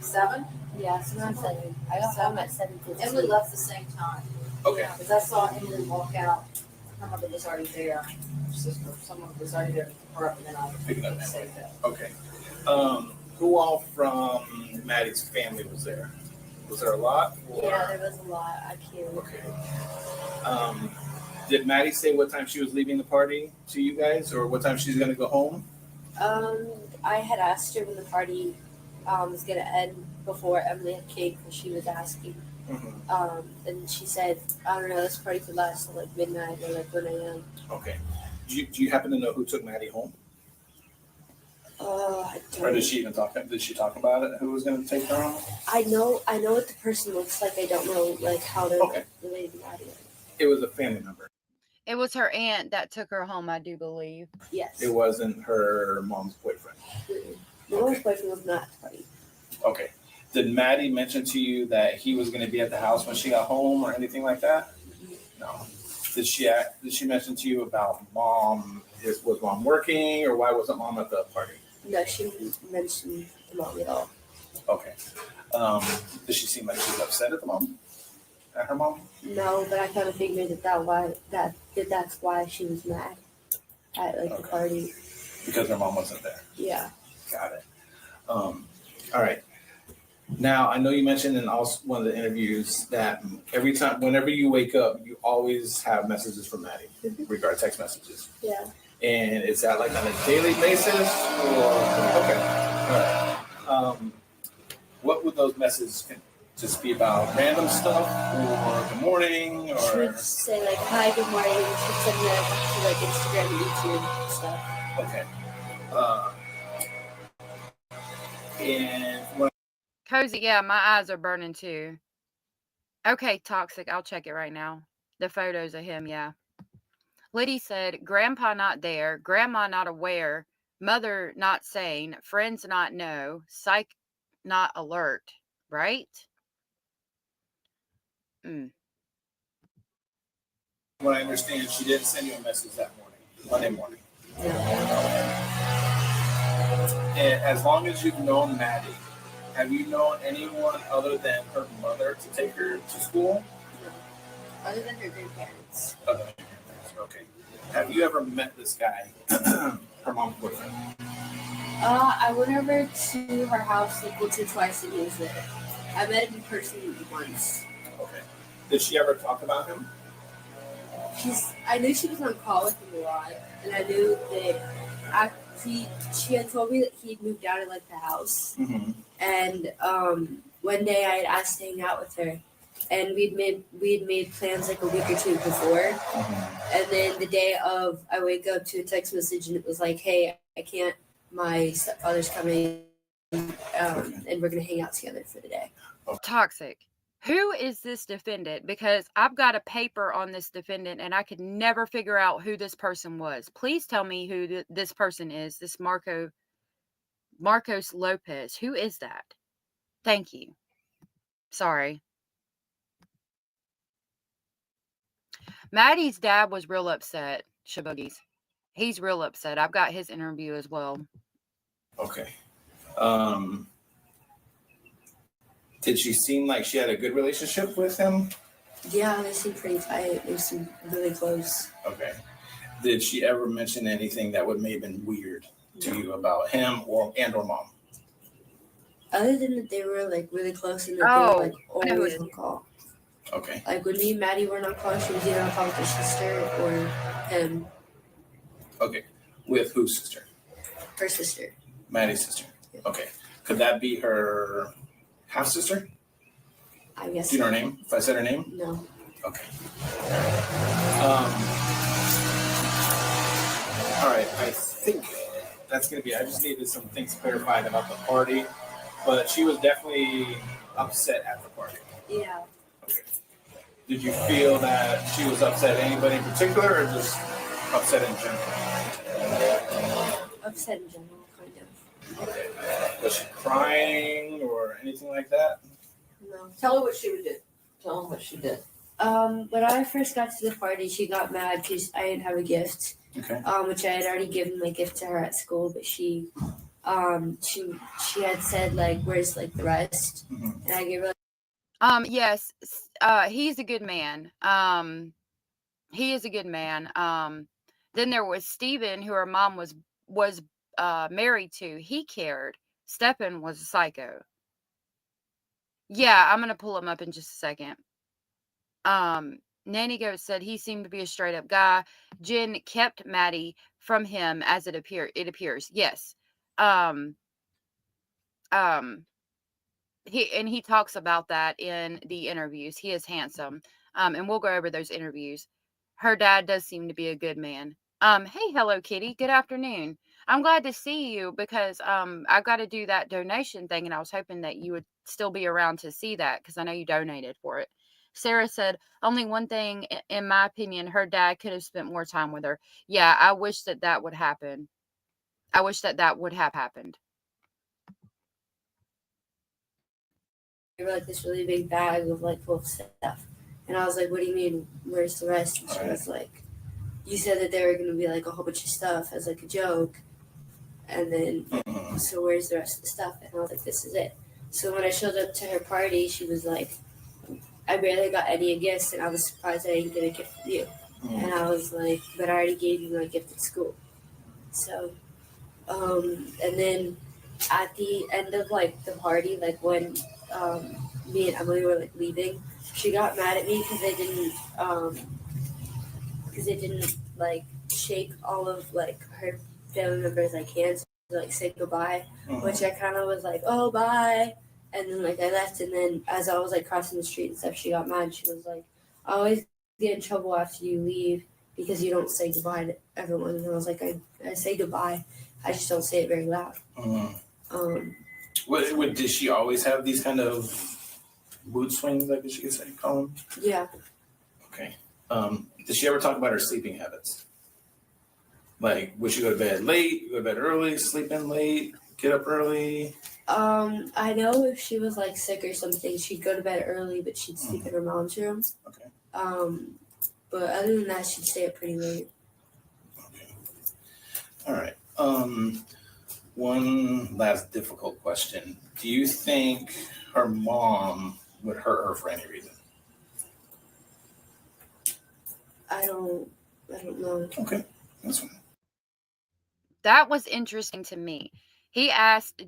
7? Yeah, so around 7. I got home at 7:15. Emily left the same time. Okay. Because I saw Emily walk out. Her mother was already there. Her sister, someone was already there to pick her up, and then I Picking up saved it. Okay. Who all from Maddie's family was there? Was there a lot? Or? Yeah, there was a lot. I can't. Okay. Did Maddie say what time she was leaving the party to you guys, or what time she's gonna go home? I had asked her when the party was gonna end before Emily had cake, because she was asking. Mm-hmm. And she said, I don't know, this party could last till like midnight or like 1 a.m. Okay. Do you happen to know who took Maddie home? I don't. Or did she even talk? Did she talk about it? Who was going to take her home? I know what the person looks like. I don't know like how they're Okay. related to Maddie. It was a family member. It was her aunt that took her home, I do believe. Yes. It wasn't her mom's boyfriend. Mm-hmm. Noah's boyfriend was not at the party. Okay. Did Maddie mention to you that he was going to be at the house when she got home or anything like that? No. Did she mention to you about mom? Was mom working, or why wasn't mom at the party? No, she didn't mention the mom at all. Okay. Did she seem like she was upset at the mom? At her mom? No, but I kind of figured that's why she was mad at the party. Because her mom wasn't there. Yeah. Got it. All right. Now, I know you mentioned in one of the interviews that whenever you wake up, you always have messages from Maddie, regarding text messages. Yeah. And is that like on a daily basis? Okay. All right. What would those messages just be about? Random stuff or good morning? Or she would say like, hi, good morning. She'd send me to like Instagram and YouTube stuff. Okay. And what Cozy, yeah, my eyes are burning too. Okay, Toxic, I'll check it right now. The photos of him, yeah. Liddy said, Grandpa not there, Grandma not aware, Mother not sane, friends not know, psych not alert, right? What I understand, she didn't send you a message that morning, Monday morning. And as long as you've known Maddie, have you known anyone other than her mother to take her to school? No. Other than her grandparents. Other than her grandparents, okay. Have you ever met this guy, her mom's boyfriend? I went over to her house like once or twice and he was there. I met him in person once. Okay. Did she ever talk about him? I knew she was on call with him a lot, and I knew that she had told me that he had moved out of like the house. Mm-hmm. And one day I had asked to hang out with her, and we'd made plans like a week or two before. Mm-hmm. And then the day of, I wake up to a text message, and it was like, "Hey, I can't. My stepfather's coming, and we're gonna hang out together for the day." Toxic. Who is this defendant? Because I've got a paper on this defendant and I could never figure out who this person was. Please tell me who this person is. This Marcos Lopez. Who is that? Thank you. Sorry. Maddie's dad was real upset. Shaboogies. He's real upset. I've got his interview as well. Okay. Did she seem like she had a good relationship with him? Yeah, they seemed pretty tight. They seemed really close. Okay. Did she ever mention anything that may have been weird to you about him or mom? Other than that they were like really close and that they were like always on call. Okay. Like when me and Maddie were on call, she was either on call with her sister or him. Okay. With whose sister? Her sister. Maddie's sister. Yeah. Okay. Could that be her half sister? I guess. Do you know her name? If I said her name? No. Okay. All right. I think that's going to be. I just needed some things clarified about the party, but she was definitely upset at the party. Yeah. Okay. Did you feel that she was upset at anybody in particular, or just upset in general? Upset in general, kind of. Okay. Was she crying or anything like that? No. Tell her what she would do. Tell them what she did. When I first got to the party, she got mad because I didn't have a gift. Okay. Which I had already given my gift to her at school, but she had said like, "Where's like the rest?" Mm-hmm. And I gave her. Yes. He's a good man. He is a good man. Then there was Steven, who her mom was married to. He cared. Stepan was a psycho. Yeah, I'm gonna pull him up in just a second. Nanny Goat said he seemed to be a straight up guy. Jen kept Maddie from him as it appears. Yes. He talks about that in the interviews. He is handsome. And we'll go over those interviews. Her dad does seem to be a good man. Hey, Hello Kitty. Good afternoon. I'm glad to see you because I've got to do that donation thing, and I was hoping that you would still be around to see that because I know you donated for it. Sarah said, only one thing, in my opinion, her dad could have spent more time with her. Yeah, I wish that would happen. I wish that would have happened. were like this really big bag of like full of stuff. And I was like, what do you mean, where's the rest? And she was like, you said that there were going to be like a whole bunch of stuff as like a joke. And then, so where's the rest of the stuff? And I was like, this is it. So when I showed up to her party, she was like, I barely got any gifts, and I was surprised I didn't get a gift from you. And I was like, but I already gave you my gift at school. So, and then at the end of like the party, like when me and Emily were like leaving, she got mad at me because they didn't like shake all of like her family members like hands to like say goodbye, which I kind of was like, oh, bye. And then like I left, and then as I was like crossing the street and stuff, she got mad. She was like, I always get in trouble after you leave because you don't say goodbye to everyone. And I was like, I say goodbye, I just don't say it very loud. What did she always have these kind of mood swings, I guess you could say, call them? Yeah. Okay. Did she ever talk about her sleeping habits? Like, would she go to bed late, go to bed early, sleep in late, get up early? I know if she was like sick or something, she'd go to bed early, but she'd sleep in her mom's room. Okay. But other than that, she'd stay up pretty late. Okay. All right. One last difficult question. Do you think her mom would hurt her for any reason? I don't know. Okay. That's fine. That was interesting to me. He asked,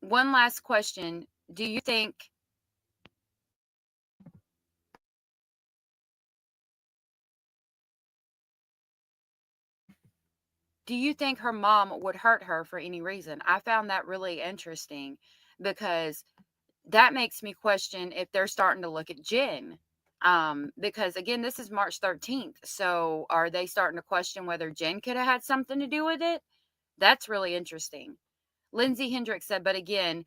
one last question. Do you think her mom would hurt her for any reason? I found that really interesting because that makes me question if they're starting to look at Jen. Because again, this is March 13th. So are they starting to question whether Jen could have had something to do with it? That's really interesting. Lindsay Hendricks said, but again,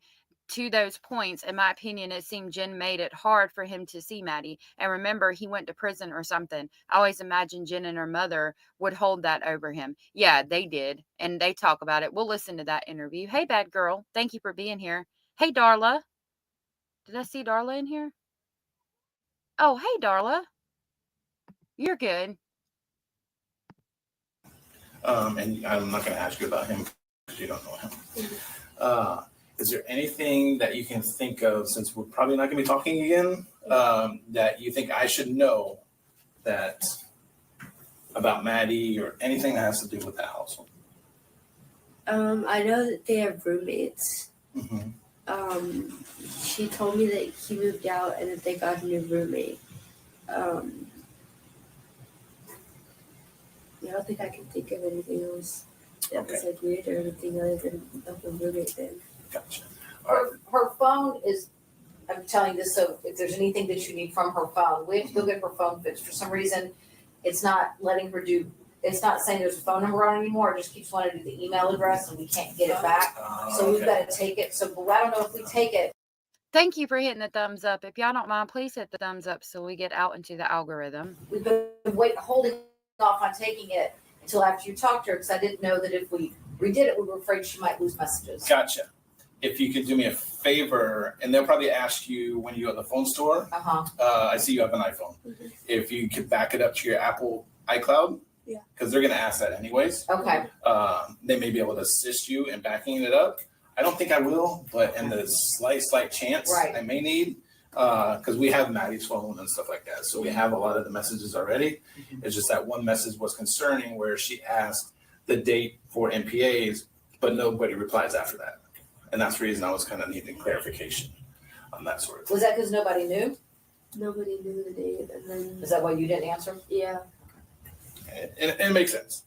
to those points, in my opinion, it seemed Jen made it hard for him to see Maddie. And remember, he went to prison or something. I always imagined Jen and her mother would hold that over him. Yeah, they did. And they talk about it. We'll listen to that interview. Hey, bad girl. Thank you for being here. Hey, Darla. Did I see Darla in here? Oh, hey, Darla. You're good. And I'm not going to ask you about him because you don't know him. Is there anything that you can think of, since we're probably not going to be talking again, that you think I should know that about Maddie or anything that has to do with that household? I know that they have roommates. She told me that he moved out and that they got a new roommate. I don't think I can think of anything else that was like weird or anything other than a roommate thing. Gotcha. Her phone is, I'm telling you this, so if there's anything that you need from her phone, we have to go get her phone fixed. For some reason, it's not letting her do, it's not saying there's a phone number on it anymore. It just keeps wanting to do the email address and we can't get it back. So we've got to take it. So but I don't know if we take it. Thank you for hitting the thumbs up. If y'all don't mind, please hit the thumbs up so we get out into the algorithm. We've been holding off on taking it until after you talked to her because I didn't know that if we redid it, we were afraid she might lose messages. Gotcha. If you could do me a favor, and they'll probably ask you when you go to the phone store. I see you have an iPhone. If you could back it up to your Apple iCloud, because they're going to ask that anyways. Okay. They may be able to assist you in backing it up. I don't think I will, but in the slight chance I may need, because we have Maddie's phone and stuff like that. So we have a lot of the messages already. It's just that one message was concerning where she asked the date for MPAs, but nobody replies after that. And that's the reason I was kind of needing clarification on that sort of thing. Was that because nobody knew? Nobody knew the date, and then. Is that why you didn't answer? Yeah. And it makes sense.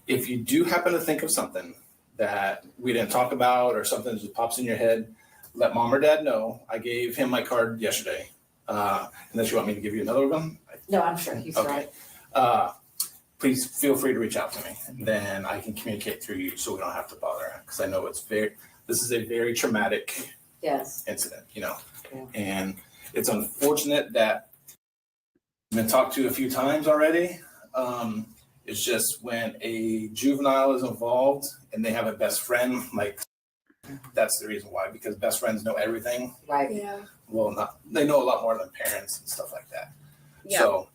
If you do happen to think of something that we didn't talk about or something that just pops in your head, let mom or dad know. I gave him my card yesterday. Unless you want me to give you another one. No, I'm sure he's right. Please feel free to reach out to me. Then I can communicate through you so we don't have to bother. Because I know this is a very traumatic incident, and it's unfortunate that I've been talked to a few times already. It's just when a juvenile is involved and they have a best friend, like that's the reason why, because best friends know everything. Right. Yeah. Well, they know a lot more than parents and stuff like that. Yeah. So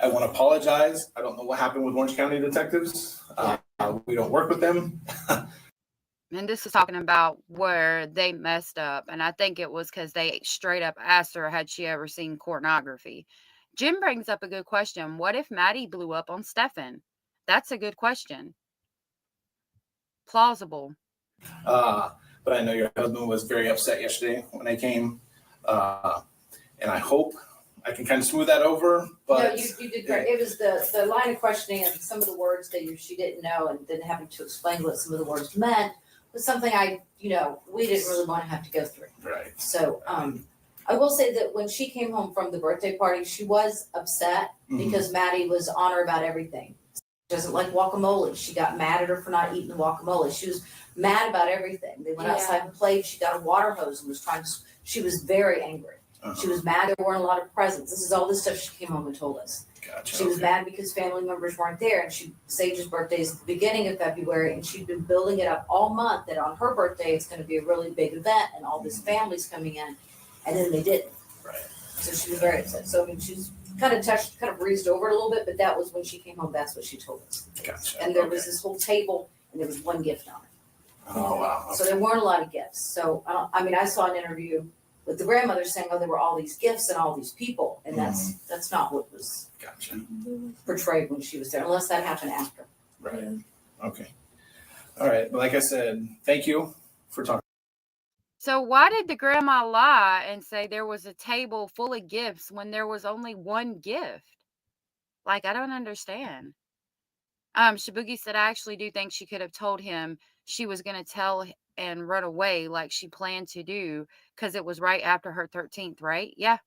I want to apologize. I don't know what happened with Orange County detectives. We don't work with them. And this is talking about where they messed up. And I think it was because they straight up asked her, had she ever seen pornography? Jim brings up a good question. What if Maddie blew up on Stefan? That's a good question. Plausible. But I know your husband was very upset yesterday when I came. And I hope I can kind of smooth that over. But No, you did great. It was the line of questioning and some of the words that she didn't know and then having to explain what some of the words meant was something we didn't really want to have to go through. Right. So I will say that when she came home from the birthday party, she was upset because Maddie was on her about everything. She doesn't like guacamole. She got mad at her for not eating the guacamole. She was mad about everything. They went outside and played. She got a water hose and was she was very angry. She was mad there weren't a lot of presents. This is all the stuff she came home and told us. Gotcha. She was mad because family members weren't there, and Sage's birthday is at the beginning of February, and she'd been building it up all month that on her birthday it's going to be a really big event, and all this family's coming in, and then they didn't. Right. So she was very upset. So I mean, she's kind of breezed over it a little bit, but that was when she came home. That's what she told us. Gotcha. And there was this whole table, and there was one gift on it. Oh wow. Okay. So there weren't a lot of gifts. So I saw an interview with the grandmother saying, "Oh, there were all these gifts and all these people," and that's not what was portrayed when she was there, unless that happened after. Right. Okay. All right. Like I said, thank you for talking. So why did the grandma lie and say there was a table full of gifts when there was only one gift? Like, I don't understand. Shibuki said, I actually do think she could have told him she was going to tell and run away like she planned to do because it was right after her 13th, right? Yeah.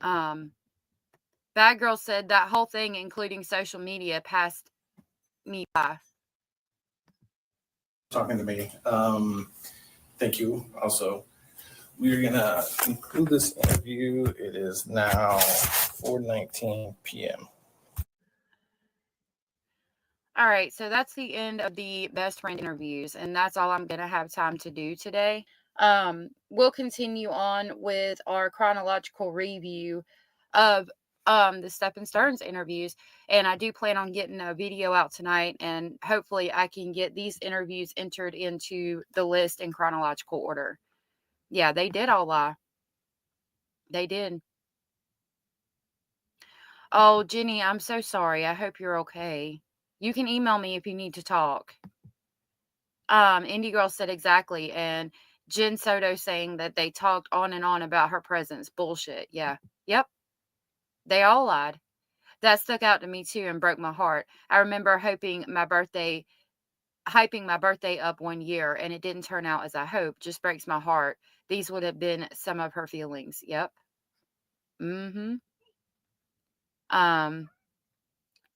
Bad Girl said that whole thing, including social media, passed me by. Talking to me. Thank you. Also, we're gonna conclude this interview. It is now 4:19 p.m. All right, so that's the end of the best friend interviews, and that's all I'm gonna have time to do today. We'll continue on with our chronological review of the Stephen Stearns interviews, and I do plan on getting a video out tonight, and hopefully I can get these interviews entered into the list in chronological order. Yeah, they did all lie. They did. Oh, Jenny, I'm so sorry. I hope you're okay. You can email me if you need to talk. Indie Girl said exactly, and Jen Soto saying that they talked on and on about her presence. Bullshit. Yeah. Yep. They all lied. That stuck out to me too and broke my heart. I remember hyping my birthday up one year, and it didn't turn out as I hoped. Just breaks my heart. These would have been some of her feelings. Yep.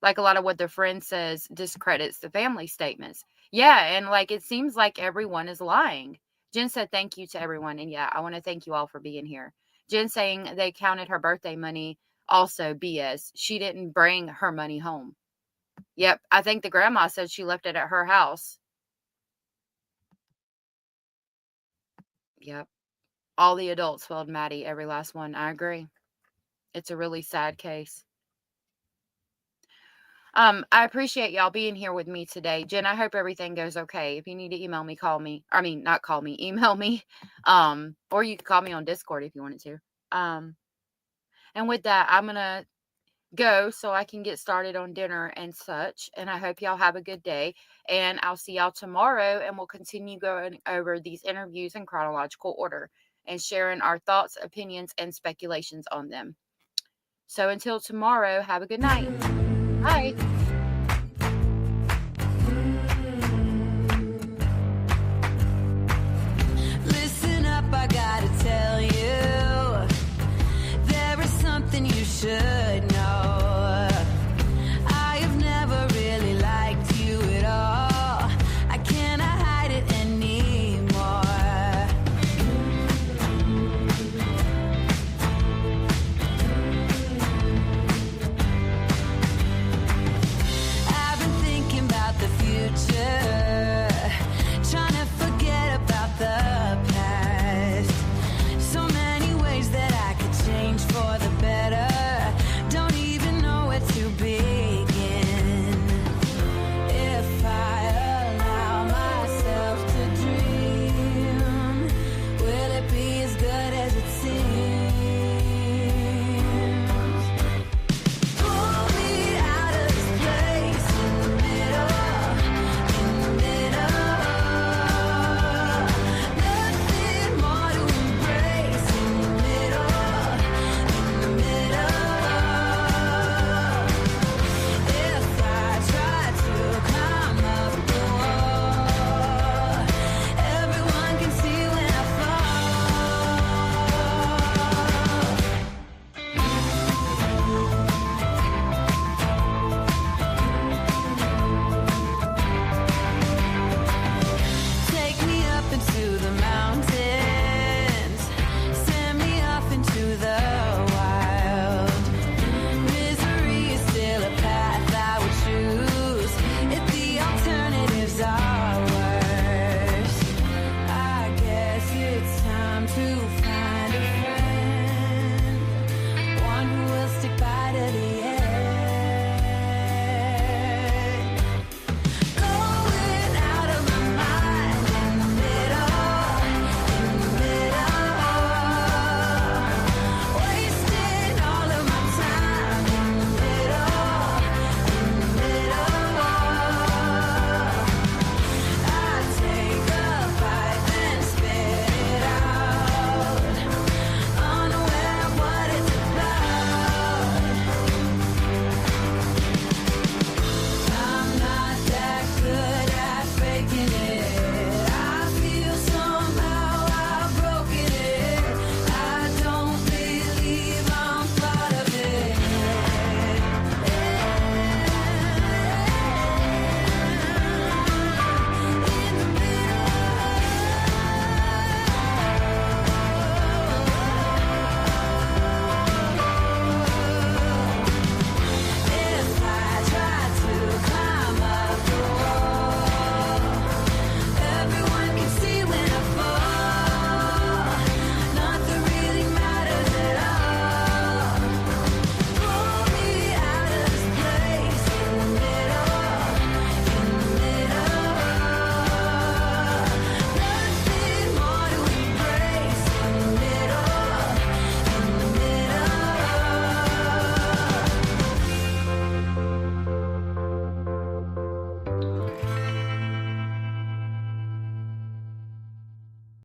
Like a lot of what their friend says discredits the family statements. Yeah, and like it seems like everyone is lying. Jen said thank you to everyone, and yeah, I want to thank you all for being here. Jen saying they counted her birthday money, also BS. She didn't bring her money home. Yep, I think the grandma said she left it at her house. Yep. All the adults failed Maddie, every last one. I agree. It's a really sad case. I appreciate y'all being here with me today. Jen, I hope everything goes okay. If you need to email me, call me. I mean, not call me, email me. Or you can call me on Discord if you wanted to. And with that, I'm going to go so I can get started on dinner and such. And I hope y'all have a good day. And I'll see y'all tomorrow, and we'll continue going over these interviews in chronological order and sharing our thoughts, opinions, and speculations on them. So until tomorrow, have a good night. Bye.